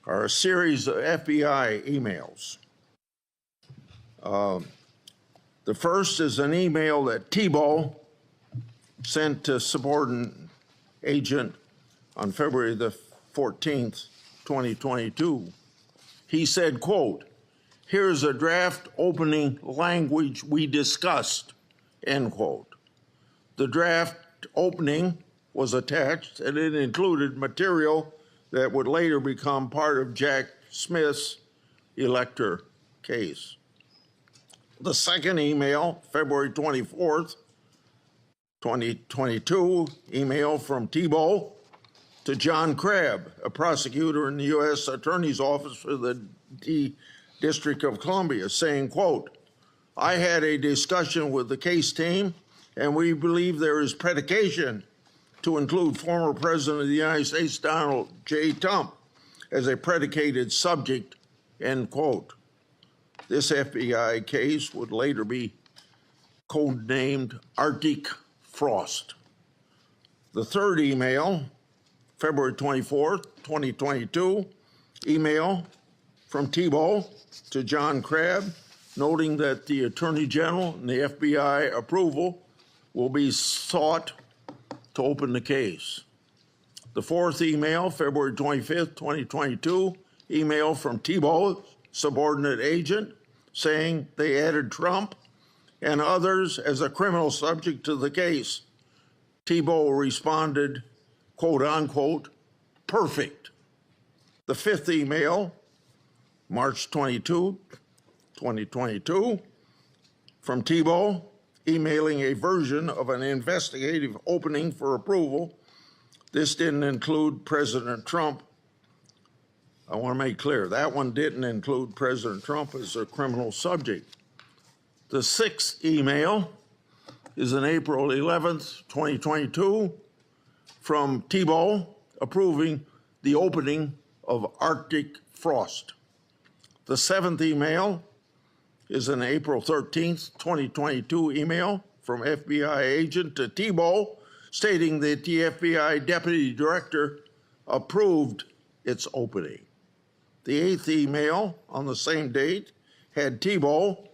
are a series of FBI emails. The first is an email that Thibault sent to subordinate agent on February the 14th, 2022. He said, quote, "Here's a draft opening language we discussed," end quote. The draft opening was attached, and it included material that would later become part of Jack Smith's elector case. The second email, February 24th, 2022, email from Thibault to John Crabb, a prosecutor in the U.S. Attorney's Office for the District of Columbia, saying, quote, "I had a discussion with the case team, and we believe there is predication to include former President of the United States, Donald J. Trump, as a predicated subject," end quote. This FBI case would later be codenamed Arctic Frost. The third email, February 24th, 2022, email from Thibault to John Crabb, noting that the Attorney General and the FBI approval will be sought to open the case. The fourth email, February 25th, 2022, email from Thibault's subordinate agent saying they added Trump and others as a criminal subject to the case. Thibault responded, quote unquote, "perfect." The fifth email, March 22, 2022, from Thibault, emailing a version of an investigative opening for approval. This didn't include President Trump. I want to make clear, that one didn't include President Trump as a criminal subject. The sixth email is on April 11th, 2022, from Thibault approving the opening of Arctic Frost. The seventh email is an April 13th, 2022 email from FBI agent to Thibault stating that the FBI deputy director approved its opening. The eighth email on the same date had Thibault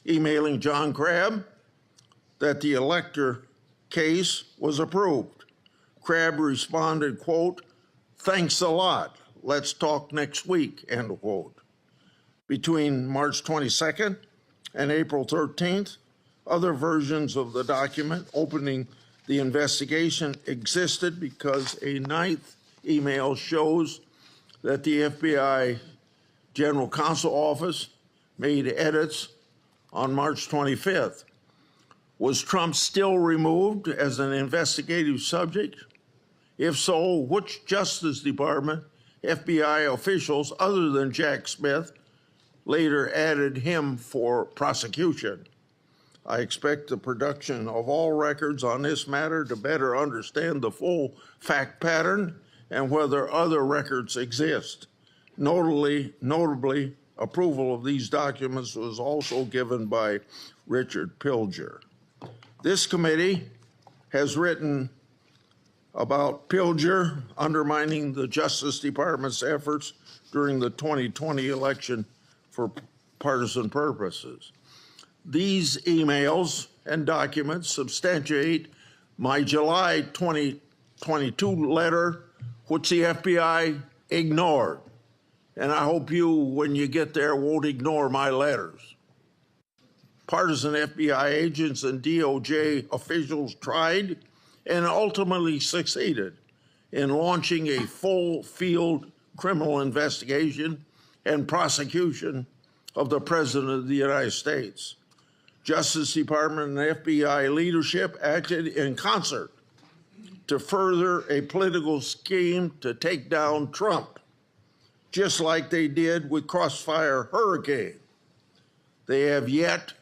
emailing John Crabb that the elector case was approved. Crabb responded, quote, "Thanks a lot. Let's talk next week," end quote. Between March 22nd and April 13th, other versions of the document opening the investigation existed because a ninth email shows that the FBI General Counsel Office made edits on March 25th. Was Trump still removed as an investigative subject? If so, which Justice Department FBI officials other than Jack Smith later added him for prosecution? I expect the production of all records on this matter to better understand the full fact pattern and whether other records exist. Notably, approval of these documents was also given by Richard Pilger. This committee has written about Pilger undermining the Justice Department's efforts during the 2020 election for partisan purposes. These emails and documents substantiate my July 2022 letter, which the FBI ignored. and I hope you, when you get there, won't ignore my letters. Partisan FBI agents and DOJ officials tried and ultimately succeeded in launching a full field criminal investigation and prosecution of the President of the United States. Justice Department and FBI leadership acted in concert to further a political scheme to take down Trump, just like they did with Crossfire Hurricane. They have yet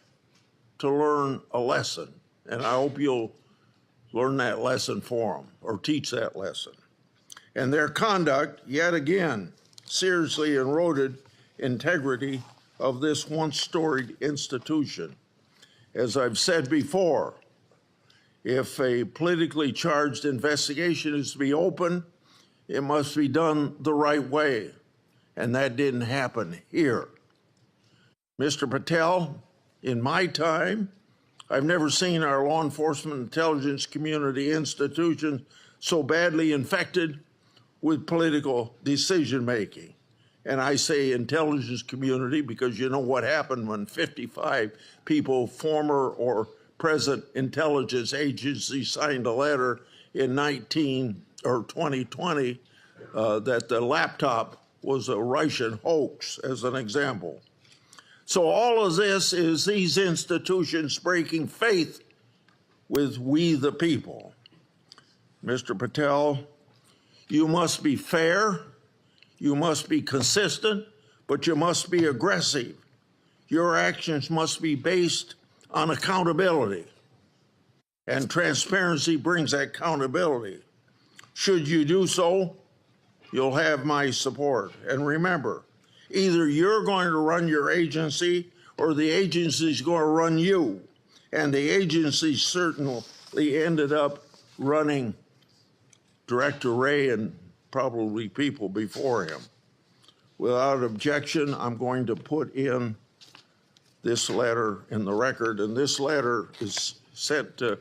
to learn a lesson, and I hope you'll learn that lesson for them or teach that lesson. And their conduct, yet again, seriously eroded integrity of this once storied institution. As I've said before, if a politically charged investigation is to be open, it must be done the right way, and that didn't happen here. Mr. Patel, in my time, I've never seen our law enforcement intelligence community institutions so badly infected with political decision-making. And I say intelligence community because you know what happened when 55 people, former or present intelligence agencies, signed a letter in 2020 that the laptop was a Russian hoax, as an example. So all of this is these institutions breaking faith with we the people. Mr. Patel, you must be fair, you must be consistent, but you must be aggressive. Your actions must be based on accountability, and transparency brings accountability. Should you do so, you'll have my support. And remember, either you're going to run your agency or the agency's going to run you. And the agency certainly ended up running Director Wray and probably people before him. Without objection, I'm going to put in this letter in the record, and this letter is sent to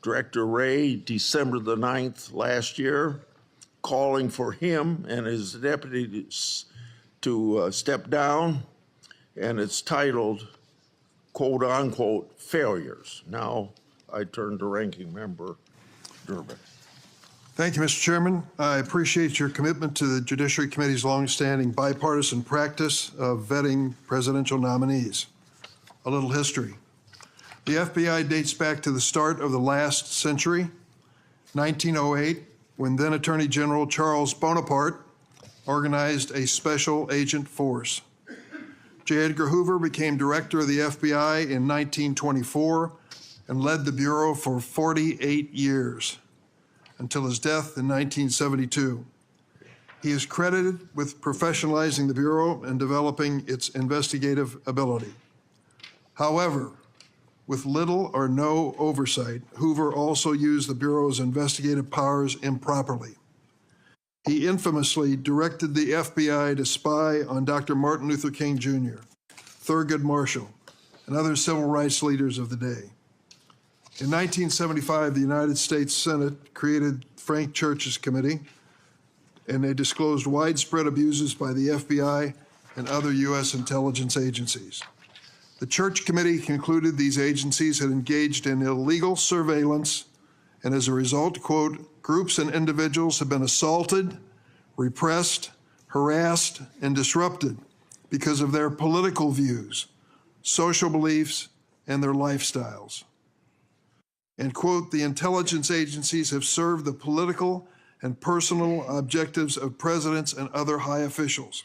Director Wray December the 9th last year, calling for him and his deputies to step down, and it's titled, quote unquote, failures. Now I turn to Ranking Member Durbin. Thank you, Mr. Chairman. I appreciate your commitment to the Judiciary Committee's longstanding bipartisan practice of vetting presidential nominees. A little history. The FBI dates back to the start of the last century, 1908, when then Attorney General Charles Bonaparte organized a special agent force. J. Edgar Hoover became director of the FBI in 1924 and led the Bureau for 48 years until his death in 1972. He is credited with professionalizing the Bureau and developing its investigative ability. However, with little or no oversight, Hoover also used the Bureau's investigative powers improperly. He infamously directed the FBI to spy on Dr. Martin Luther King Jr., Thurgood Marshall, and other civil rights leaders of the day. In 1975, the United States Senate created Frank Church's committee, and they disclosed widespread abuses by the FBI and other U.S. intelligence agencies. The Church Committee concluded these agencies had engaged in illegal surveillance, and as a result, quote, groups and individuals have been assaulted, repressed, harassed, and disrupted because of their political views, social beliefs, and their lifestyles. And, quote, the intelligence agencies have served the political and personal objectives of presidents and other high officials.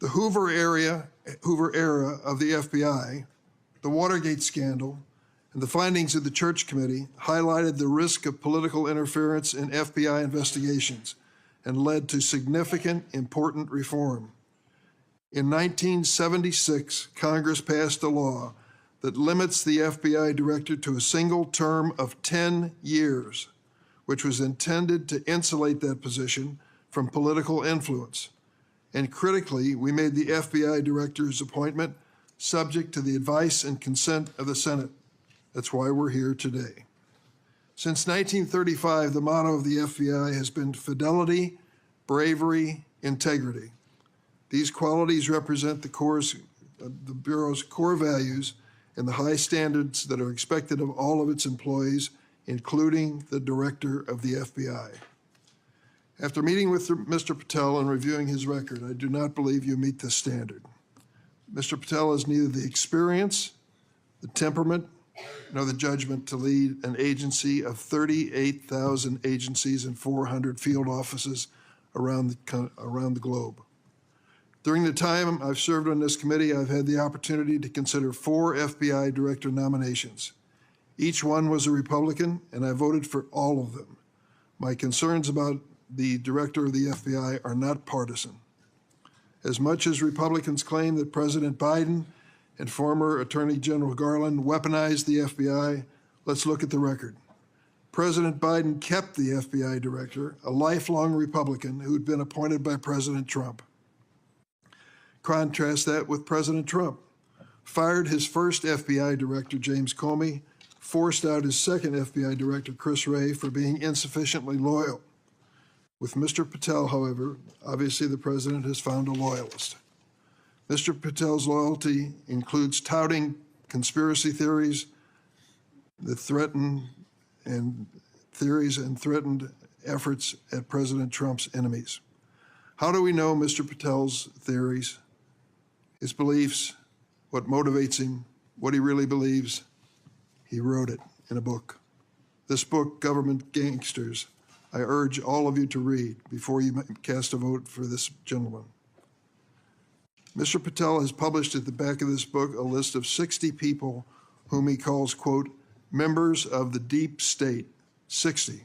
The Hoover era of the FBI, the Watergate scandal, and the findings of the Church Committee highlighted the risk of political interference in FBI investigations and led to significant, important reform. In 1976, Congress passed a law that limits the FBI director to a single term of 10 years, which was intended to insulate that position from political influence. And critically, we made the FBI director's appointment subject to the advice and consent of the Senate. That's why we're here today. Since 1935, the motto of the FBI has been fidelity, bravery, integrity. These qualities represent the Bureau's core values and the high standards that are expected of all of its employees, including the director of the FBI. After meeting with Mr. Patel and reviewing his record, I do not believe you meet this standard. Mr. Patel has neither the experience, the temperament, nor the judgment to lead an agency of 38,000 agencies and 400 field offices around the globe. During the time I've served on this committee, I've had the opportunity to consider 4 FBI director nominations. Each one was a Republican, and I voted for all of them. My concerns about the director of the FBI are not partisan. As much as Republicans claim that President Biden and former Attorney General Garland weaponized the FBI, let's look at the record. President Biden kept the FBI director, a lifelong Republican who'd been appointed by President Trump. Contrast that with President Trump. Fired his first FBI director, James Comey, forced out his second FBI director, Chris Wray, for being insufficiently loyal. With Mr. Patel, however, obviously the president has found a loyalist. Mr. Patel's loyalty includes touting conspiracy theories that threatened efforts at President Trump's enemies. How do we know Mr. Patel's theories, his beliefs, what motivates him, what he really believes? He wrote it in a book. This book, Government Gangsters, I urge all of you to read before you cast a vote for this gentleman. Mr. Patel has published at the back of this book a list of 60 people whom he calls, quote, members of the deep state, 60.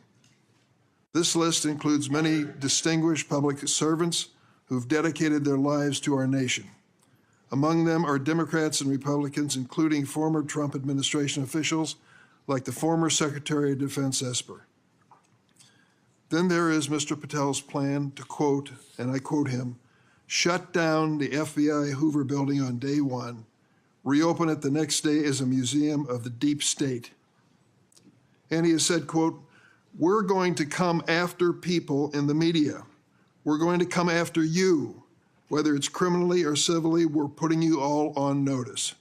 This list includes many distinguished public servants who've dedicated their lives to our nation. Among them are Democrats and Republicans, including former Trump administration officials like the former Secretary of Defense Esper. Then there is Mr. Patel's plan to, quote, and I quote him, shut down the FBI Hoover building on day one, reopen it the next day as a museum of the deep state. And he has said, quote, we're going to come after people in the media. We're going to come after you. Whether it's criminally or civilly, we're putting you all on notice.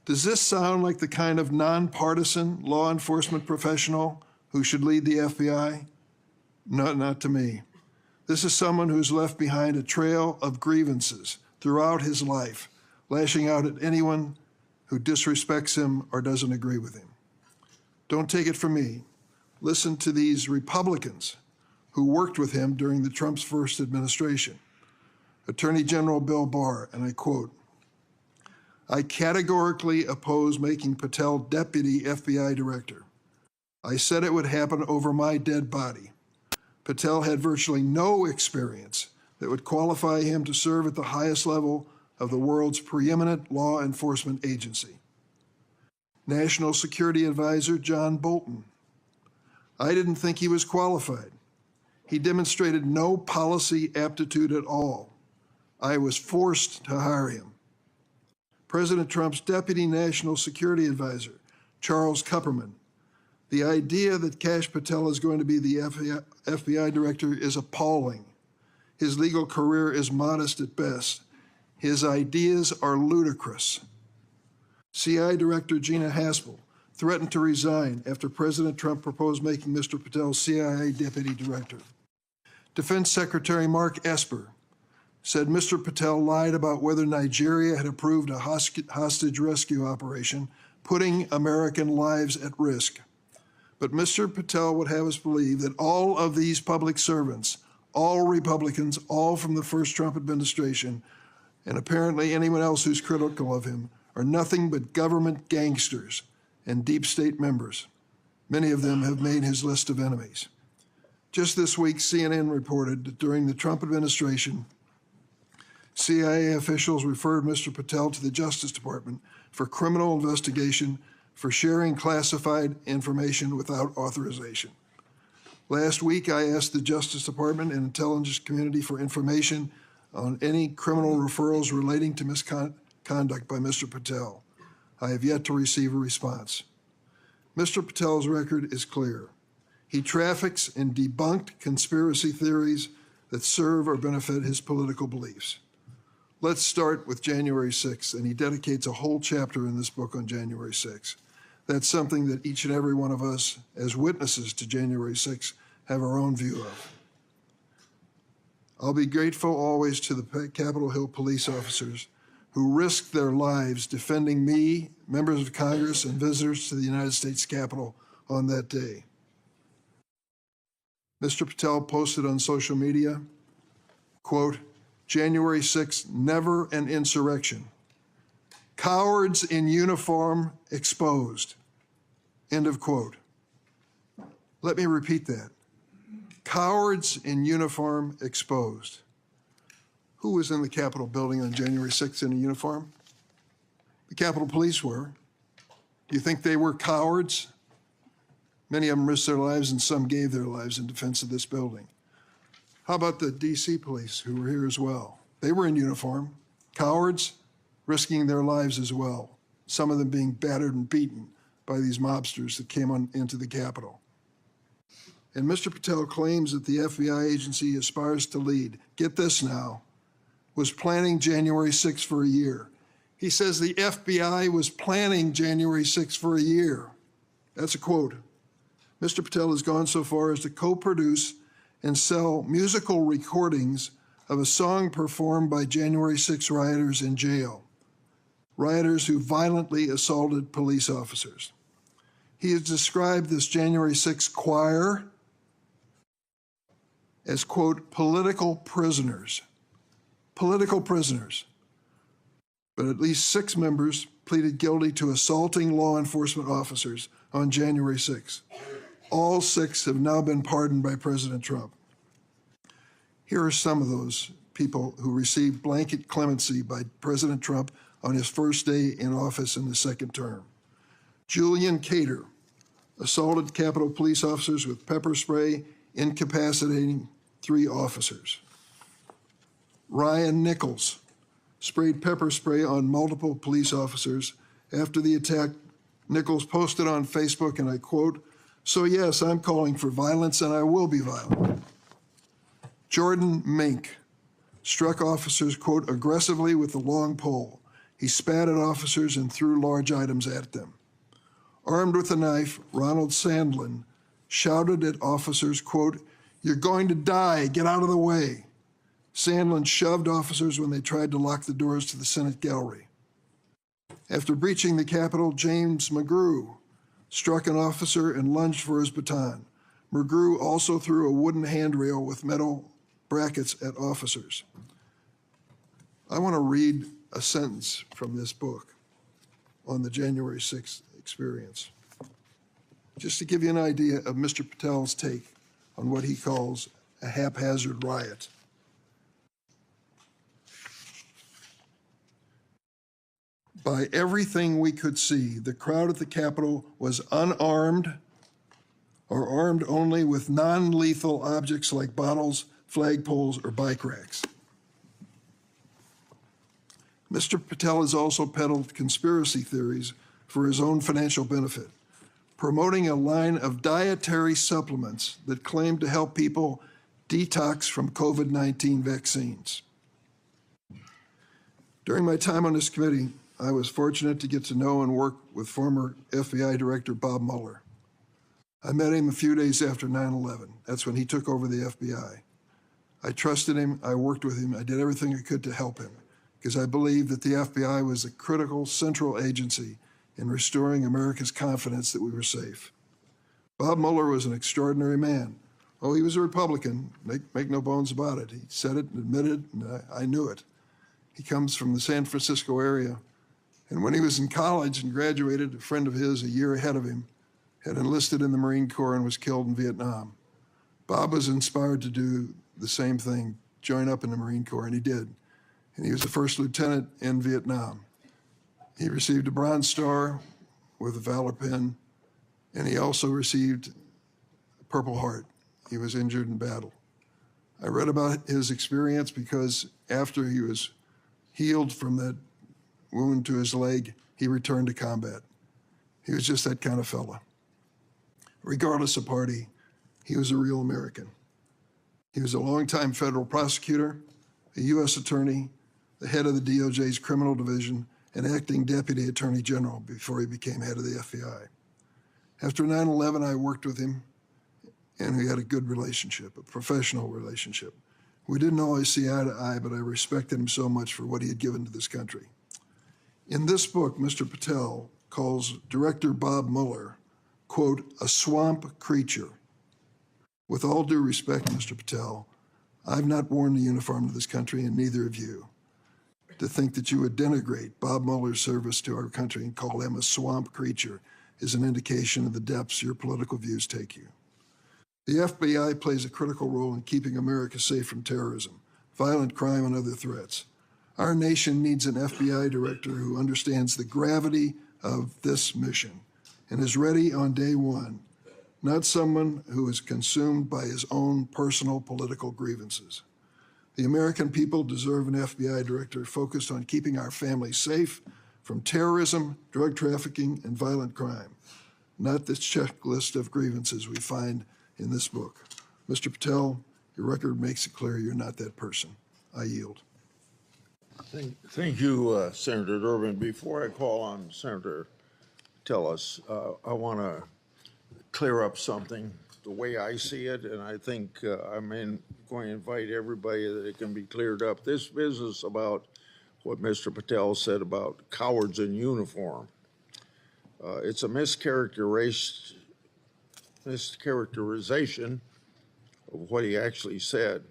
Does this sound like the kind of nonpartisan law enforcement professional who should lead the FBI? No, not to me. This is someone who's left behind a trail of grievances throughout his life, lashing out at anyone who disrespects him or doesn't agree with him. Don't take it from me. Listen to these Republicans who worked with him during the Trump's first administration. Attorney General Bill Barr, and I quote, I categorically oppose making Patel deputy FBI director. I said it would happen over my dead body. Patel had virtually no experience that would qualify him to serve at the highest level of the world's preeminent law enforcement agency. National Security Advisor John Bolton. I didn't think he was qualified. He demonstrated no policy aptitude at all. I was forced to hire him. President Trump's Deputy National Security Advisor, Charles Kupperman. The idea that Kash Patel is going to be the FBI director is appalling. His legal career is modest at best. His ideas are ludicrous. CI Director Gina Haspel threatened to resign after President Trump proposed making Mr. Patel CIA Deputy Director. Defense Secretary Mark Esper said Mr. Patel lied about whether Nigeria had approved a hostage rescue operation, putting American lives at risk. But Mr. Patel would have us believe that all of these public servants, all Republicans, all from the first Trump administration, and apparently anyone else who's critical of him, are nothing but government gangsters and deep state members. Many of them have made his list of enemies. Just this week, CNN reported that during the Trump administration, CIA officials referred Mr. Patel to the Justice Department for criminal investigation for sharing classified information without authorization. Last week, I asked the Justice Department and intelligence community for information on any criminal referrals relating to misconduct by Mr. Patel. I have yet to receive a response. Mr. Patel's record is clear. He traffics in debunked conspiracy theories that serve or benefit his political beliefs. Let's start with January 6th, and he dedicates a whole chapter in this book on January 6th. That's something that each and every one of us, as witnesses to January 6th, have our own view of. I'll be grateful always to the Capitol Hill police officers who risked their lives defending me, members of Congress, and visitors to the United States Capitol on that day. Mr. Patel posted on social media, quote, January 6th, never an insurrection. Cowards in uniform exposed. End of quote. Let me repeat that. Cowards in uniform exposed. Who was in the Capitol building on January 6th in a uniform? The Capitol Police were. Do you think they were cowards? Many of them risked their lives and some gave their lives in defense of this building. How about the DC police who were here as well? They were in uniform. Cowards risking their lives as well. Some of them being battered and beaten by these mobsters that came into the Capitol. And Mr. Patel claims that the FBI agency he aspires to lead, get this now, was planning January 6th for a year. He says the FBI was planning January 6th for a year. That's a quote. Mr. Patel has gone so far as to co-produce and sell musical recordings of a song performed by January 6 rioters in jail, rioters who violently assaulted police officers. He has described this January 6 choir as, quote, political prisoners. Political prisoners. But at least 6 members pleaded guilty to assaulting law enforcement officers on January 6. All 6 have now been pardoned by President Trump. Here are some of those people who received blanket clemency by President Trump on his first day in office in the second term. Julian Cater assaulted Capitol police officers with pepper spray, incapacitating 3 officers. Ryan Nichols sprayed pepper spray on multiple police officers. After the attack, Nichols posted on Facebook, and I quote, "So yes, I'm calling for violence and I will be violent." Jordan Mink struck officers, quote, aggressively with a long pole. He spat at officers and threw large items at them. Armed with a knife, Ronald Sandlin shouted at officers, quote, "You're going to die, get out of the way." Sandlin shoved officers when they tried to lock the doors to the Senate gallery. After breaching the Capitol, James McGrew struck an officer and lunged for his baton. McGrew also threw a wooden handrail with metal brackets at officers. I want to read a sentence from this book on the January 6th experience, just to give you an idea of Mr. Patel's take on what he calls a haphazard riot. By everything we could see, the crowd at the Capitol was unarmed or armed only with non-lethal objects like bottles, flagpoles, or bike racks. Mr. Patel has also peddled conspiracy theories for his own financial benefit, promoting a line of dietary supplements that claim to help people detox from COVID-19 vaccines. During my time on this committee, I was fortunate to get to know and work with former FBI Director Bob Mueller. I met him a few days after 9/11. That's when he took over the FBI. I trusted him, I worked with him, I did everything I could to help him, because I believed that the FBI was a critical central agency in restoring America's confidence that we were safe. Bob Mueller was an extraordinary man. Oh, he was a Republican, make no bones about it. He said it and admitted, and I knew it. He comes from the San Francisco area. And when he was in college and graduated, a friend of his a year ahead of him had enlisted in the Marine Corps and was killed in Vietnam. Bob was inspired to do the same thing, join up in the Marine Corps, and he did. And he was the first lieutenant in Vietnam. He received a Bronze Star with a Valor Pin, and he also received a Purple Heart. He was injured in battle. I read about his experience because after he was healed from that wound to his leg, he returned to combat. He was just that kind of fella. Regardless of party, he was a real American. He was a longtime federal prosecutor, a U.S. attorney, the head of the DOJ's criminal division, and acting deputy attorney general before he became head of the FBI. After 9/11, I worked with him, and we had a good relationship, a professional relationship. We didn't always see eye to eye, but I respected him so much for what he had given to this country. In this book, Mr. Patel calls Director Bob Mueller, quote, a swamp creature. With all due respect, Mr. Patel, I've not worn the uniform of this country, and neither have you. To think that you would denigrate Bob Mueller's service to our country and call him a swamp creature is an indication of the depths your political views take you. The FBI plays a critical role in keeping America safe from terrorism, violent crime, and other threats. Our nation needs an FBI director who understands the gravity of this mission and is ready on day one, not someone who is consumed by his own personal political grievances. The American people deserve an FBI director focused on keeping our families safe from terrorism, drug trafficking, and violent crime, not this checklist of grievances we find in this book. Mr. Patel, your record makes it clear you're not that person. I yield. Thank you, Senator Durbin. Before I call on Senator Tillis, I want to clear up something the way I see it, and I think I'm going to invite everybody that it can be cleared up. This business about what Mr. Patel said about cowards in uniform, it's a mischaracterization of what he actually said.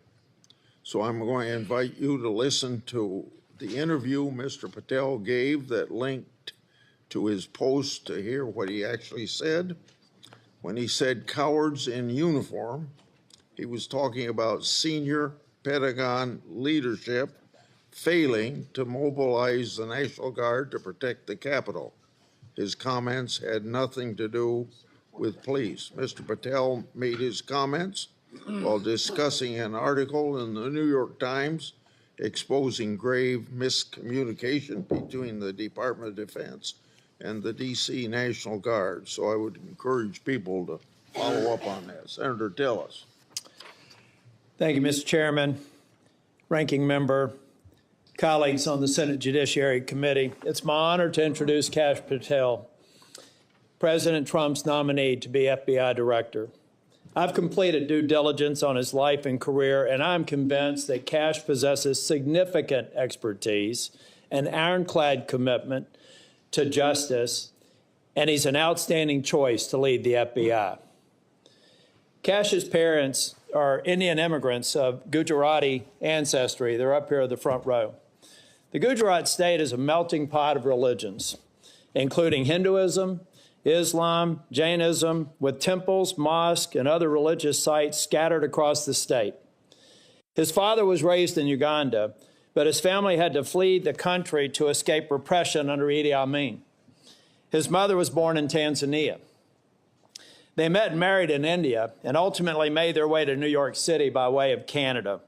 So I'm going to invite you to listen to the interview Mr. Patel gave that linked to his post to hear what he actually said. When he said cowards in uniform, he was talking about senior Pentagon leadership failing to mobilize the National Guard to protect the Capitol. His comments had nothing to do with police. Mr. Patel made his comments while discussing an article in the New York Times exposing grave miscommunication between the Department of Defense and the D.C. National Guard. So I would encourage people to follow up on that. Senator Tillis. Thank you, Mr. Chairman, Ranking Member, colleagues on the Senate Judiciary Committee. It's my honor to introduce Kash Patel, President Trump's nominee to be FBI Director. I've completed due diligence on his life and career, and I'm convinced that Kash possesses significant expertise and ironclad commitment to justice, and he's an outstanding choice to lead the FBI. Kash's parents are Indian immigrants of Gujarati ancestry. They're up here in the front row. The Gujarat state is a melting pot of religions, including Hinduism, Islam, Jainism, with temples, mosques, and other religious sites scattered across the state. His father was raised in Uganda, but his family had to flee the country to escape repression under Idi Amin. His mother was born in Tanzania. They met and married in India and ultimately made their way to New York City by way of Canada,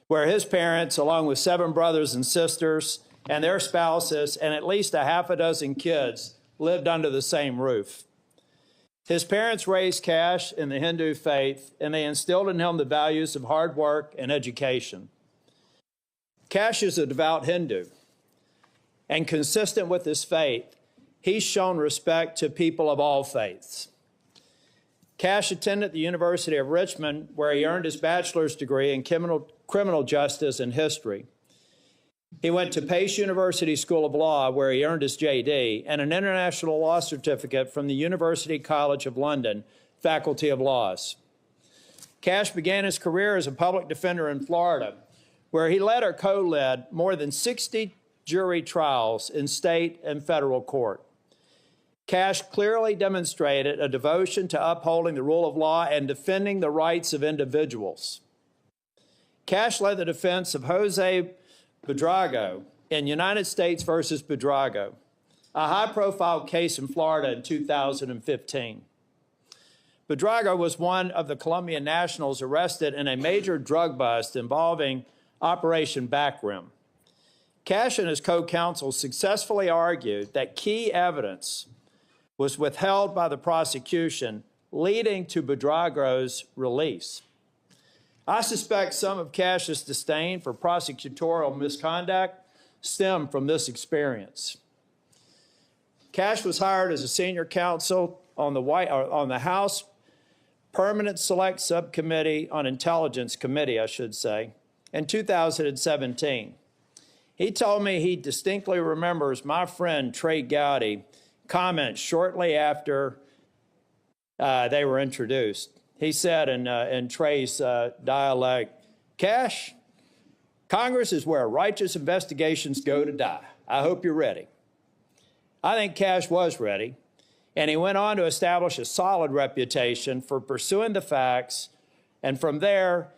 where his parents, along with 7 brothers and sisters and their spouses and at least a half a dozen kids, lived under the same roof. His parents raised Kash in the Hindu faith, and they instilled in him the values of hard work and education. Kash is a devout Hindu, and consistent with his faith, he's shown respect to people of all faiths. Kash attended the University of Richmond, where he earned his bachelor's degree in criminal justice and history. He went to Pace University School of Law, where he earned his JD, and an international law certificate from the University College of London, Faculty of Laws. Kash began his career as a public defender in Florida, where he led or co-led more than 60 jury trials in state and federal court. Kash clearly demonstrated a devotion to upholding the rule of law and defending the rights of individuals. Kash led the defense of Jose Buitrago in United States versus Buitrago, a high-profile case in Florida in 2015. Buitrago was one of the Colombian nationals arrested in a major drug bust involving Operation Backrim. Kash and his co-counsel successfully argued that key evidence was withheld by the prosecution, leading to Buitrago's release. I suspect some of Kash's disdain for prosecutorial misconduct stemmed from this experience. Kash was hired as a senior counsel on the House Permanent Select Subcommittee on Intelligence Committee, I should say, in 2017. He told me he distinctly remembers my friend Trey Gowdy comment shortly after they were introduced. He said in Trey's dialect, "Kash, Congress is where righteous investigations go to die. I hope you're ready." I think Kash was ready, and he went on to establish a solid reputation for pursuing the facts, and from there,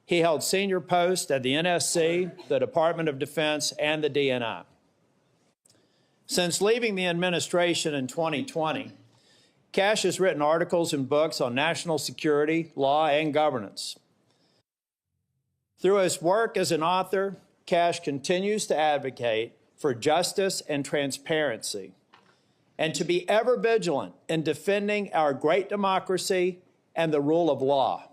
he held senior posts at the NSC, the Department of Defense, and the DNI. Since leaving the administration in 2020, Kash has written articles and books on national security, law, and governance. Through his work as an author, Kash continues to advocate for justice and transparency, and to be ever vigilant in defending our great democracy and the rule of law.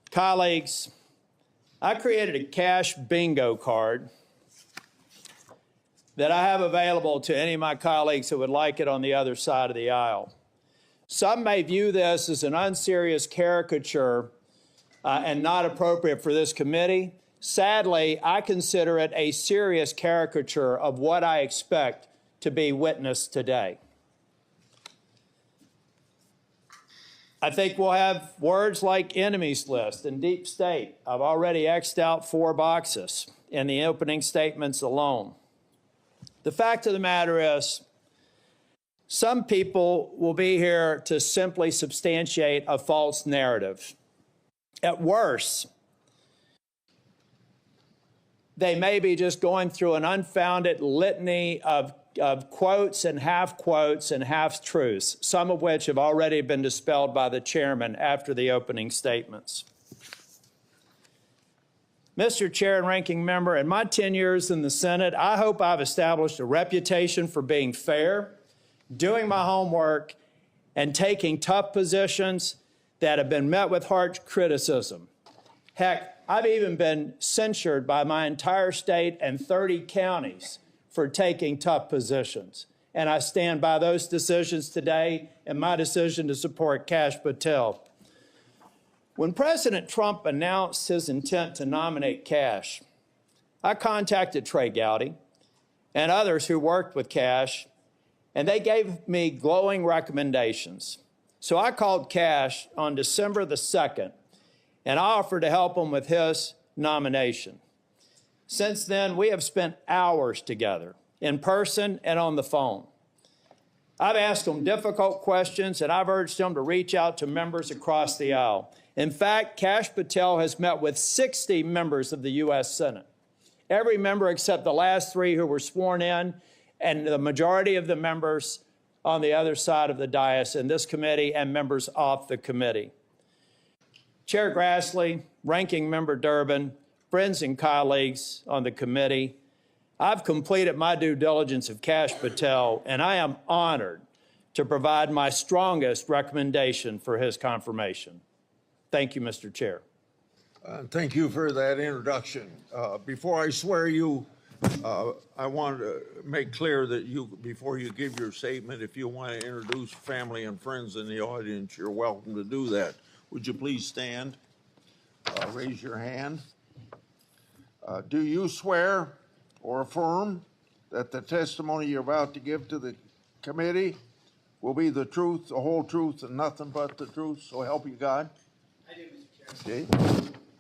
Colleagues, I created a Kash bingo card that I have available to any of my colleagues who would like it on the other side of the aisle. Some may view this as an unserious caricature and not appropriate for this committee. Sadly, I consider it a serious caricature of what I expect to be witnessed today. I think we'll have words like enemies list and deep state. I've already X'd out 4 boxes in the opening statements alone. The fact of the matter is, some people will be here to simply substantiate a false narrative. At worst, they may be just going through an unfounded litany of quotes and half-truths, some of which have already been dispelled by the chairman after the opening statements. Mr. Chair and Ranking Member, in my 10 years in the Senate, I hope I've established a reputation for being fair, doing my homework, and taking tough positions that have been met with harsh criticism. Heck, I've even been censured by my entire state and 30 counties for taking tough positions. And I stand by those decisions today and my decision to support Kash Patel. When President Trump announced his intent to nominate Kash, I contacted Trey Gowdy and others who worked with Kash, and they gave me glowing recommendations. So I called Kash on December the 2nd, and I offered to help him with his nomination. Since then, we have spent hours together, in person and on the phone. I've asked him difficult questions, and I've urged him to reach out to members across the aisle. In fact, Kash Patel has met with 60 members of the U.S. Senate, every member except the last 3 who were sworn in, and the majority of the members on the other side of the dais in this committee and members off the committee. Chair Grassley, Ranking Member Durbin, friends and colleagues on the committee, I've completed my due diligence of Kash Patel, and I am honored to provide my strongest recommendation for his confirmation. Thank you, Mr. Chair. Thank you for that introduction. Before I swear you, I want to make clear that before you give your statement, if you want to introduce family and friends in the audience, you're welcome to do that. Would you please stand? Raise your hand. Do you swear or affirm that the testimony you're about to give to the committee will be the truth, the whole truth, and nothing but the truth? So help you God. I do, Mr. Chair.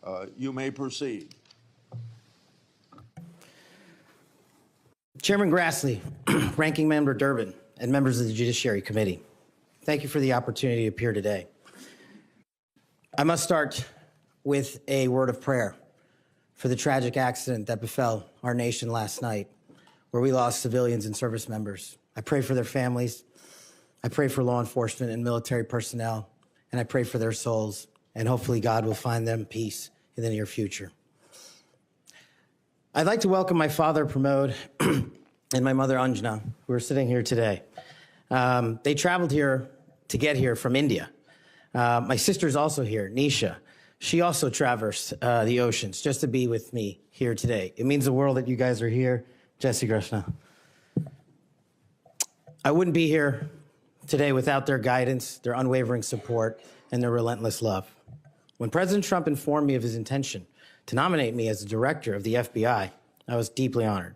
Okay. You may proceed. Chairman Grassley, Ranking Member Durbin, and members of the Judiciary Committee, thank you for the opportunity to appear today. I must start with a word of prayer for the tragic accident that befell our nation last night, where we lost civilians and service members. I pray for their families. I pray for law enforcement and military personnel, and I pray for their souls, and hopefully God will find them peace in the near future. I'd like to welcome my father, Pramod, and my mother, Anjana, who are sitting here today. They traveled here to get here from India. My sister's also here, Nisha. She also traversed the oceans just to be with me here today. It means the world that you guys are here. Jesse Krishna. I wouldn't be here today without their guidance, their unwavering support, and their relentless love. When President Trump informed me of his intention to nominate me as the director of the FBI, I was deeply honored.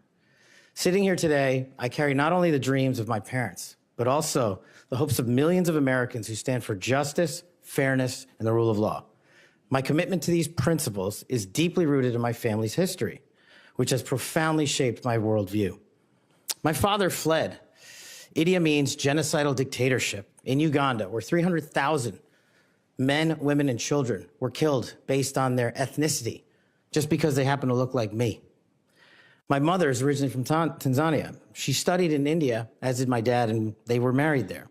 Sitting here today, I carry not only the dreams of my parents, but also the hopes of millions of Americans who stand for justice, fairness, and the rule of law. My commitment to these principles is deeply rooted in my family's history, which has profoundly shaped my worldview. My father fled Idi Amin's genocidal dictatorship in Uganda, where 300,000 men, women, and children were killed based on their ethnicity, just because they happen to look like me. My mother is originally from Tanzania. She studied in India, as did my dad, and they were married there.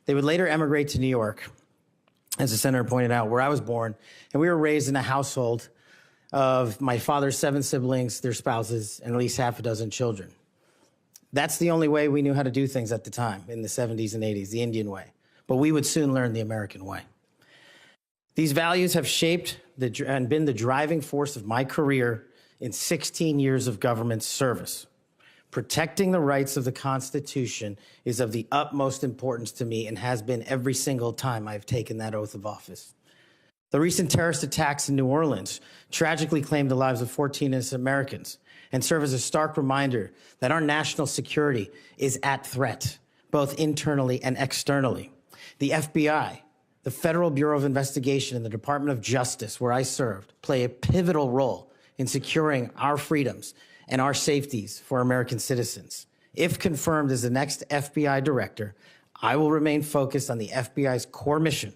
They would later emigrate to New York, as the senator pointed out, where I was born, and we were raised in a household of my father's 7 siblings, their spouses, and at least half a dozen children. That's the only way we knew how to do things at the time, in the 70s and 80s, the Indian way. But we would soon learn the American way. These values have shaped and been the driving force of my career in 16 years of government service. Protecting the rights of the Constitution is of the utmost importance to me and has been every single time I've taken that oath of office. The recent terrorist attacks in New Orleans tragically claimed the lives of 14 innocent Americans and serve as a stark reminder that our national security is at threat, both internally and externally. The FBI, the Federal Bureau of Investigation, and the Department of Justice, where I served, play a pivotal role in securing our freedoms and our safeties for American citizens. If confirmed as the next FBI director, I will remain focused on the FBI's core mission.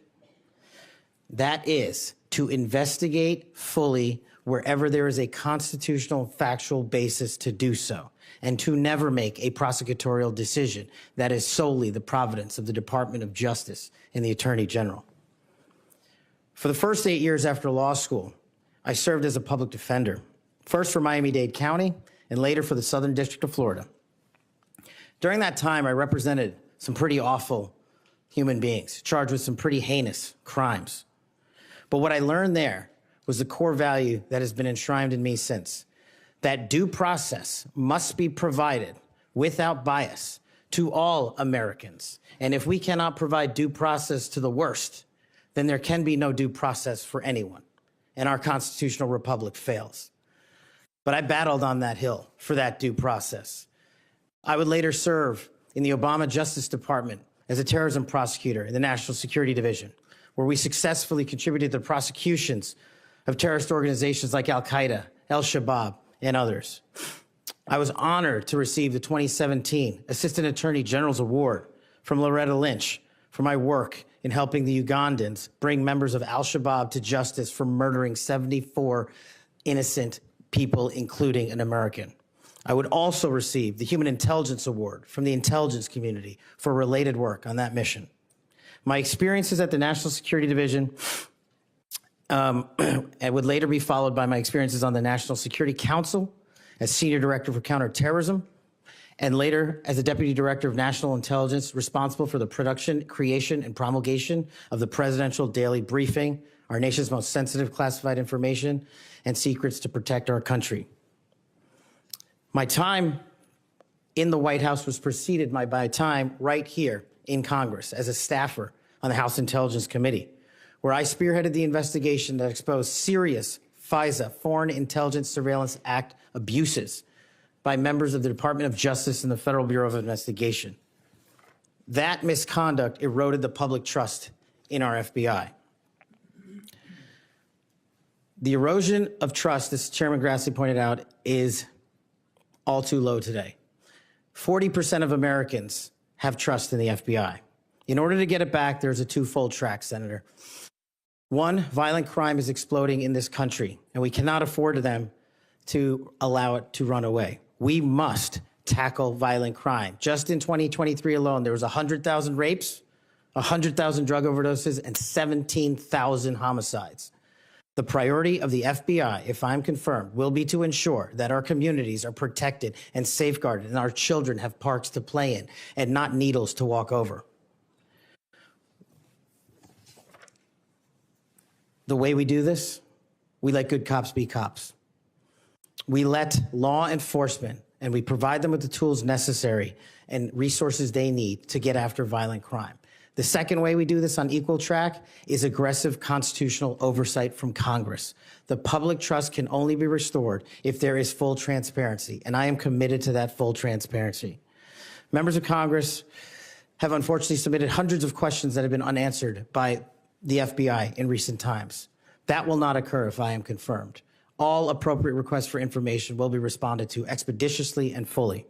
That is to investigate fully wherever there is a constitutional factual basis to do so, and to never make a prosecutorial decision that is solely the providence of the Department of Justice and the Attorney General. For the first 8 years after law school, I served as a public defender, first for Miami-Dade County and later for the Southern District of Florida. During that time, I represented some pretty awful human beings charged with some pretty heinous crimes. But what I learned there was the core value that has been enshrined in me since, that due process must be provided without bias to all Americans. And if we cannot provide due process to the worst, then there can be no due process for anyone, and our constitutional republic fails. But I battled on that hill for that due process. I would later serve in the Obama Justice Department as a terrorism prosecutor in the National Security Division, where we successfully contributed to the prosecutions of terrorist organizations like Al-Qaeda, Al-Shabaab, and others. I was honored to receive the 2017 Assistant Attorney General's Award from Loretta Lynch for my work in helping the Ugandans bring members of Al-Shabaab to justice for murdering 74 innocent people, including an American. I would also receive the Human Intelligence Award from the intelligence community for related work on that mission. My experiences at the National Security Division and would later be followed by my experiences on the National Security Council as Senior Director for Counterterrorism, and later as the Deputy Director of National Intelligence, responsible for the production, creation, and promulgation of the Presidential Daily Briefing, our nation's most sensitive classified information and secrets to protect our country. My time in the White House was preceded by my time right here in Congress as a staffer on the House Intelligence Committee, where I spearheaded the investigation that exposed serious FISA, Foreign Intelligence Surveillance Act abuses by members of the Department of Justice and the Federal Bureau of Investigation. That misconduct eroded the public trust in our FBI. The erosion of trust, as Chairman Grassley pointed out, is all too low today. 40% of Americans have trust in the FBI. In order to get it back, there's a twofold track, Senator. One, violent crime is exploding in this country, and we cannot afford them to allow it to run away. We must tackle violent crime. Just in 2023 alone, there was 100,000 rapes, 100,000 drug overdoses, and 17,000 homicides. The priority of the FBI, if I'm confirmed, will be to ensure that our communities are protected and safeguarded and our children have parks to play in and not needles to walk over. The way we do this, we let good cops be cops. We let law enforcement, and we provide them with the tools necessary and resources they need to get after violent crime. The second way we do this on equal track is aggressive constitutional oversight from Congress. The public trust can only be restored if there is full transparency, and I am committed to that full transparency. Members of Congress have unfortunately submitted hundreds of questions that have been unanswered by the FBI in recent times. That will not occur if I am confirmed. All appropriate requests for information will be responded to expeditiously and fully.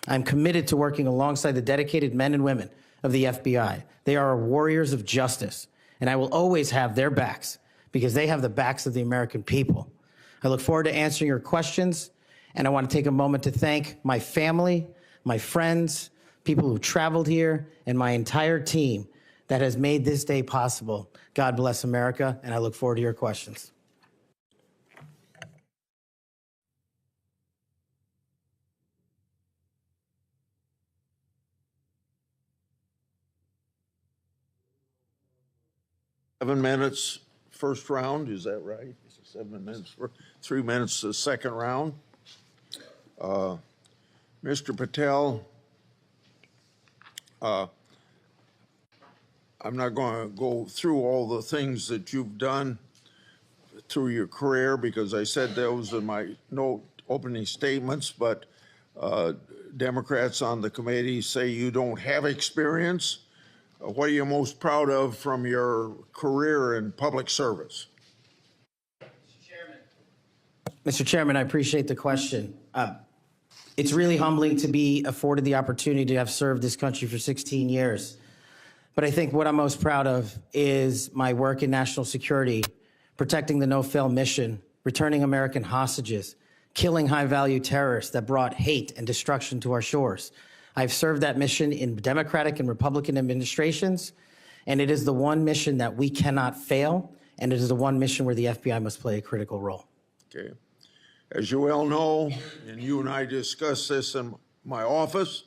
I'm committed to working alongside the dedicated men and women of the FBI. They are warriors of justice, and I will always have their backs because they have the backs of the American people. I look forward to answering your questions, and I want to take a moment to thank my family, my friends, people who traveled here, and my entire team that has made this day possible. God bless America, and I look forward to your questions. Seven minutes first round, is that right? 7 minutes, 3 minutes the second round. Mr. Patel, I'm not going to go through all the things that you've done through your career because I said those in my opening statements, but Democrats on the committee say you don't have experience. What are you most proud of from your career in public service? Mr. Chairman, I appreciate the question. It's really humbling to be afforded the opportunity to have served this country for 16 years. But I think what I'm most proud of is my work in national security, protecting the no-fail mission, returning American hostages, killing high-value terrorists that brought hate and destruction to our shores. I've served that mission in Democratic and Republican administrations, and it is the one mission that we cannot fail, and it is the one mission where the FBI must play a critical role. Okay. As you well know, and you and I discussed this in my office,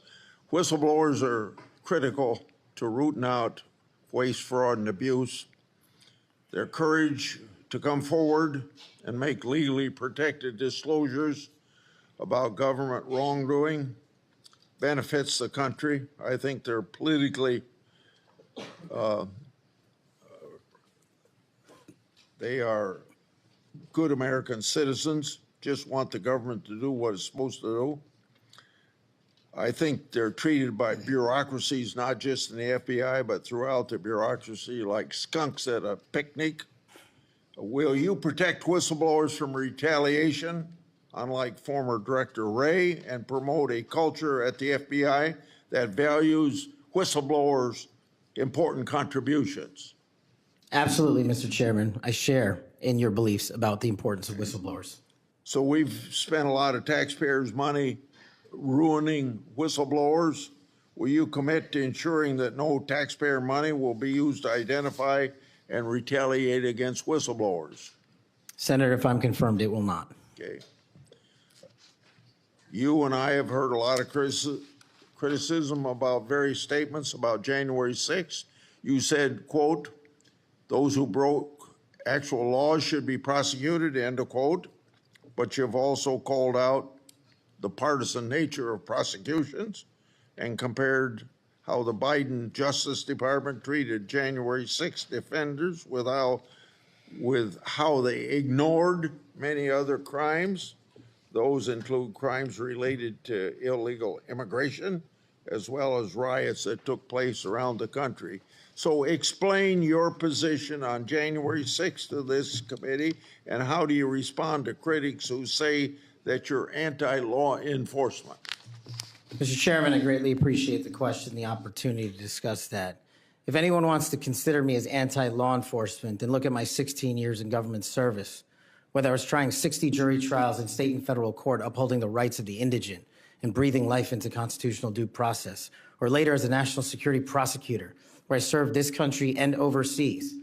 whistleblowers are critical to rooting out waste, fraud, and abuse. Their courage to come forward and make legally protected disclosures about government wrongdoing benefits the country. I think they're politically, they are good American citizens, just want the government to do what it's supposed to do. I think they're treated by bureaucracies, not just in the FBI, but throughout the bureaucracy like skunks at a picnic. Will you protect whistleblowers from retaliation, unlike former Director Wray, and promote a culture at the FBI that values whistleblowers' important contributions? Absolutely, Mr. Chairman. I share in your beliefs about the importance of whistleblowers. So we've spent a lot of taxpayers' money ruining whistleblowers. Will you commit to ensuring that no taxpayer money will be used to identify and retaliate against whistleblowers? Senator, if I'm confirmed, it will not. Okay. You and I have heard a lot of criticism about various statements about January 6th. You said, quote, those who broke actual laws should be prosecuted, end of quote. But you've also called out the partisan nature of prosecutions and compared how the Biden Justice Department treated January 6th defenders with how they ignored many other crimes. Those include crimes related to illegal immigration, as well as riots that took place around the country. So explain your position on January 6th to this committee, and how do you respond to critics who say that you're anti-law enforcement? Mr. Chairman, I greatly appreciate the question, the opportunity to discuss that. If anyone wants to consider me as anti-law enforcement, then look at my 16 years in government service, whether I was trying 60 jury trials in state and federal court upholding the rights of the indigent and breathing life into constitutional due process, or later as a national security prosecutor, where I served this country and overseas,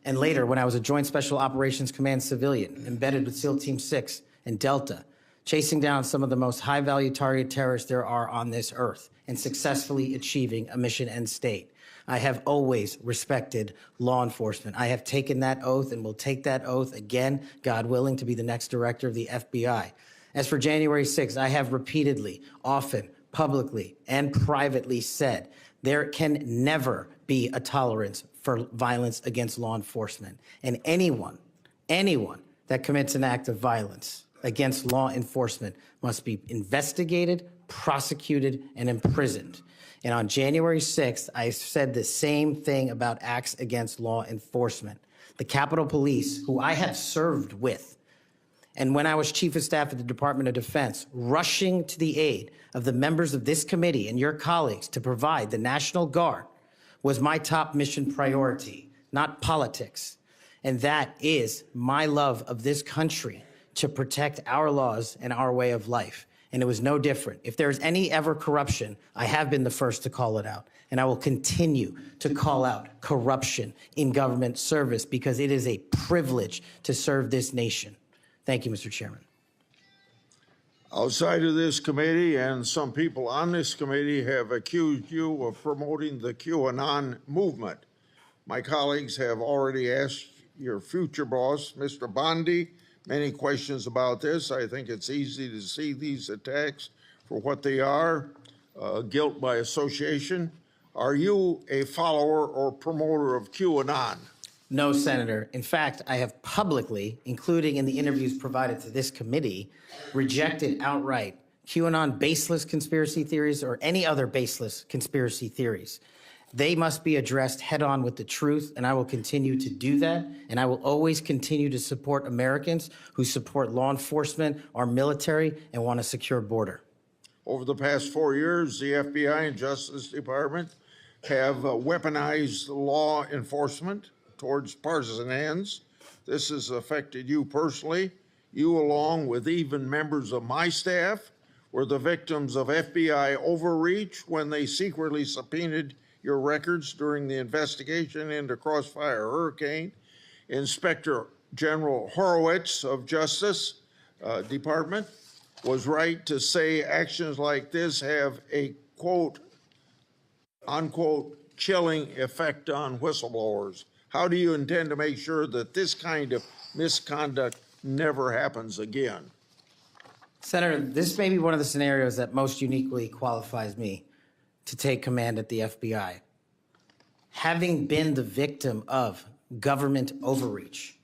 and later when I was a Joint Special Operations Command civilian embedded with SEAL Team 6 and Delta, chasing down some of the most high-value target terrorists there are on this earth and successfully achieving a mission end state. I have always respected law enforcement. I have taken that oath and will take that oath again, God willing, to be the next director of the FBI. As for January 6th, I have repeatedly, often, publicly, and privately said there can never be a tolerance for violence against law enforcement. And anyone that commits an act of violence against law enforcement must be investigated, prosecuted, and imprisoned. And on January 6th, I said the same thing about acts against law enforcement. The Capitol Police, who I have served with, and when I was Chief of Staff at the Department of Defense, rushing to the aid of the members of this committee and your colleagues to provide the National Guard was my top mission priority, not politics. And that is my love of this country to protect our laws and our way of life. And it was no different. If there's any ever corruption, I have been the first to call it out. And I will continue to call out corruption in government service because it is a privilege to serve this nation. Thank you, Mr. Chairman. Outside of this committee, and some people on this committee have accused you of promoting the QAnon movement. My colleagues have already asked your future boss, Mr. Bondi, many questions about this. I think it's easy to see these attacks for what they are, guilt by association. Are you a follower or promoter of QAnon? No, Senator. In fact, I have publicly, including in the interviews provided to this committee, rejected outright QAnon baseless conspiracy theories or any other baseless conspiracy theories. They must be addressed head on with the truth, and I will continue to do that. And I will always continue to support Americans who support law enforcement, our military, and want a secure border. Over the past 4 years, the FBI and Justice Department have weaponized law enforcement towards partisan ends. This has affected you personally. You, along with even members of my staff, were the victims of FBI overreach when they secretly subpoenaed your records during the investigation into Crossfire Hurricane. Inspector General Horowitz of Justice Department was right to say actions like this have a quote, unquote, chilling effect on whistleblowers. How do you intend to make sure that this kind of misconduct never happens again? Senator, this may be one of the scenarios that most uniquely qualifies me to take command at the FBI. Having been the victim of government overreach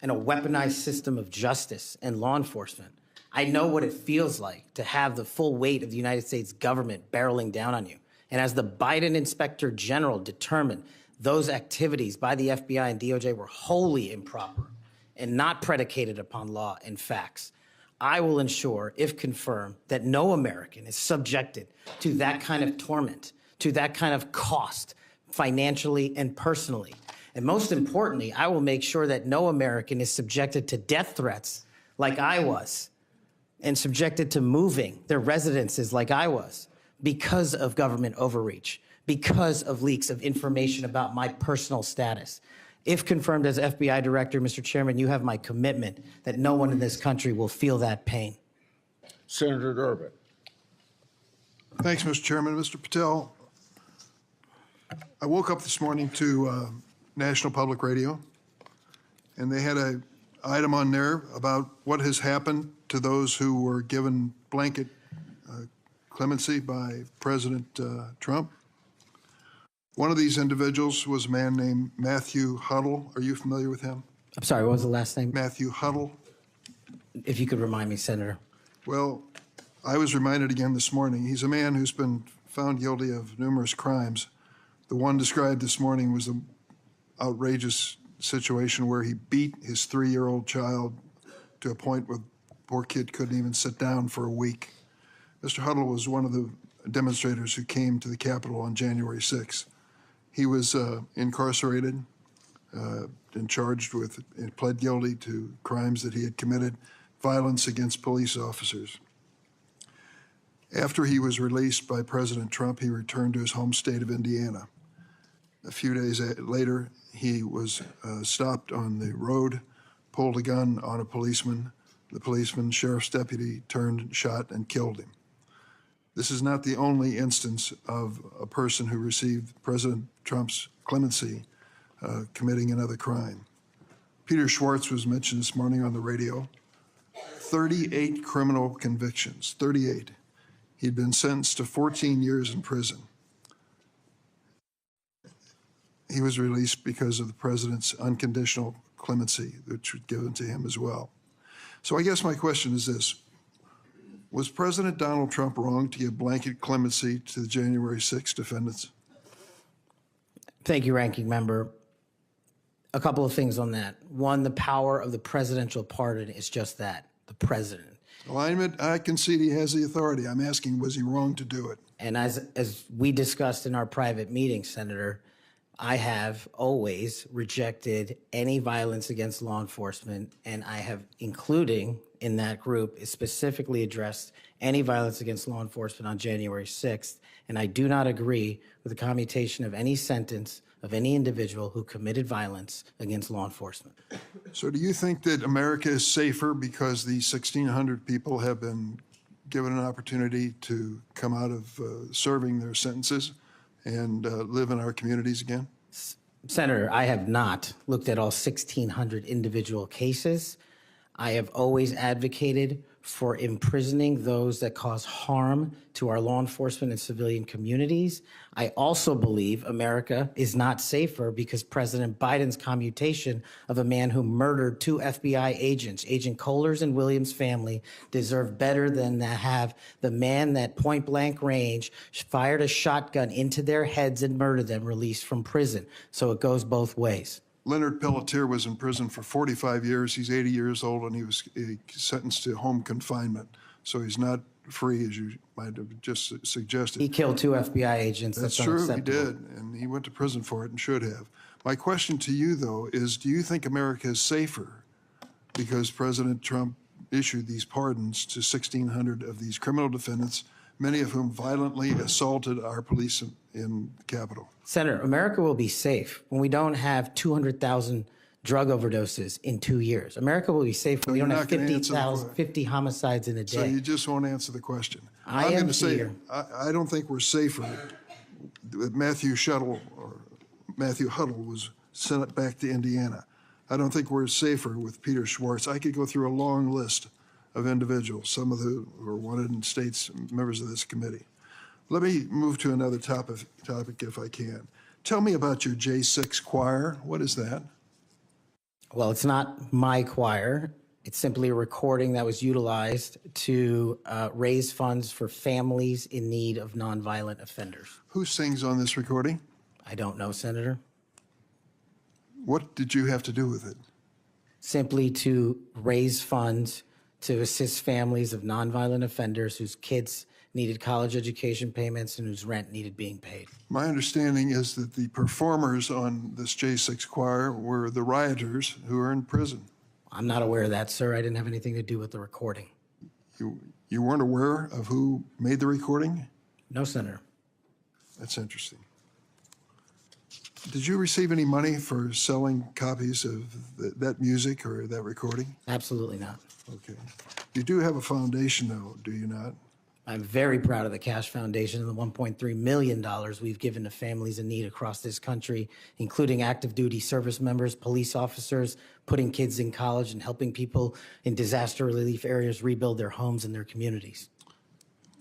and a weaponized system of justice and law enforcement, I know what it feels like to have the full weight of the United States government barreling down on you. And as the Biden Inspector General determined, those activities by the FBI and DOJ were wholly improper and not predicated upon law and facts. I will ensure, if confirmed, that no American is subjected to that kind of torment, to that kind of cost, financially and personally. And most importantly, I will make sure that no American is subjected to death threats like I was, and subjected to moving their residences like I was, because of government overreach, because of leaks of information about my personal status. If confirmed as FBI director, Mr. Chairman, you have my commitment that no one in this country will feel that pain. Senator Durbin. Thanks, Mr. Chairman. Mr. Patel, I woke up this morning to National Public Radio, and they had an item on there about what has happened to those who were given blanket clemency by President Trump. One of these individuals was a man named Matthew Huddle. Are you familiar with him? I'm sorry, what was the last name? Matthew Huddle. If you could remind me, Senator. Well, I was reminded again this morning. He's a man who's been found guilty of numerous crimes. The one described this morning was an outrageous situation where he beat his 3-year-old child to a point where the poor kid couldn't even sit down for a week. Mr. Huddle was one of the demonstrators who came to the Capitol on January 6th. He was incarcerated and charged with, and pled guilty to crimes that he had committed, violence against police officers. After he was released by President Trump, he returned to his home state of Indiana. A few days later, he was stopped on the road, pulled a gun on a policeman. The policeman, sheriff's deputy, turned, shot, and killed him. This is not the only instance of a person who received President Trump's clemency committing another crime. Peter Schwartz was mentioned this morning on the radio. 38 criminal convictions, 38. He'd been sentenced to 14 years in prison. He was released because of the president's unconditional clemency, which was given to him as well. So I guess my question is this. Was President Donald Trump wrong to give blanket clemency to the January 6 defendants? Thank you, Ranking Member. A couple of things on that. One, the power of the presidential pardon is just that, the president. Alignment, I concede he has the authority. I'm asking, was he wrong to do it? And as we discussed in our private meeting, Senator, I have always rejected any violence against law enforcement, and I have, including in that group, is specifically addressed any violence against law enforcement on January 6th, and I do not agree with the commutation of any sentence of any individual who committed violence against law enforcement. So do you think that America is safer because the 1,600 people have been given an opportunity to come out of serving their sentences and live in our communities again? Senator, I have not looked at all 1,600 individual cases. I have always advocated for imprisoning those that cause harm to our law enforcement and civilian communities. I also believe America is not safer because President Biden's commutation of a man who murdered 2 FBI agents, Agent Kohler's and Williams' family, deserve better than to have the man that point blank range fired a shotgun into their heads and murdered them released from prison. So it goes both ways. Leonard Pelletier was in prison for 45 years. He's 80 years old, and he was sentenced to home confinement. So he's not free, as you might have just suggested. He killed 2 FBI agents. That's true, he did, and he went to prison for it and should have. My question to you, though, is do you think America is safer because President Trump issued these pardons to 1,600 of these criminal defendants, many of whom violently assaulted our police in the Capitol? Senator, America will be safe when we don't have 200,000 drug overdoses in 2 years. America will be safe when we don't have 50 homicides in a day. So you just won't answer the question. I I'm am going to say, here. I don't think we're safer. Matthew Huddle was sent back to Indiana. I don't think we're safer with Peter Schwartz. I could go through a long list of individuals, some of who were wanted in states, members of this committee. Let me move to another topic if I can. Tell me about your J6 choir. What is that? Well, it's not my choir. It's simply a recording that was utilized to raise funds for families in need of nonviolent offenders. Who sings on this recording? I don't know, Senator. What did you have to do with it? Simply to raise funds to assist families of nonviolent offenders whose kids needed college education payments and whose rent needed being paid. My understanding is that the performers on this J6 choir were the rioters who are in prison. I'm not aware of that, sir. I didn't have anything to do with the recording. You weren't aware of who made the recording? No, Senator. That's interesting. Did you receive any money for selling copies of that music or that recording? Absolutely not. Okay. You do have a foundation, though, do you not? I'm very proud of the Kash Foundation and the $1.3 million we've given to families in need across this country, including active duty service members, police officers, putting kids in college, and helping people in disaster relief areas rebuild their homes and their communities.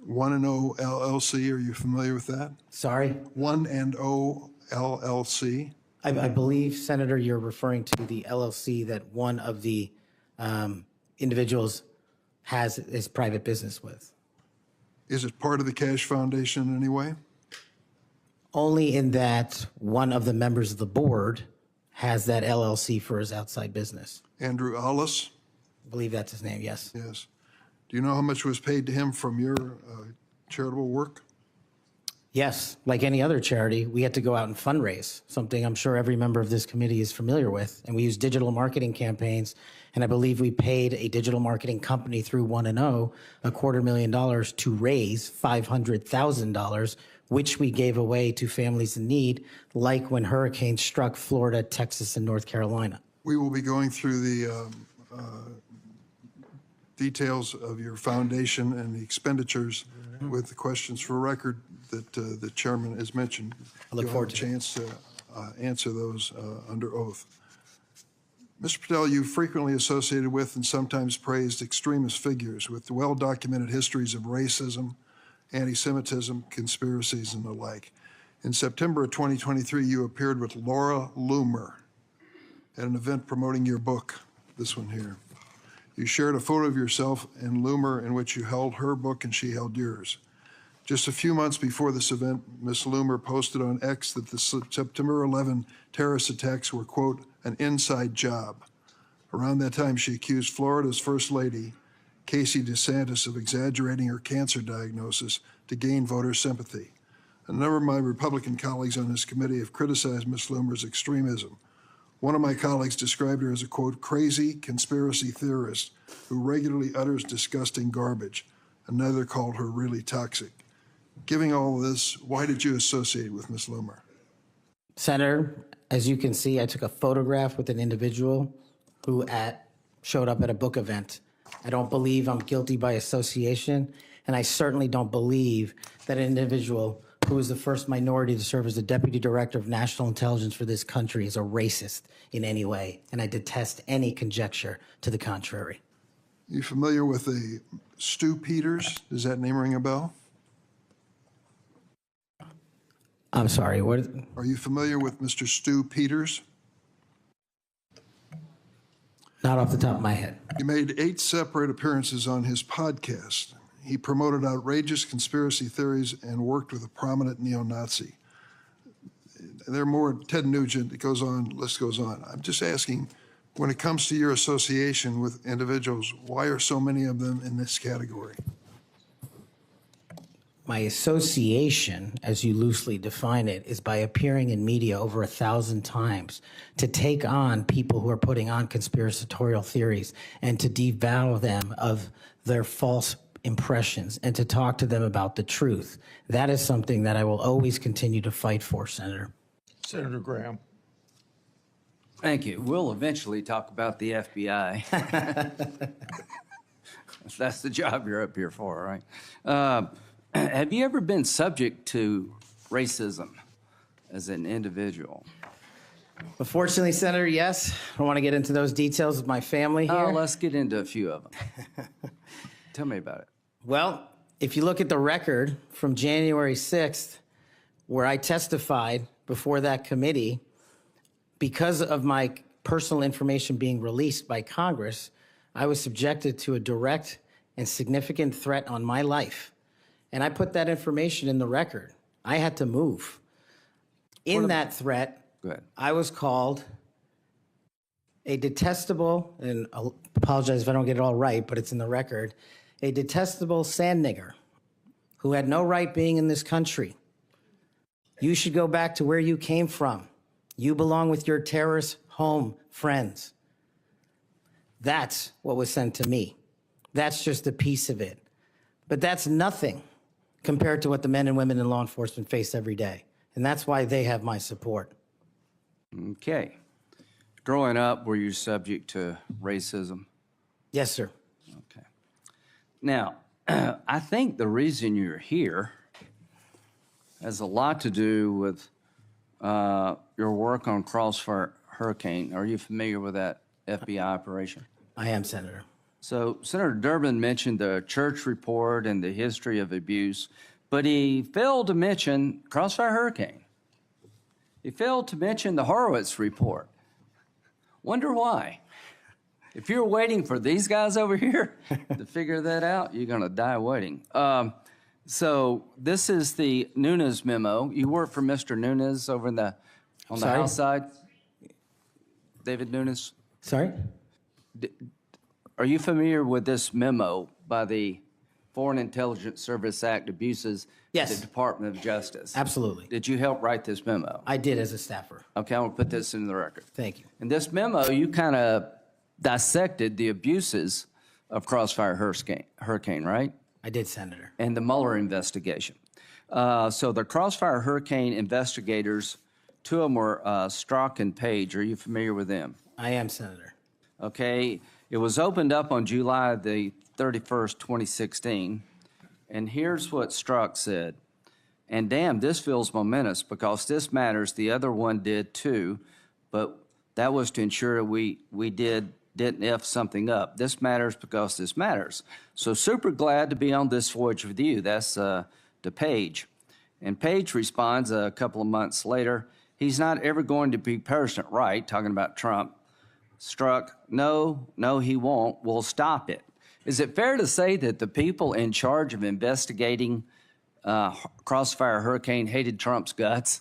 1&0 LLC, are you familiar with that? Sorry? 1&0 LLC? I believe, Senator, you're referring to the LLC that one of the individuals has his private business with. Is it part of the Kash Foundation in any way? Only in that one of the members of the board has that LLC for his outside business. Andrew Allis? I believe that's his name, yes. Yes. Do you know how much was paid to him from your charitable work? Yes, like any other charity, we had to go out and fundraise, something I'm sure every member of this committee is familiar with. And we use digital marketing campaigns. And I believe we paid a digital marketing company through 1&0 $250,000 to raise $500,000, which we gave away to families in need, like when hurricanes struck Florida, Texas, and North Carolina. We will be going through details of your foundation and the expenditures with the questions for record that the chairman has mentioned. I look forward to a chance to answer those under oath. Mr. Patel, you frequently associated with and sometimes praised extremist figures with well-documented histories of racism, anti-Semitism, conspiracies, and the like. In September of 2023, you appeared with Laura Loomer at an event promoting your book, this one here. You shared a photo of yourself and Loomer in which you held her book and she held yours. Just a few months before this event, Ms. Loomer posted on X that the September 11 terrorist attacks were, quote, an inside job. Around that time, she accused Florida's First Lady, Casey DeSantis, of exaggerating her cancer diagnosis to gain voter sympathy. A number of my Republican colleagues on this committee have criticized Ms. Loomer's extremism. One of my colleagues described her as a, quote, crazy conspiracy theorist who regularly utters disgusting garbage. Another called her really toxic. Given all of this, why did you associate with Ms. Loomer? Senator, as you can see, I took a photograph with an individual who showed up at a book event. I don't believe I'm guilty by association, and I certainly don't believe that an individual who was the first minority to serve as the Deputy Director of National Intelligence for this country is a racist in any way, and I detest any conjecture to the contrary. You familiar with a Stu Peters? Does that name ring a bell? I'm sorry, what? Are you familiar with Mr. Stu Peters? Not off the top of my head. He made 8 separate appearances on his podcast. He promoted outrageous conspiracy theories and worked with a prominent neo-Nazi. There are more, Ted Nugent, it goes on, list goes on. I'm just asking, when it comes to your association with individuals, why are so many of them in this category? My association, as you loosely define it, is by appearing in media over 1,000 times to take on people who are putting on conspiratorial theories and to devour them of their false impressions and to talk to them about the truth. That is something that I will always continue to fight for, Senator. Senator Graham. Thank you. We'll eventually talk about the FBI. That's the job you're up here for, right? Have you ever been subject to racism as an individual? Unfortunately, Senator, yes. I don't want to get into those details with my family here. Let's get into a few of them. Tell me about it. Well, if you look at the record from January 6th, where I testified before that committee, because of my personal information being released by Congress, I was subjected to a direct and significant threat on my life. And I put that information in the record. I had to move. In that threat, I was called a detestable, and I'll apologize if I don't get it all right, but it's in the record, a detestable sand nigger who had no right being in this country. You should go back to where you came from. You belong with your terrorist home friends. That's what was sent to me. That's just a piece of it. But that's nothing compared to what the men and women in law enforcement face every day. And that's why they have my support. Okay. Growing up, were you subject to racism? Yes, sir. Okay. Now, I think the reason you're here has a lot to do with your work on Crossfire Hurricane. Are you familiar with that FBI operation? I am, Senator. So Senator Durbin mentioned the church report and the history of abuse, but he failed to mention Crossfire Hurricane. He failed to mention the Horowitz report. Wonder why? If you're waiting for these guys over here to figure that out, you're going to die waiting. So this is the Nunes memo. You work for Mr. Nunes over on the House side? David Nunes? Sorry? Are you familiar with this memo by the Foreign Intelligence Service Act abuses Yes. the Department of Justice? Absolutely. Did you help write this memo? I did as a staffer. Okay, I want to put this in the record. Thank you. In this memo, you kind of dissected the abuses of Crossfire Hurricane, right? I did, Senator. And the Mueller investigation. So the Crossfire Hurricane investigators, 2 of them were Strzok and Page. Are you familiar with them? I am, Senator. Okay. It was opened up on July the 31st, 2016. And here's what Strzok said. And damn, this feels momentous because this matters. The other one did too, but that was to ensure we didn't F something up. This matters because this matters. So super glad to be on this voyage with you. That's to Page. And Page responds a couple of months later, he's not ever going to be President, right? Talking about Trump. Strzok, no, he won't. We'll stop it. Is it fair to say that the people in charge of investigating Crossfire Hurricane hated Trump's guts?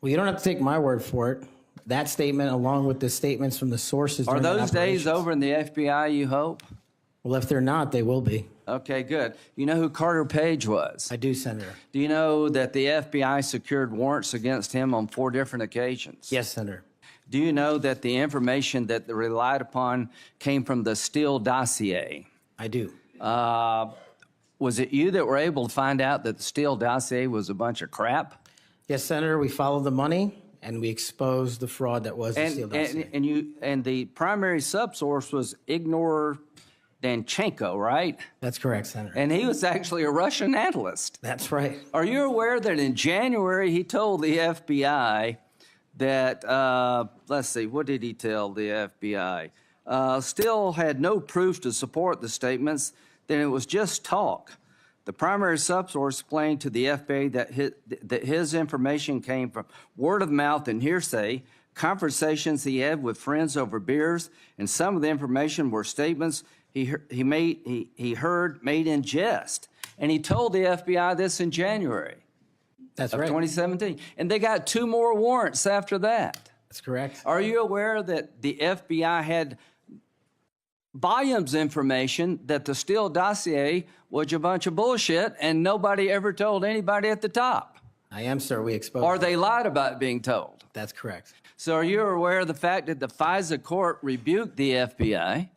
Well, you don't have to take my word for it. That statement, along with the statements from the sources. Are during that those days over in the FBI, you hope? Well, if they're not, they will be. Okay, good. You know who Carter Page was? I do, Senator. Do you know that the FBI secured warrants against him on 4 different occasions? Yes, Senator. Do you know that the information that they relied upon came from the Steele dossier? I do. Was it you that were able to find out that the Steele dossier was a bunch of crap? Yes, Senator. We followed the money and we exposed the fraud that was the Steele dossier. And the primary subsource was Igor Danchenko, right? That's correct, Senator. And he was actually a Russian analyst. That's right. Are you aware that in January he told the FBI that, let's see, what did he tell the FBI? Steele had no proof to support the statements, then it was just talk. The primary subsource explained to the FBI that his information came from word of mouth and hearsay, conversations he had with friends over beers, and some of the information were statements he heard made in jest. And he told the FBI this in January of 2017. And they got 2 more warrants after that. That's correct. Are you aware that the FBI had volumes of information that the Steele dossier was a bunch of bullshit and nobody ever told anybody at the top? I am, sir. We exposed Or they lied about being told. That's correct. So are you aware of the fact that the FISA court rebuked the FBI?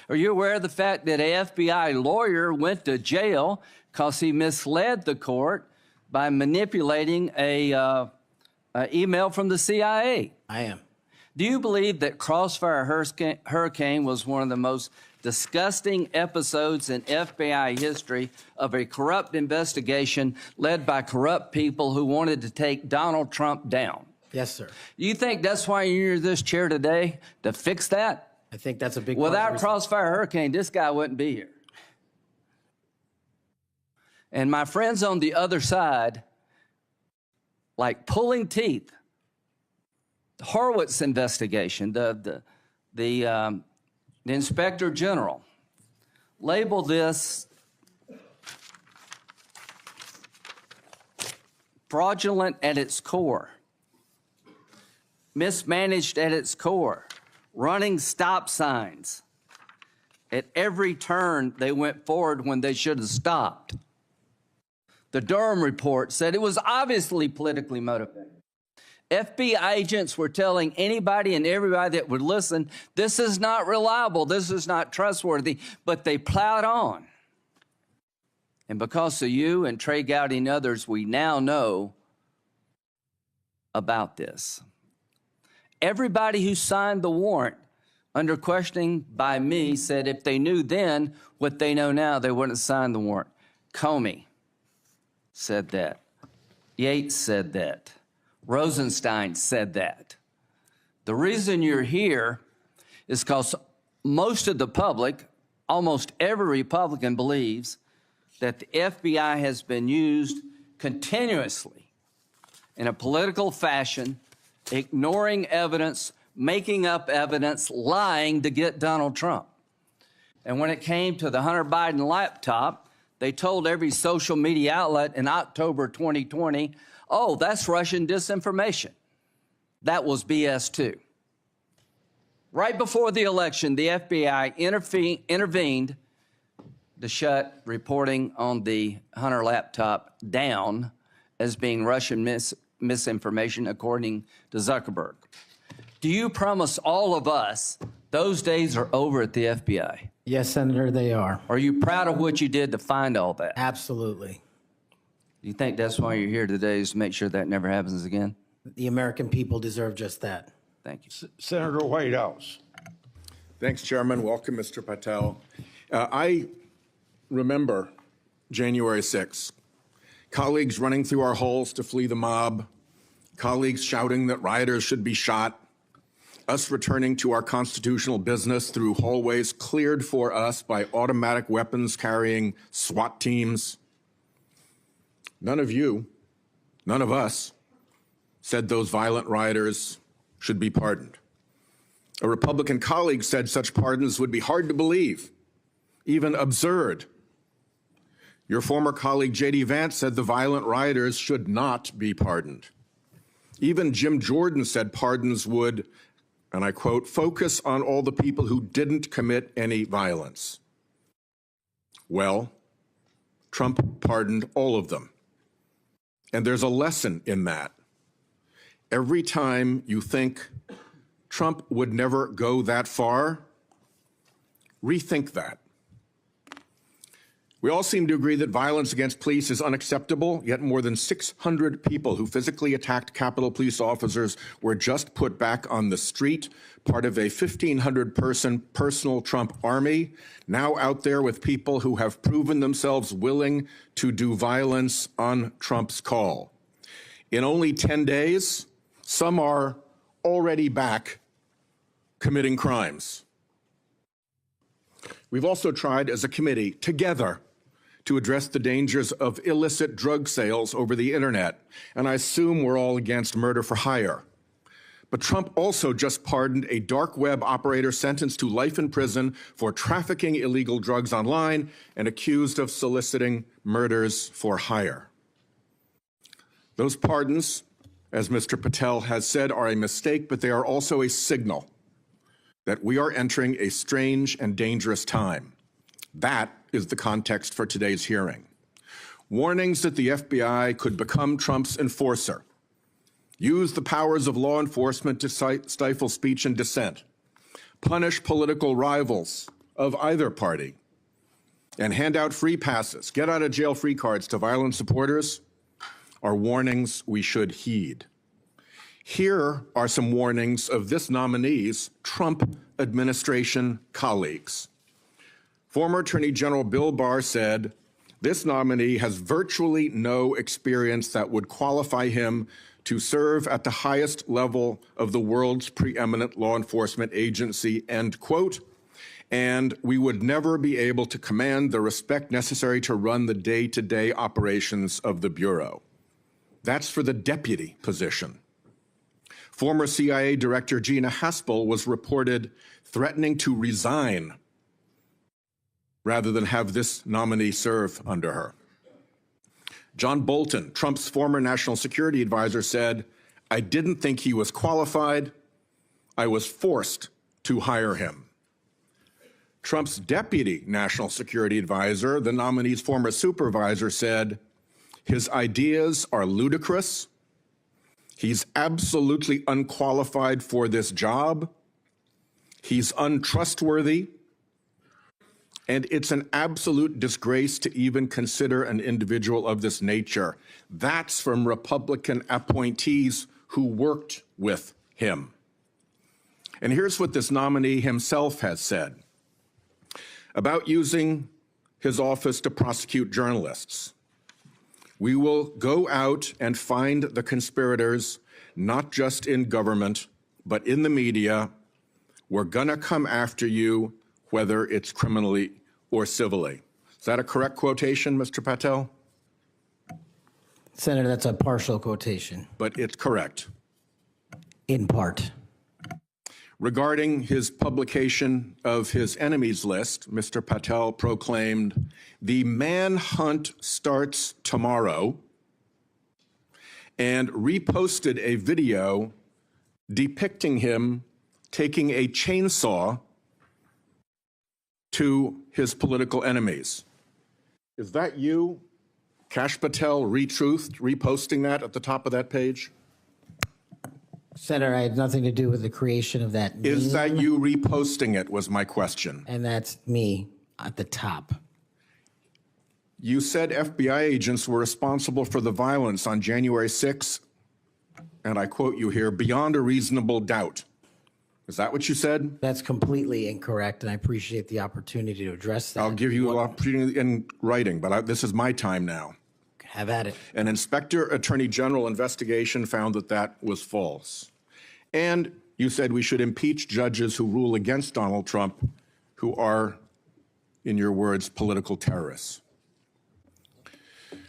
Are you aware of the fact that an FBI lawyer went to jail because he misled the court by manipulating a email from the CIA? I am. Do you believe that Crossfire Hurricane was one of the most disgusting episodes in FBI history of a corrupt investigation led by corrupt people who wanted to take Donald Trump down? Yes, sir. You think that's why you're in this chair today, to fix that? I think that's a big Without Crossfire Hurricane, this guy wouldn't be here. And my friends on the other side, like pulling teeth, the Horowitz investigation, the Inspector General labeled this fraudulent at its core, mismanaged at its core, running stop signs. At every turn, they went forward when they should have stopped. The Durham report said it was obviously politically motivated. FBI agents were telling anybody and everybody that would listen, this is not reliable, this is not trustworthy, but they plowed on. And because of you and Trey Gowdy and others, we now know about this. Everybody who signed the warrant under questioning by me said if they knew then what they know now, they wouldn't have signed the warrant. Comey said that. Yates said that. Rosenstein said that. The reason you're here is because most of the public, almost every Republican believes that the FBI has been used continuously in a political fashion, ignoring evidence, making up evidence, lying to get Donald Trump. And when it came to the Hunter Biden laptop, they told every social media outlet in October 2020, oh, that's Russian disinformation. That was BS too. Right before the election, the FBI intervened to shut reporting on the Hunter laptop down as being Russian misinformation, according to Zuckerberg. Do you promise all of us those days are over at the FBI? Yes, Senator, they are. Are you proud of what you did to find all that? Absolutely. You think that's why you're here today, is to make sure that never happens again? The American people deserve just that. Thank you. Senator Whitehouse. Thanks, Chairman. Welcome, Mr. Patel. I remember January 6th. Colleagues running through our halls to flee the mob, colleagues shouting that rioters should be shot, us returning to our constitutional business through hallways cleared for us by automatic weapons carrying SWAT teams. None of you, none of us, said those violent rioters should be pardoned. A Republican colleague said such pardons would be hard to believe, even absurd. Your former colleague J.D. Vance said the violent rioters should not be pardoned. Even Jim Jordan said pardons would, and I quote, focus on all the people who didn't commit any violence. Well, Trump pardoned all of them. And there's a lesson in that. Every time you think Trump would never go that far, rethink that. We all seem to agree that violence against police is unacceptable, yet more than 600 people who physically attacked Capitol Police officers were just put back on the street, part of a 1,500-person personal Trump army, now out there with people who have proven themselves willing to do violence on Trump's call. In only 10 days, some are already back committing crimes. We've also tried as a committee, together, to address the dangers of illicit drug sales over the internet, and I assume we're all against murder for hire. But Trump also just pardoned a dark web operator sentenced to life in prison for trafficking illegal drugs online and accused of soliciting murders for hire. Those pardons, as Mr. Patel has said, are a mistake, but they are also a signal that we are entering a strange and dangerous time. That is the context for today's hearing. Warnings that the FBI could become Trump's enforcer, use the powers of law enforcement to stifle speech and dissent, punish political rivals of either party, and hand out free passes, get out of jail free cards to violent supporters are warnings we should heed. Here are some warnings of this nominee's Trump administration colleagues. Former Attorney General Bill Barr said, this nominee has virtually no experience that would qualify him to serve at the highest level of the world's preeminent law enforcement agency, end quote, and we would never be able to command the respect necessary to run the day-to-day operations of the Bureau. That's for the deputy position. Former CIA Director Gina Haspel was reported threatening to resign rather than have this nominee serve under her. John Bolton, Trump's former national security advisor, said, I didn't think he was qualified. I was forced to hire him. Trump's deputy national security advisor, the nominee's former supervisor, said, his ideas are ludicrous. He's absolutely unqualified for this job. He's untrustworthy. And it's an absolute disgrace to even consider an individual of this nature. That's from Republican appointees who worked with him. And here's what this nominee himself has said about using his office to prosecute journalists. We will go out and find the conspirators, not just in government, but in the media. We're gonna come after you, whether it's criminally or civilly. Is that a correct quotation, Mr. Patel? Senator, that's a partial quotation. But it's correct. In part. Regarding his publication of his enemies list, Mr. Patel proclaimed, the manhunt starts tomorrow, and reposted a video depicting him taking a chainsaw to his political enemies. Is that you, Kash Patel, reposting that at the top of that page? Senator, I had nothing to do with the creation of that meme. Is that you reposting it, was my question. And that's me at the top. You said FBI agents were responsible for the violence on January 6th, and I quote you here, beyond a reasonable doubt. Is that what you said? That's completely incorrect, and I appreciate the opportunity to address that. I'll give you an opportunity in writing, but this is my time now. Have at it. An Inspector Attorney General investigation found that that was false. And you said we should impeach judges who rule against Donald Trump, who are, in your words, political terrorists.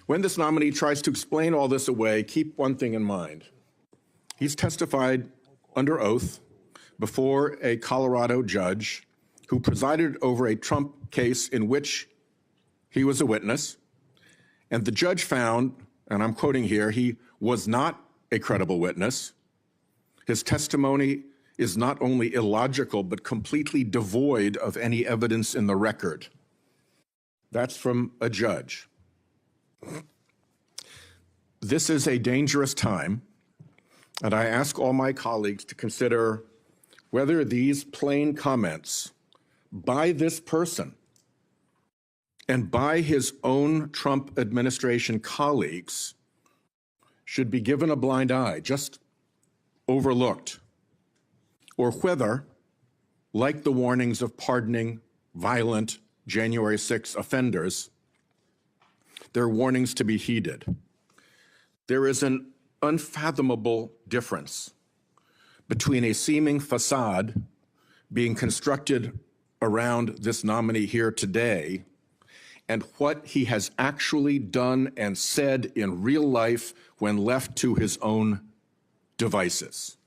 When this nominee tries to explain all this away, keep one thing in mind. He's testified under oath before a Colorado judge who presided over a Trump case in which he was a witness. And the judge found, and I'm quoting here, he was not a credible witness. His testimony is not only illogical, but completely devoid of any evidence in the record. That's from a judge. This is a dangerous time, and I ask all my colleagues to consider whether these plain comments by this person and by his own Trump administration colleagues should be given a blind eye, just overlooked, or whether, like the warnings of pardoning violent January 6 offenders, they're warnings to be heeded. There is an unfathomable difference between a seeming facade being constructed around this nominee here today and what he has actually done and said in real life when left to his own devices.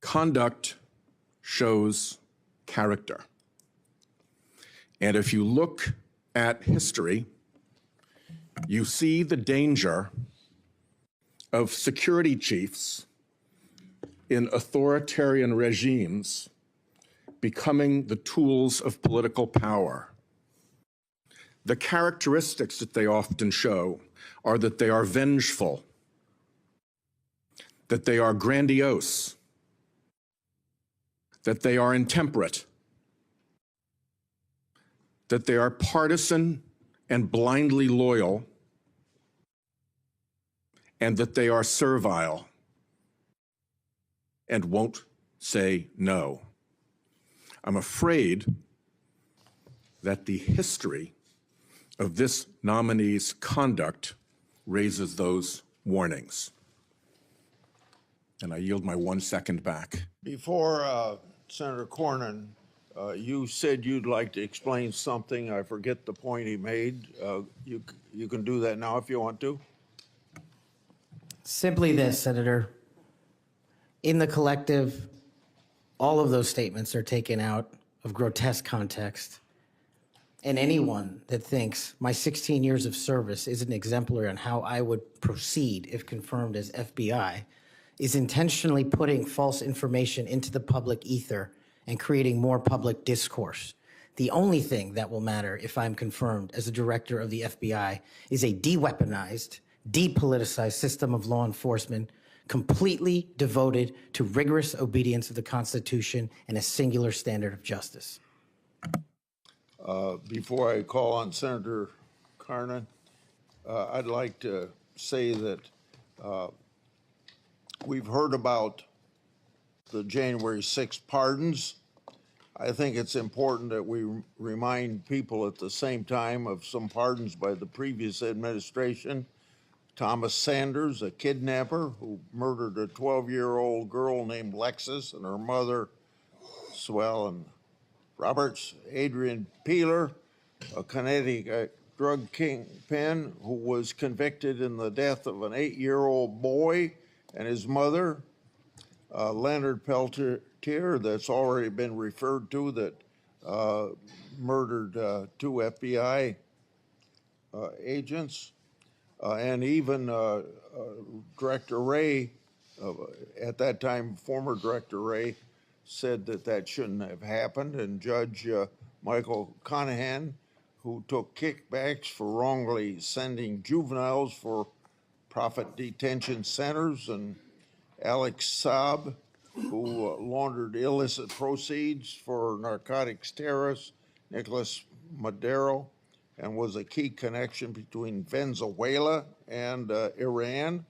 Conduct shows character. And if you look at history, you see the danger of security chiefs in authoritarian regimes becoming the tools of political power. The characteristics that they often show are that they are vengeful, that they are grandiose, that they are intemperate, that they are partisan and blindly loyal, and that they are servile and won't say no. I'm afraid that the history of this nominee's conduct raises those warnings. And I yield my 1 second back. Before Senator Cornyn, you said you'd like to explain something. I forget the point he made. You can do that now if you want to. Simply this, Senator. In the collective, all of those statements are taken out of grotesque context. And anyone that thinks my 16 years of service isn't exemplary on how I would proceed if confirmed as FBI is intentionally putting false information into the public ether and creating more public discourse. The only thing that will matter if I'm confirmed as a director of the FBI is a de-weaponized, depoliticized system of law enforcement completely devoted to rigorous obedience of the Constitution and a singular standard of justice. Before I call on Senator Cornyn, I'd like to say that we've heard about the January 6th pardons. I think it's important that we remind people at the same time of some pardons by the previous administration. Thomas Sanders, a kidnapper who murdered a 12-year-old girl named Lexis and her mother, Swellen Roberts. Adrian Peeler, a Connecticut drug kingpin who was convicted in the death of an 8-year-old boy and his mother. Leonard Peltier, that's already been referred to, that murdered 2 FBI agents. And even Director Wray, at that time, former Director Wray, said that that shouldn't have happened. And Judge Michael Conahan, who took kickbacks for wrongly sending juveniles for profit detention centers, and Alex Saab, who laundered illicit proceeds for narcotics terrorists, Nicolas Maduro, and was a key connection between Venezuela and Iran,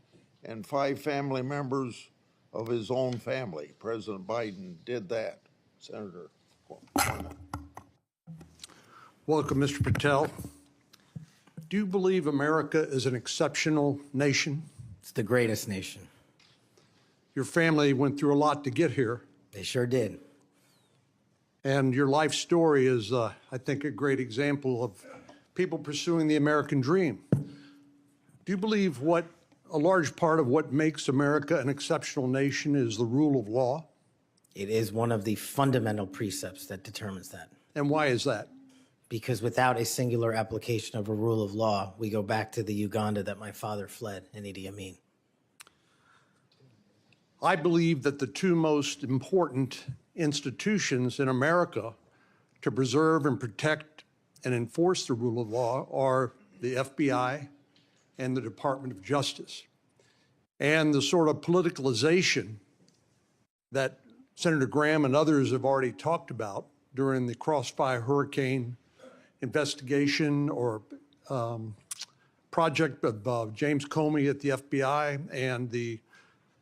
and 5 family members of his own family. President Biden did that. Senator. Welcome, Mr. Patel. Do you believe America is an exceptional nation? It's the greatest nation. Your family went through a lot to get here. They sure did. And your life story is, I think, a great example of people pursuing the American dream. Do you believe a large part of what makes America an exceptional nation is the rule of law? It is one of the fundamental precepts that determines that. And why is that? Because without a singular application of a rule of law, we go back to the Uganda that my father fled in Idi Amin. I believe that the two most important institutions in America to preserve and protect and enforce the rule of law are the FBI and the Department of Justice. And the sort of politicalization that Senator Graham and others have already talked about during the Crossfire Hurricane investigation or project of James Comey at the FBI and the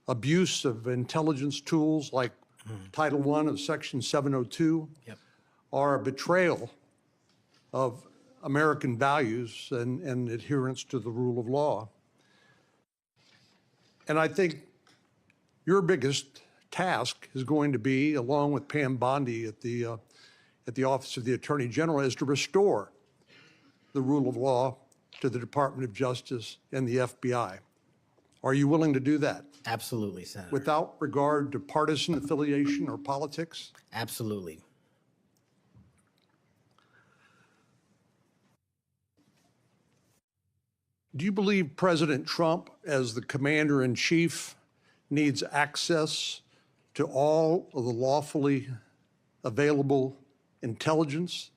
abuse of intelligence tools like Title I of Section 702 are a betrayal of American values and adherence to the rule of law. And I think your biggest task is going to be, along with Pam Bondi at the Office of the Attorney General, is to restore the rule of law to the Department of Justice and the FBI. Are you willing to do that? Absolutely, Senator. Without regard to partisan affiliation or politics? Absolutely. Do you believe President Trump, as the commander-in-chief, needs access to all of the lawfully available intelligence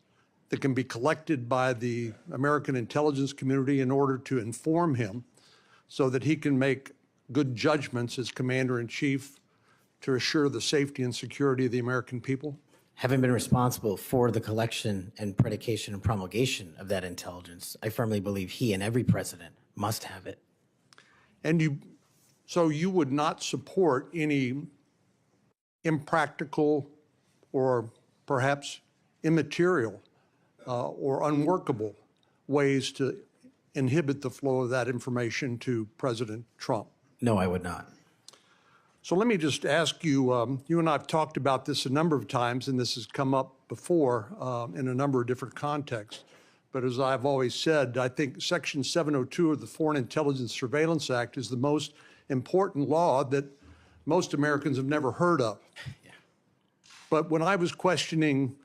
that can be collected by the American intelligence community in order to inform him so that he can make good judgments as commander-in-chief to assure the safety and security of the American people? Having been responsible for the collection and predication and promulgation of that intelligence, I firmly believe he and every president must have it. And so you would not support any impractical or perhaps immaterial or unworkable ways to inhibit the flow of that information to President Trump? No, I would not. So let me just ask you, you and I have talked about this a number of times, and this has come up before in a number of different contexts. But as I've always said, I think Section 702 of the Foreign Intelligence Surveillance Act is the most important law that most Americans have never heard of. Yeah. But when I was questioning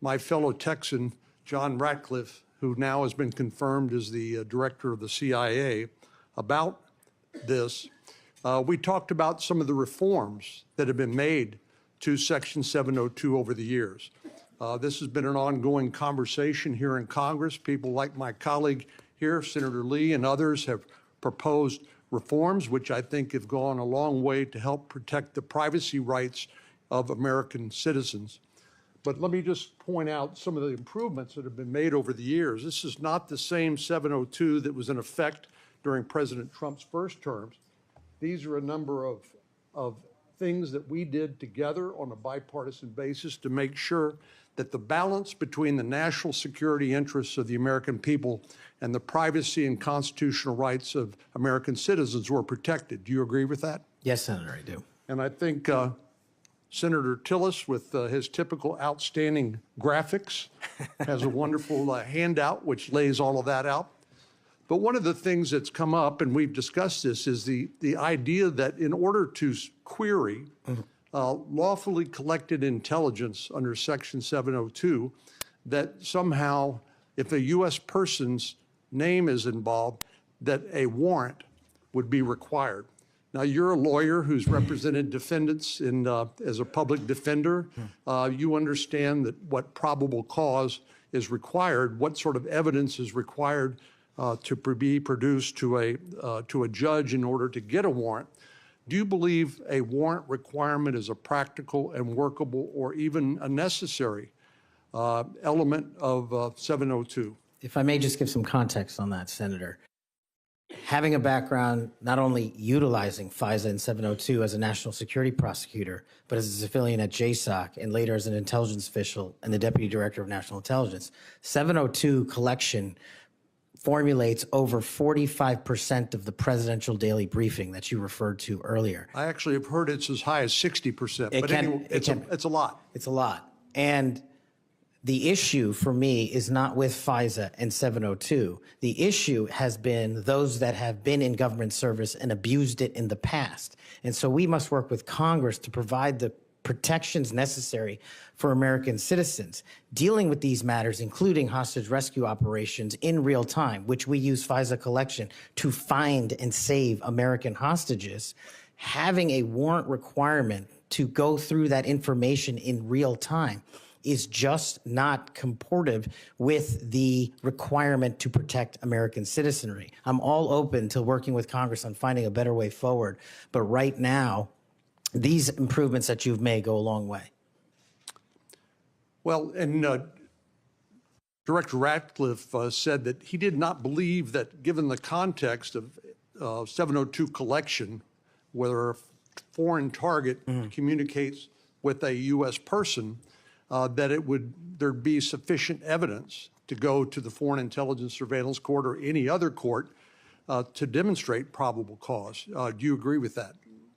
my fellow Texan, John Ratcliffe, who now has been confirmed as the director of the CIA, about this, we talked about some of the reforms that have been made to Section 702 over the years. This has been an ongoing conversation here in Congress. People like my colleague here, Senator Lee, and others have proposed reforms, which I think have gone a long way to help protect the privacy rights of American citizens. But let me just point out some of the improvements that have been made over the years. This is not the same 702 that was in effect during President Trump's first terms. These are a number of things that we did together on a bipartisan basis to make sure that the balance between the national security interests of the American people and the privacy and constitutional rights of American citizens were protected. Do you agree with that? Yes, Senator, I do. And I think Senator Tillis, with his typical outstanding graphics, has a wonderful handout which lays all of that out. But one of the things that's come up, and we've discussed this, is the idea that in order to query lawfully collected intelligence under Section 702, that somehow, if a U.S. person's name is involved, that a warrant would be required. Now, you're a lawyer who's represented defendants as a public defender. You understand that what probable cause is required, what sort of evidence is required to be produced to a judge in order to get a warrant. Do you believe a warrant requirement is a practical and workable or even a necessary element of 702? If I may just give some context on that, Senator. having a background not only utilizing FISA and 702 as a national security prosecutor, but as a civilian at JSOC and later as an intelligence official and the deputy director of national intelligence, 702 collection formulates over 45% of the presidential daily briefing that you referred to earlier. I actually have heard it's as high as 60%, but anyway, it's a lot. It's a lot. And the issue for me is not with FISA and 702. The issue has been those that have been in government service and abused it in the past. And so we must work with Congress to provide the protections necessary for American citizens. Dealing with these matters, including hostage rescue operations in real time, which we use FISA collection to find and save American hostages, having a warrant requirement to go through that information in real time is just not comportive with the requirement to protect American citizenry. I'm all open to working with Congress on finding a better way forward, but right now, these improvements that you've made go a long way. Well, and Director Ratcliffe said that he did not believe that, given the context of 702 collection, whether a foreign target communicates with a U.S. person, that there'd be sufficient evidence to go to the Foreign Intelligence Surveillance Court or any other court to demonstrate probable cause. Do you agree with that?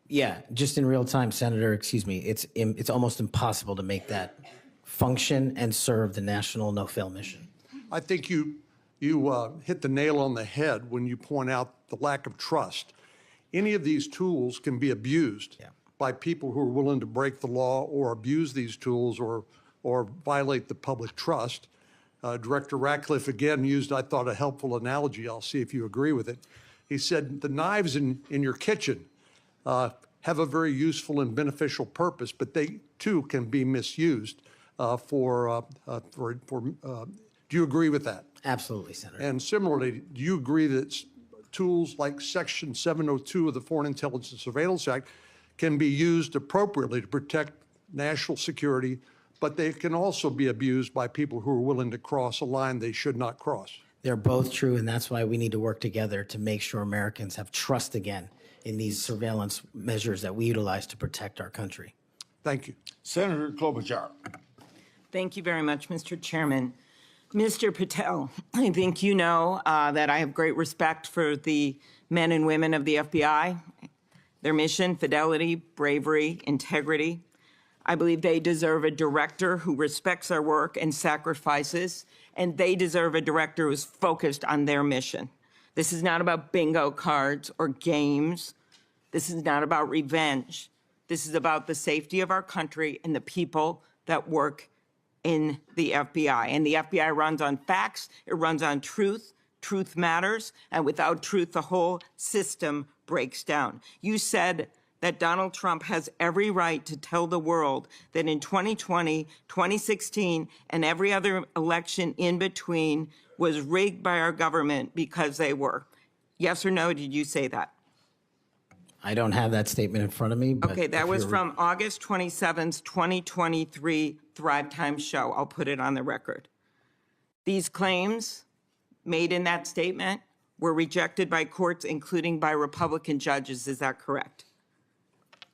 Yeah, just in real time, Senator, excuse me, it's almost impossible to make that function and serve the national no-fail mission. I think you hit the nail on the head when you point out the lack of trust. Any of these tools can be abused by people who are willing to break the law or abuse these tools or violate the public trust. Director Ratcliffe again used, I thought, a helpful analogy. I'll see if you agree with it. He said the knives in your kitchen have a very useful and beneficial purpose, but they too can be misused do you agree with that? Absolutely, Senator. And similarly, do you agree that tools like Section 702 of the Foreign Intelligence Surveillance Act can be used appropriately to protect national security, but they can also be abused by people who are willing to cross a line they should not cross? They're both true, and that's why we need to work together to make sure Americans have trust again in these surveillance measures that we utilize to protect our country. Thank you. Senator Klobuchar. Thank you very much, Mr. Chairman. Mr. Patel, I think you know that I have great respect for the men and women of the FBI, their mission, fidelity, bravery, integrity. I believe they deserve a director who respects our work and sacrifices, and they deserve a director who's focused on their mission. This is not about bingo cards or games. This is not about revenge. This is about the safety of our country and the people that work in the FBI. And the FBI runs on facts, it runs on truth. Truth matters, and without truth, the whole system breaks down. You said that Donald Trump has every right to tell the world that in 2020, 2016, and every other election in between was rigged by our government because they were. Yes or no, did you say that? I don't have that statement in front of me. But okay, that was from August 27th, 2023 Thrive Time show. I'll put it on the record. These claims made in that statement were rejected by courts, including by Republican judges. Is that correct?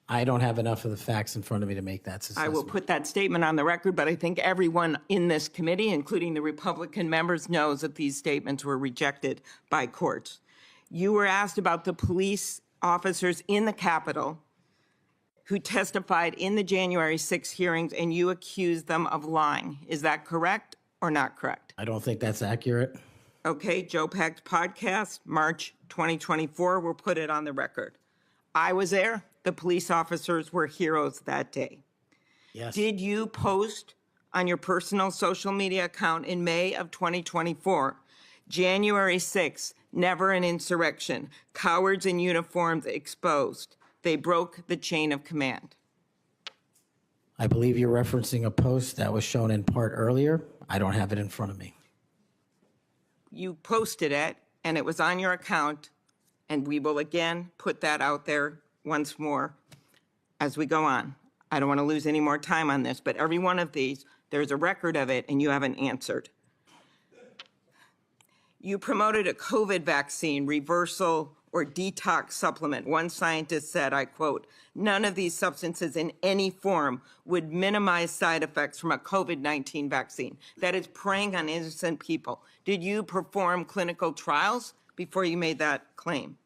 I don't have enough of the facts in front of me to make that assessment. I will put that statement on the record, but I think everyone in this committee, including the Republican members, knows that these statements were rejected by courts. You were asked about the police officers in the Capitol who testified in the January 6 hearings, and you accused them of lying. Is that correct or not correct? I don't think that's accurate. Okay, Joe Packed podcast, March 2024, we'll put it on the record. I was there. The police officers were heroes that day. Yes. Did you post on your personal social media account in May of 2024, January 6th, never an insurrection, cowards in uniforms exposed. They broke the chain of command. I believe you're referencing a post that was shown in part earlier. I don't have it in front of me. You posted it, and it was on your account, and we will again put that out there once more as we go on. I don't want to lose any more time on this, but every one of these, there's a record of it, and you haven't answered. You promoted a COVID vaccine reversal or detox supplement. One scientist said, I quote, "None of these substances in any form would minimize side effects from a COVID-19 vaccine." That is preying on innocent people. Did you perform clinical trials before you made that claim?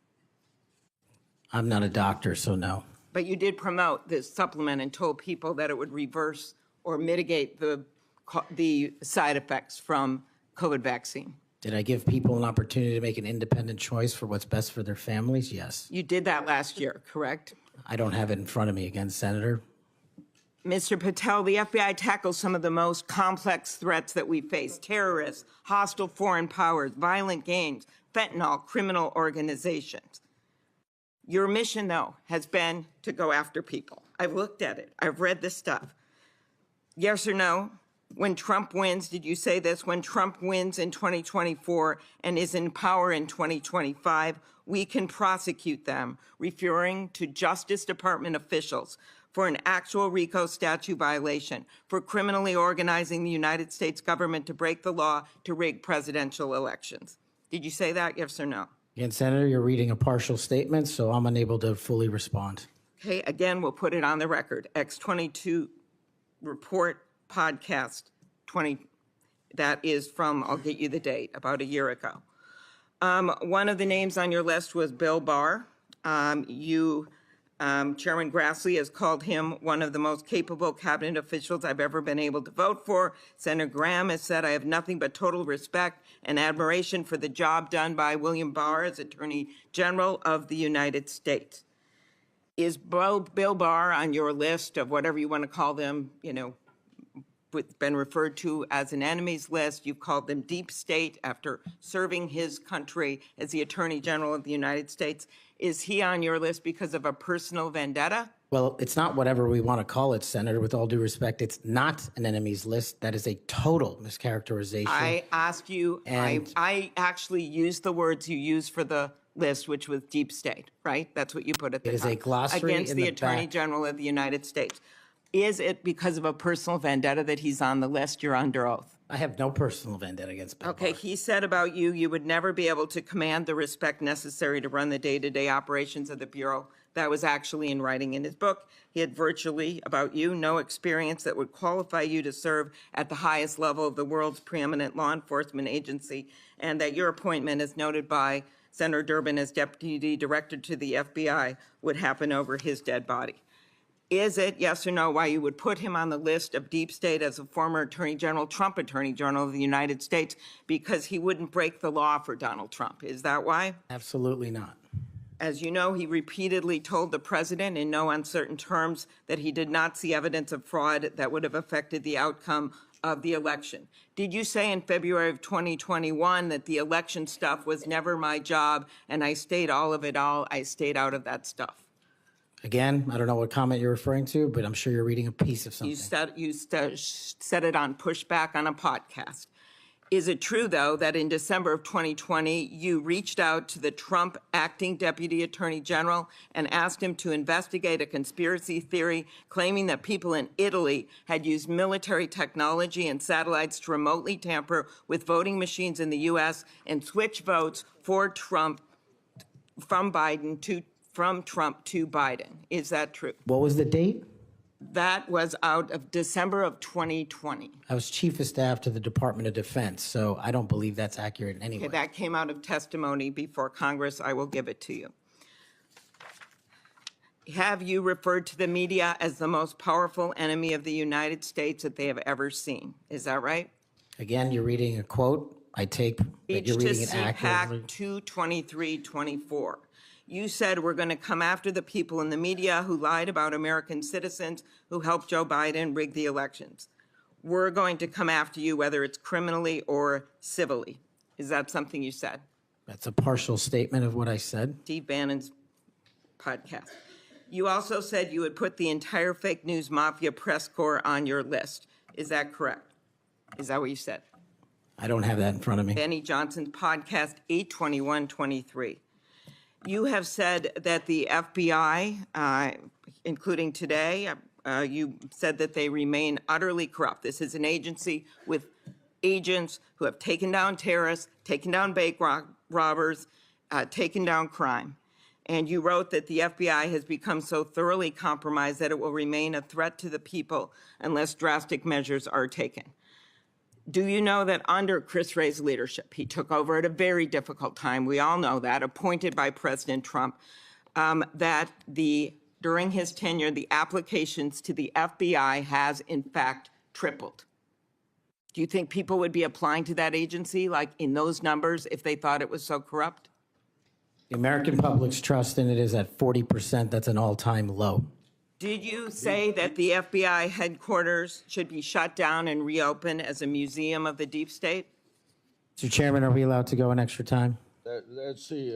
I'm not a doctor, so no. But you did promote this supplement and told people that it would reverse or mitigate the side effects from COVID vaccine. Did I give people an opportunity to make an independent choice for what's best for their families? Yes. You did that last year, correct? I don't have it in front of me again, Senator. Mr. Patel, the FBI tackles some of the most complex threats that we face: terrorists, hostile foreign powers, violent gangs, fentanyl, criminal organizations. Your mission, though, has been to go after people. I've looked at it. I've read this stuff. Yes or no? When Trump wins, did you say this? When Trump wins in 2024 and is in power in 2025, we can prosecute them, referring to Justice Department officials for an actual RICO statute violation, for criminally organizing the United States government to break the law to rig presidential elections. Did you say that, yes or no? Again, Senator, you're reading a partial statement, so I'm unable to fully respond. Okay, again, we'll put it on the record. X22 report podcast 20, that is from, I'll get you the date, about a year ago. One of the names on your list was Bill Barr. Chairman Grassley has called him one of the most capable cabinet officials I've ever been able to vote for. Senator Graham has said, I have nothing but total respect and admiration for the job done by William Barr as Attorney General of the United States. Is Bill Barr on your list of whatever you want to call them, been referred to as an enemies list? You've called them deep state after serving his country as the Attorney General of the United States. Is he on your list because of a personal vendetta? Well, it's not whatever we want to call it, Senator. With all due respect, it's not an enemies list. That is a total mischaracterization. I asked you, I actually used the words you used for the list, which was deep state, right? That's what you put at the top. It is a glossary against in the the Attorney back. General of the United States. Is it because of a personal vendetta that he's on the list? You're under oath. I have no personal vendetta against Bill Okay, Barr. he said about you, you would never be able to command the respect necessary to run the day-to-day operations of the Bureau. That was actually in writing in his book. He had virtually, about you, no experience that would qualify you to serve at the highest level of the world's preeminent law enforcement agency, and that your appointment, as noted by Senator Durbin as Deputy Director to the FBI, would happen over his dead body. Is it, yes or no, why you would put him on the list of deep state as a former Attorney General, Trump Attorney General of the United States, because he wouldn't break the law for Donald Trump? Is that why? Absolutely not. As you know, he repeatedly told the president in no uncertain terms that he did not see evidence of fraud that would have affected the outcome of the election. Did you say in February of 2021 that the election stuff was never my job and I stayed out of that stuff? Again, I don't know what comment you're referring to, but I'm sure you're reading a piece of something. You said it on Pushback on a podcast. Is it true, though, that in December of 2020, you reached out to the Trump acting Deputy Attorney General and asked him to investigate a conspiracy theory claiming that people in Italy had used military technology and satellites to remotely tamper with voting machines in the U.S. and switch votes for Trump from Trump to Biden? Is that true? What was the date? That was out of December of 2020. I was Chief of Staff to the Department of Defense, so I don't believe that's accurate in any way. Okay, that came out of testimony before Congress. I will give it to you. Have you referred to the media as the most powerful enemy of the United States that they have ever seen? Is that right? Again, you're reading a quote. I take that you're reading it accurately. CPAC 22324. You said we're going to come after the people in the media who lied about American citizens who helped Joe Biden rig the elections. We're going to come after you whether it's criminally or civilly. Is that something you said? That's a partial statement of what I said. Steve Bannon's podcast. You also said you would put the entire fake news mafia press corps on your list. Is that correct? Is that what you said? I don't have that in front of me. Benny Johnson's podcast 82123. You have said that the FBI, including today, you said that they remain utterly corrupt. This is an agency with agents who have taken down terrorists, taken down bank robbers, taken down crime. And you wrote that the FBI has become so thoroughly compromised that it will remain a threat to the people unless drastic measures are taken. Do you know that under Chris Wray's leadership, he took over at a very difficult time, we all know that, appointed by President Trump, that during his tenure, the applications to the FBI has in fact tripled? Do you think people would be applying to that agency like in those numbers if they thought it was so corrupt? The American public's trust in it is at 40%. That's an all-time low. Did you say that the FBI headquarters should be shut down and reopened as a museum of the deep state? Mr. Chairman, are we allowed to go an extra time? Let's see,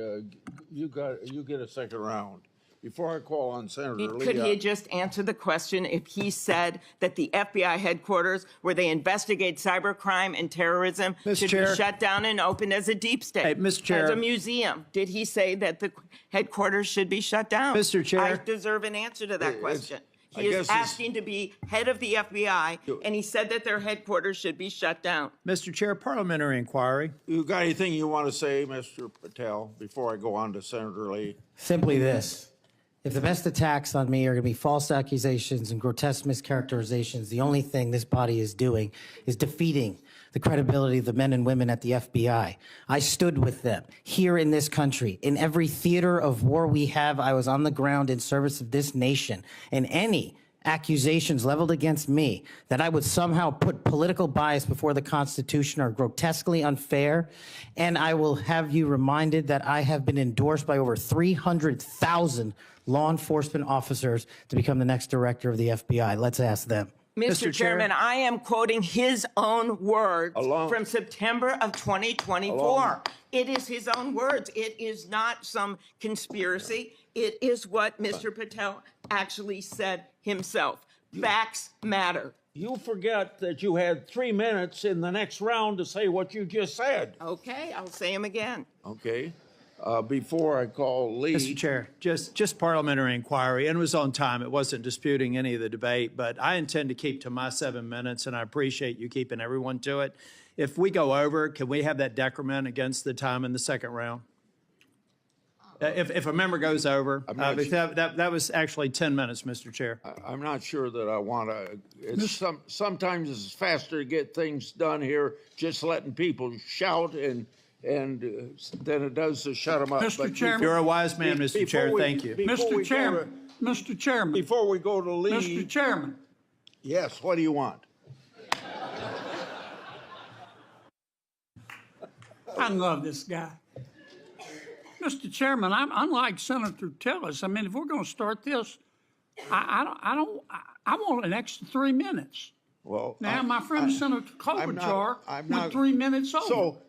you get a second round. Before I call on Senator Lee. Could he just answer the question if he said that the FBI headquarters where they investigate cybercrime and terrorism should be shut down and opened as a deep state? Hey, Mr. Chair. As a museum. Did he say that the headquarters should be shut down? Mr. Chair. I deserve an answer to that question. He is asking to be head of the FBI, and he said that their headquarters should be shut down. Mr. Chair, parliamentary inquiry. You got anything you want to say, Mr. Patel, before I go on to Senator Lee? Simply this. If the best attacks on me are going to be false accusations and grotesque mischaracterizations, the only thing this body is doing is defeating the credibility of the men and women at the FBI. I stood with them here in this country. In every theater of war we have, I was on the ground in service of this nation. And any accusations leveled against me that I would somehow put political bias before the Constitution are grotesquely unfair. And I will have you reminded that I have been endorsed by over 300,000 law enforcement officers to become the next director of the FBI. Let's ask them. Mr. Chairman, I am quoting his own words from September of 2024. It is his own words. It is not some conspiracy. It is what Mr. Patel actually said himself. Facts matter. You forget that you had 3 minutes in the next round to say what you just said. Okay, I'll say them again. Okay. Before I call Lee. Mr. Chair, just parliamentary inquiry, and it was on time. It wasn't disputing any of the debate, but I intend to keep to my 7 minutes, and I appreciate you keeping everyone to it. If we go over, can we have that decrement against the time in the second round? If a member goes over, that was actually 10 minutes, Mr. Chair. I'm not sure that I want to. Sometimes it's faster to get things done here, just letting people shout and than it does to shut them up. Mr. Chairman. You're a wise man, Mr. Chair. Thank you. Mr. Chairman. Before we go to Lee. Mr. Chairman. Yes, what do you want? I love this guy. Mr. Chairman, I'm unlike Senator Tillis. I mean, if we're going to start this, I want an extra 3 minutes. Well, now, my friend Senator Klobuchar went 3 minutes over. So,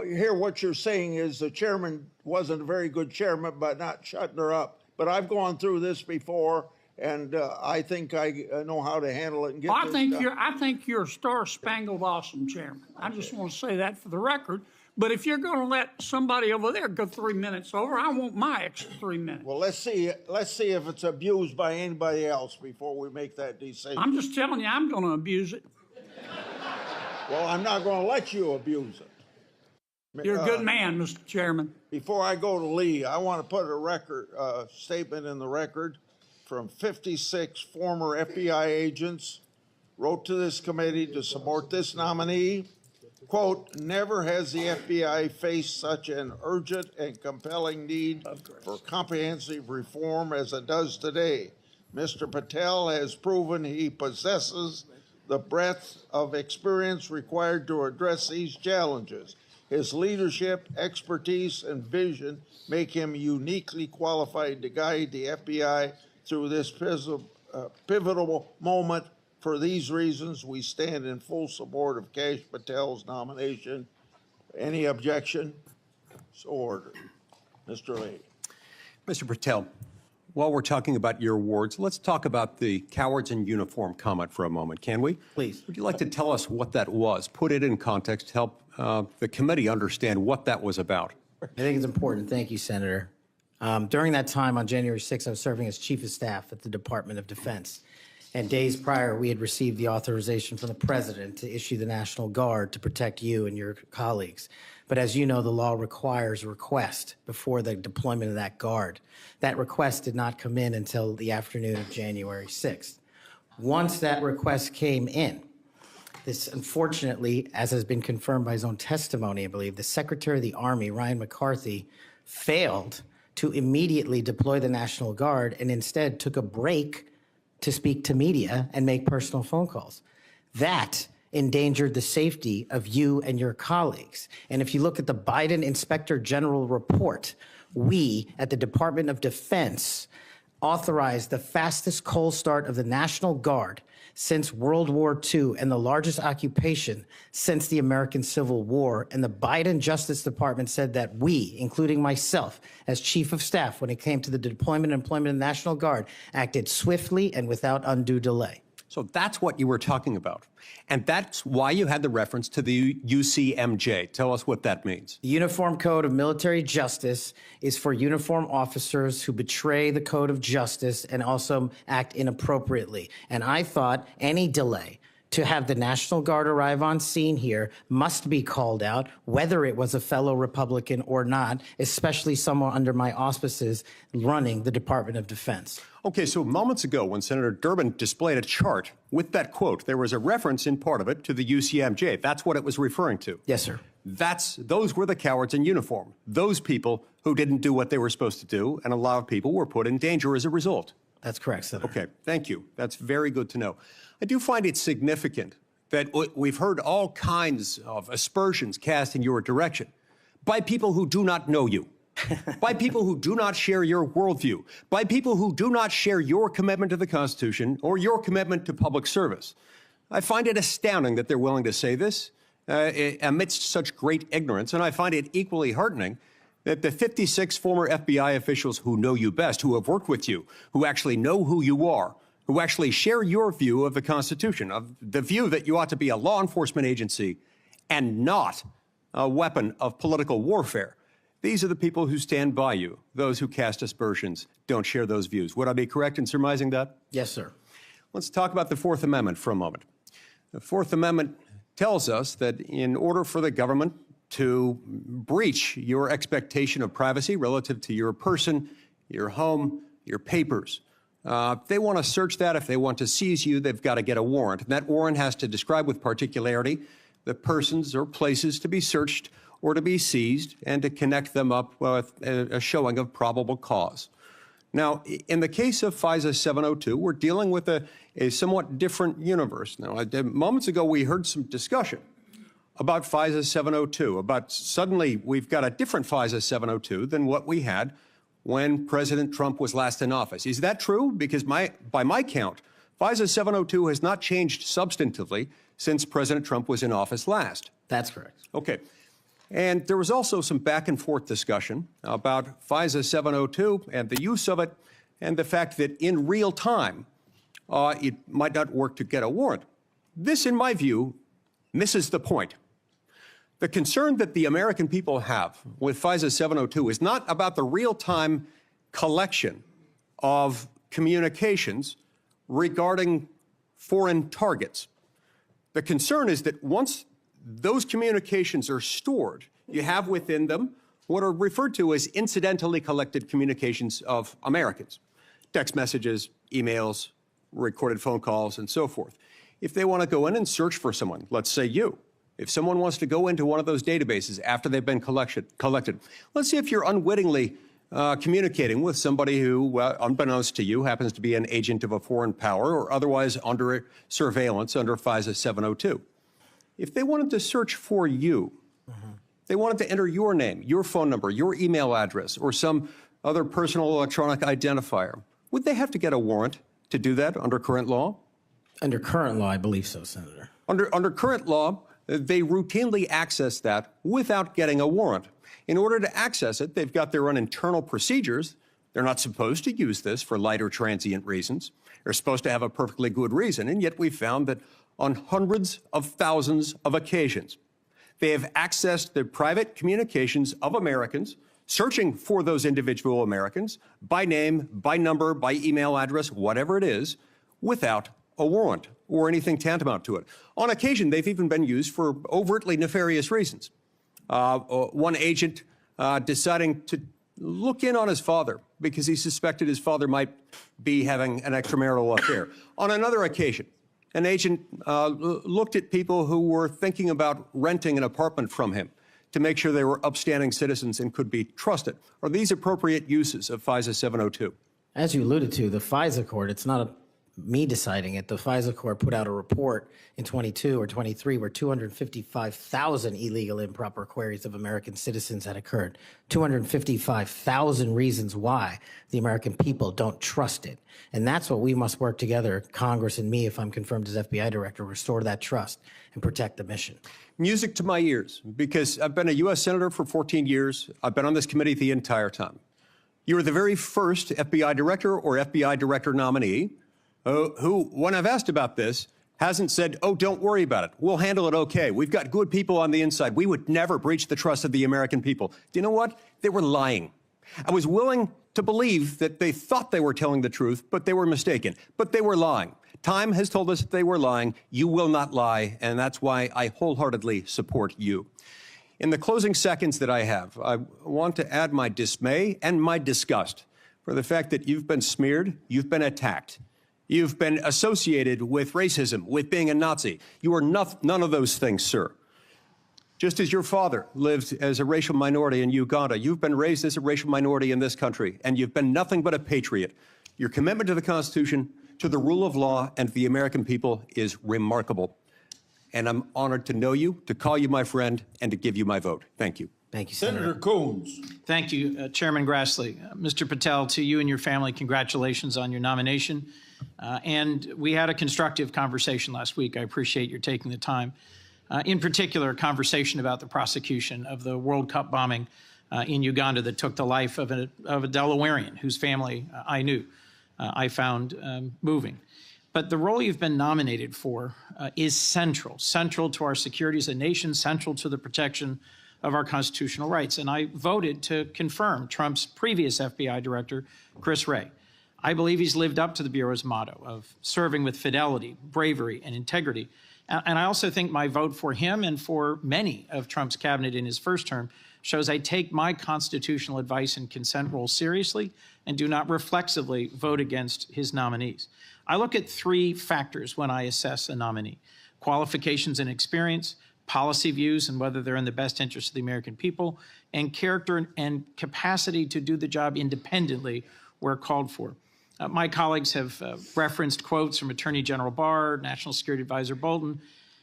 here what you're saying is the chairman wasn't a very good chairman by not shutting her up. But I've gone through this before, and I think I know how to handle it and get I this think done. I think you're a star-spangled awesome chairman. I just want to say that for the record. But if you're going to let somebody over there go 3 minutes over, I want my extra 3 minutes. Well, let's see if it's abused by anybody else before we make that decision. I'm just telling you, I'm going to abuse it. Well, I'm not going to let you abuse it. You're a good man, Mr. Chairman. Before I go to Lee, I want to put a statement in the record from 56 former FBI agents wrote to this committee to support this nominee. Quote, never has the FBI faced such an urgent and compelling need for comprehensive reform as it does today. Mr. Patel has proven he possesses the breadth of experience required to address these challenges. His leadership, expertise, and vision make him uniquely qualified to guide the FBI through this pivotal moment. For these reasons, we stand in full support of Kash Patel's nomination. Any objection? So ordered. Mr. Lee. Mr. Patel, while we're talking about your awards, let's talk about the cowards in uniform comment for a moment, can we? Please. Would you like to tell us what that was? Put it in context, help the committee understand what that was about. I think it's important. Thank you, Senator. During that time on January 6th, I was serving as Chief of Staff at the Department of Defense. And days prior, we had received the authorization from the president to issue the National Guard to protect you and your colleagues. But as you know, the law requires a request before the deployment of that guard. That request did not come in until the afternoon of January 6th. Once that request came in, this, unfortunately, as has been confirmed by his own testimony, I believe, the Secretary of the Army, Ryan McCarthy, failed to immediately deploy the National Guard and instead took a break to speak to media and make personal phone calls. That endangered the safety of you and your colleagues. And if you look at the Biden Inspector General report, we at the Department of Defense authorized the fastest cold start of the National Guard since World War II and the largest occupation since the American Civil War. And the Biden Justice Department said that we, including myself as Chief of Staff when it came to the deployment and employment of the National Guard, acted swiftly and without undue delay. So that's what you were talking about. And that's why you had the reference to the UCMJ. Tell us what that means. The Uniform Code of Military Justice is for uniform officers who betray the code of justice and also act inappropriately. And I thought any delay to have the National Guard arrive on scene here must be called out, whether it was a fellow Republican or not, especially someone under my auspices running the Department of Defense. Okay, so moments ago, when Senator Durbin displayed a chart with that quote, there was a reference in part of it to the UCMJ. That's what it was referring to. Yes, sir. Those were the cowards in uniform. Those people who didn't do what they were supposed to do, and a lot of people were put in danger as a result. That's correct, Senator. Okay, thank you. That's very good to know. I do find it significant that we've heard all kinds of aspersions cast in your direction by people who do not know you, by people who do not share your worldview, by people who do not share your commitment to the Constitution or your commitment to public service. I find it astounding that they're willing to say this amidst such great ignorance, and I find it equally heartening that the 56 former FBI officials who know you best, who have worked with you, who actually know who you are, who actually share your view of the Constitution, of the view that you ought to be a law enforcement agency and not a weapon of political warfare. These are the people who stand by you. Those who cast aspersions don't share those views. Would I be correct in surmising that? Yes, sir. Let's talk about the Fourth Amendment for a moment. The Fourth Amendment tells us that in order for the government to breach your expectation of privacy relative to your person, your home, your papers, if they want to search that, if they want to seize you, they've got to get a warrant. And that warrant has to describe with particularity the persons or places to be searched or to be seized and to connect them up with a showing of probable cause. Now, in the case of FISA 702, we're dealing with a somewhat different universe. Now, moments ago, we heard some discussion about FISA 702, about suddenly we've got a different FISA 702 than what we had when President Trump was last in office. Is that true? Because by my count, FISA 702 has not changed substantively since President Trump was in office last. That's correct. Okay. And there was also some back and forth discussion about FISA 702 and the use of it and the fact that in real time, it might not work to get a warrant. This, in my view, misses the point. The concern that the American people have with FISA 702 is not about the real-time collection of communications regarding foreign targets. The concern is that once those communications are stored, you have within them what are referred to as incidentally collected communications of Americans, text messages, emails, recorded phone calls, and so forth. If they want to go in and search for someone, let's say you, if someone wants to go into one of those databases after they've been collected, let's see if you're unwittingly communicating with somebody who, unbeknownst to you, happens to be an agent of a foreign power or otherwise under surveillance under FISA 702. If they wanted to search for you, they wanted to enter your name, your phone number, your email address, or some other personal electronic identifier, would they have to get a warrant to do that under current law? Under current law, I believe so, Senator. Under current law, they routinely access that without getting a warrant. In order to access it, they've got their own internal procedures. They're not supposed to use this for light or transient reasons. They're supposed to have a perfectly good reason, and yet we've found that on hundreds of thousands of occasions, they have accessed the private communications of Americans, searching for those individual Americans by name, by number, by email address, whatever it is, without a warrant or anything tantamount to it. On occasion, they've even been used for overtly nefarious reasons. One agent deciding to look in on his father because he suspected his father might be having an extramarital affair. On another occasion, an agent looked at people who were thinking about renting an apartment from him to make sure they were upstanding citizens and could be trusted. Are these appropriate uses of FISA 702? As you alluded to, the FISA court, it's not me deciding it. The FISA court put out a report in 22 or 23 where 255,000 illegal improper queries of American citizens had occurred. 255,000 reasons why the American people don't trust it. And that's what we must work together, Congress and me, if I'm confirmed as FBI director, restore that trust and protect the mission. Music to my ears, because I've been a U.S. Senator for 14 years. I've been on this committee the entire time. You were the very first FBI director or FBI director nominee who, when I've asked about this, hasn't said, oh, don't worry about it. We'll handle it okay. We've got good people on the inside. We would never breach the trust of the American people. Do you know what? They were lying. I was willing to believe that they thought they were telling the truth, but they were mistaken. But they were lying. Time has told us that they were lying. You will not lie, and that's why I wholeheartedly support you. In the closing seconds that I have, I want to add my dismay and my disgust for the fact that you've been smeared, you've been attacked. You've been associated with racism, with being a Nazi. You are none of those things, sir. Just as your father lived as a racial minority in Uganda, you've been raised as a racial minority in this country, and you've been nothing but a patriot. Your commitment to the Constitution, to the rule of law, and to the American people is remarkable. And I'm honored to know you, to call you my friend, and to give you my vote. Thank you. Thank you, Senator Coons. Thank you, Chairman Grassley. Mr. Patel, to you and your family, congratulations on your nomination. And we had a constructive conversation last week. I appreciate your taking the time. In particular, a conversation about the prosecution of the World Cup bombing in Uganda that took the life of a Delawarean whose family I knew. I found moving. But the role you've been nominated for is central to our security as a nation, central to the protection of our constitutional rights. And I voted to confirm Trump's previous FBI director, Chris Wray. I believe he's lived up to the Bureau's motto of serving with fidelity, bravery, and integrity. And I also think my vote for him and for many of Trump's cabinet in his first term shows I take my constitutional advice and consent role seriously and do not reflexively vote against his nominees. I look at three factors when I assess a nominee: qualifications and experience, policy views and whether they're in the best interest of the American people, and character and capacity to do the job independently where called for. My colleagues have referenced quotes from Attorney General Barr, National Security Advisor Bolton.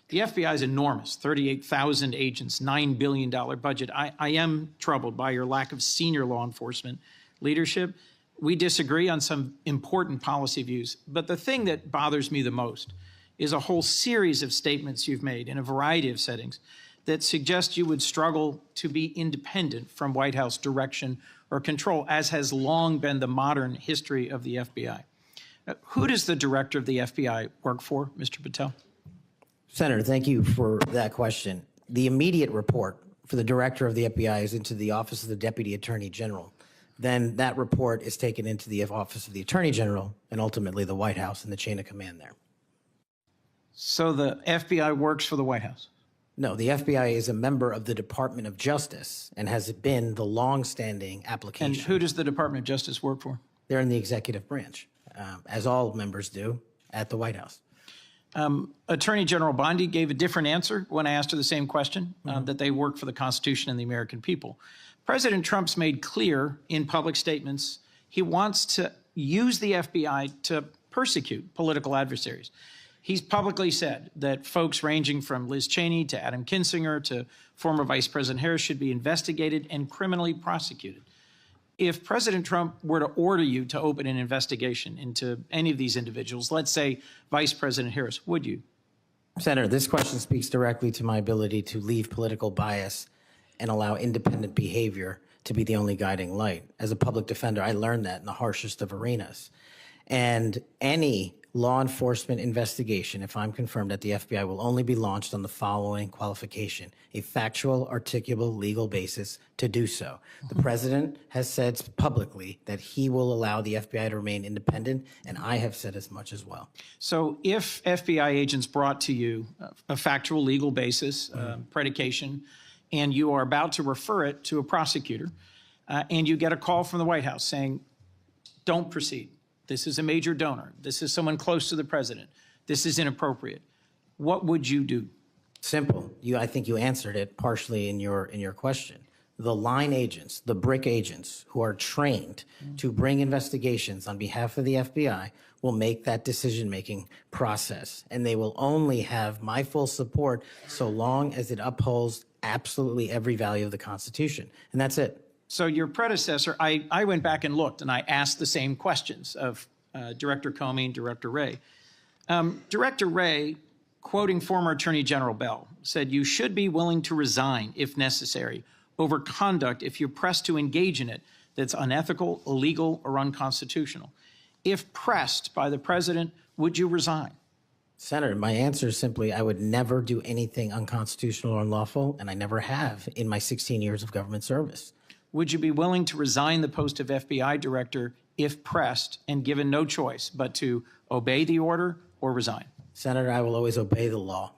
The FBI is enormous, 38,000 agents, $9 billion budget. I am troubled by your lack of senior law enforcement leadership. We disagree on some important policy views, but the thing that bothers me the most is a whole series of statements you've made in a variety of settings that suggest you would struggle to be independent from White House direction or control, as has long been the modern history of the FBI. Who does the director of the FBI work for, Mr. Patel? Senator, thank you for that question. The immediate report for the director of the FBI is into the Office of the Deputy Attorney General. Then that report is taken into the Office of the Attorney General and ultimately the White House and the chain of command there. So the FBI works for the White House? No, the FBI is a member of the Department of Justice and has been the longstanding application. And who does the Department of Justice work for? They're in the executive branch, as all members do at the White House. Attorney General Bondi gave a different answer when I asked her the same question, that they work for the Constitution and the American people. President Trump's made clear in public statements he wants to use the FBI to persecute political adversaries. He's publicly said that folks ranging from Liz Cheney to Adam Kinzinger to former Vice President Harris should be investigated and criminally prosecuted. If President Trump were to order you to open an investigation into any of these individuals, let's say Vice President Harris, would you? Senator, this question speaks directly to my ability to leave political bias and allow independent behavior to be the only guiding light. As a public defender, I learned that in the harshest of arenas. And any law enforcement investigation, if I'm confirmed at the FBI, will only be launched on the following qualification: a factual, articulable legal basis to do so. The president has said publicly that he will allow the FBI to remain independent, and I have said as much as well. So if FBI agents brought to you a factual legal basis, predication, and you are about to refer it to a prosecutor, and you get a call from the White House saying, don't proceed. This is a major donor. This is someone close to the president. This is inappropriate. What would you do? Simple. I think you answered it partially in your question. The line agents, the brick agents who are trained to bring investigations on behalf of the FBI will make that decision-making process, and they will only have my full support so long as it upholds absolutely every value of the Constitution, and that's it. So your predecessor, I went back and looked, and I asked the same questions of Director Comey and Director Wray. Director Wray, quoting former Attorney General Bell, said, "You should be willing to resign if necessary over conduct if you're pressed to engage in it that's unethical, illegal, or unconstitutional. If pressed by the president, would you resign?" Senator, my answer is simply, I would never do anything unconstitutional or unlawful, and I never have in my 16 years of government service. Would you be willing to resign the post of FBI director if pressed and given no choice but to obey the order or resign? Senator, I will always obey the law.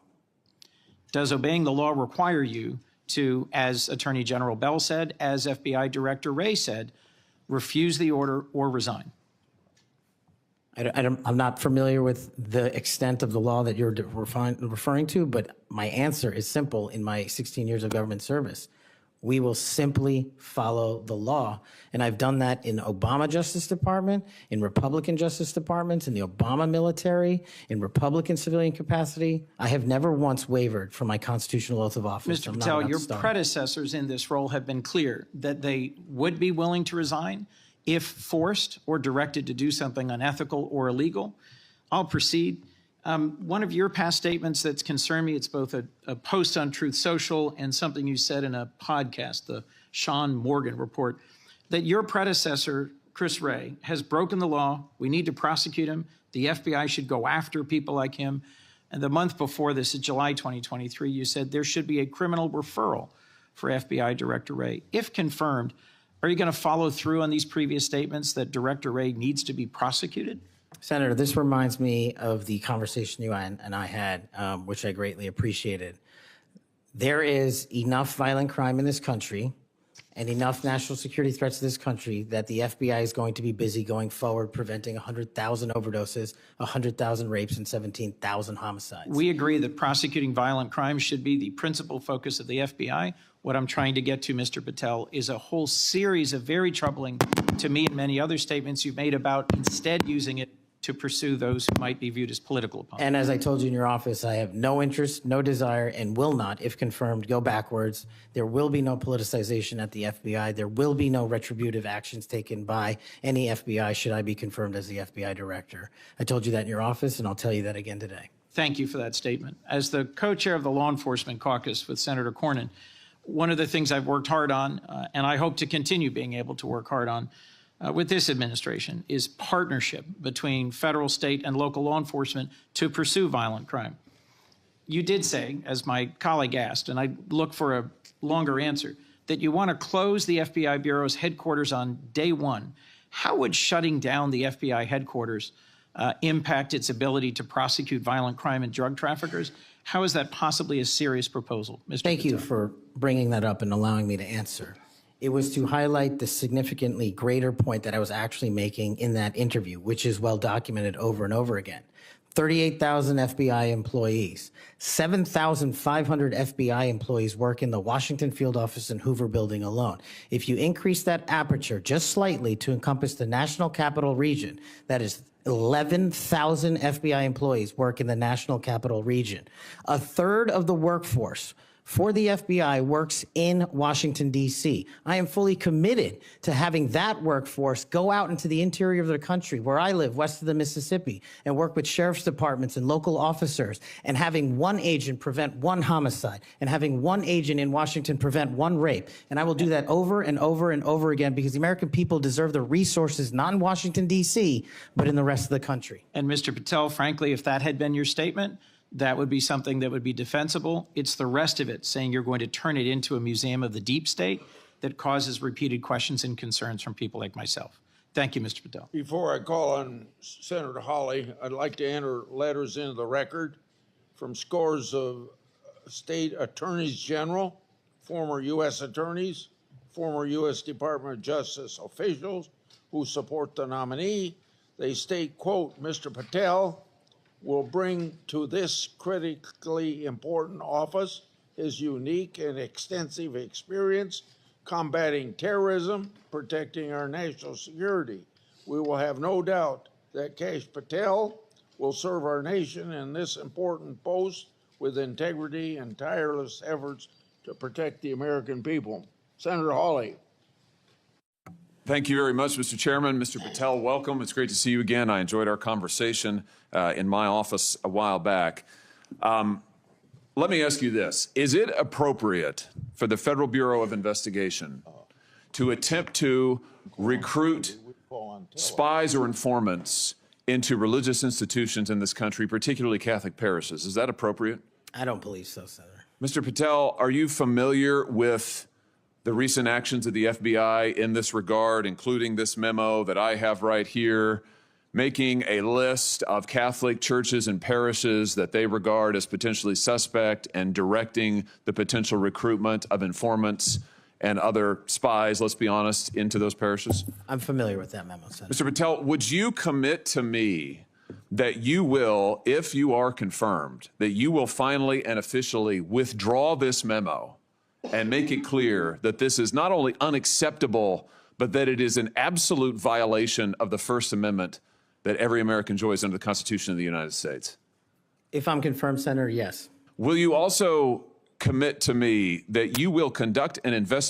Does obeying the law require you to, as Attorney General Bell said, as FBI Director Wray said, refuse the order or resign? I'm not familiar with the extent of the law that you're referring to, but my answer is simple in my 16 years of government service. We will simply follow the law. And I've done that in Obama Justice Department, in Republican Justice Departments, in the Obama military, in Republican civilian capacity. I have never once wavered from my constitutional oath of office. Mr. Patel, your predecessors in this role have been clear that they would be willing to resign if forced or directed to do something unethical or illegal. I'll proceed. One of your past statements that's concerned me, it's both a post on Truth Social and something you said in a podcast, the Sean Morgan report, that your predecessor, Chris Wray, has broken the law. We need to prosecute him. The FBI should go after people like him. And the month before this, in July 2023, you said there should be a criminal referral for FBI Director Wray. If confirmed, are you going to follow through on these previous statements that Director Wray needs to be prosecuted? Senator, this reminds me of the conversation you and I had, which I greatly appreciated. There is enough violent crime in this country and enough national security threats to this country that the FBI is going to be busy going forward preventing 100,000 overdoses, 100,000 rapes, and 17,000 homicides. We agree that prosecuting violent crime should be the principal focus of the FBI. What I'm trying to get to, Mr. Patel, is a whole series of very troubling, to me and many other statements you've made about instead using it to pursue those who might be viewed as political opponents. And as I told you in your office, I have no interest, no desire, and will not, if confirmed, go backwards. There will be no politicization at the FBI. There will be no retributive actions taken by any FBI should I be confirmed as the FBI director. I told you that in your office, and I'll tell you that again today. Thank you for that statement. As the co-chair of the Law Enforcement Caucus with Senator Cornyn, one of the things I've worked hard on, and I hope to continue being able to work hard on, with this administration is partnership between federal, state, and local law enforcement to pursue violent crime. You did say, as my colleague asked, and I look for a longer answer, that you want to close the FBI Bureau's headquarters on day one. How would shutting down the FBI headquarters impact its ability to prosecute violent crime and drug traffickers? How is that possibly a serious proposal, Mr. Thank Patel? you for bringing that up and allowing me to answer. It was to highlight the significantly greater point that I was actually making in that interview, which is well documented over and over again. 38,000 FBI employees, 7,500 FBI employees work in the Washington field office and Hoover building alone. If you increase that aperture just slightly to encompass the National Capital Region, that is 11,000 FBI employees work in the National Capital Region. A third of the workforce for the FBI works in Washington, D.C. I am fully committed to having that workforce go out into the interior of the country, where I live, west of the Mississippi, and work with sheriff's departments and local officers, and having one agent prevent one homicide, and having one agent in Washington prevent one rape. And I will do that over and over and over again, because the American people deserve the resources, not in Washington, D.C., but in the rest of the country. And Mr. Patel, frankly, if that had been your statement, that would be something that would be defensible. It's the rest of it, saying you're going to turn it into a museum of the deep state, that causes repeated questions and concerns from people like myself. Thank you, Mr. Patel. Before I call on Senator Hawley, I'd like to enter letters into the record from scores of state attorneys general, former U.S. attorneys, former U.S. Department of Justice officials who support the nominee. They state, quote, Mr. Patel will bring to this critically important office his unique and extensive experience combating terrorism, protecting our national security. We will have no doubt that Kash Patel will serve our nation in this important post with integrity and tireless efforts to protect the American people. Senator Hawley. Thank you very much, Mr. Chairman. Mr. Patel, welcome. It's great to see you again. I enjoyed our conversation in my office a while back. Let me ask you this. Is it appropriate for the Federal Bureau of Investigation to attempt to recruit spies or informants into religious institutions in this country, particularly Catholic parishes? Is that appropriate? I don't believe so, Senator. Mr. Patel, are you familiar with the recent actions of the FBI in this regard, including this memo that I have right here, making a list of Catholic churches and parishes that they regard as potentially suspect and directing the potential recruitment of informants and other spies, let's be honest, into those parishes? I'm familiar with that memo, Senator. Mr. Patel, would you commit to me that you will, if you are confirmed, that you will finally and officially withdraw this memo and make it clear that this is not only unacceptable, but that it is an absolute violation of the First Amendment that every American enjoys under the Constitution of the United States? If I'm confirmed, Senator, yes. Will you also commit to me that you will conduct an investigation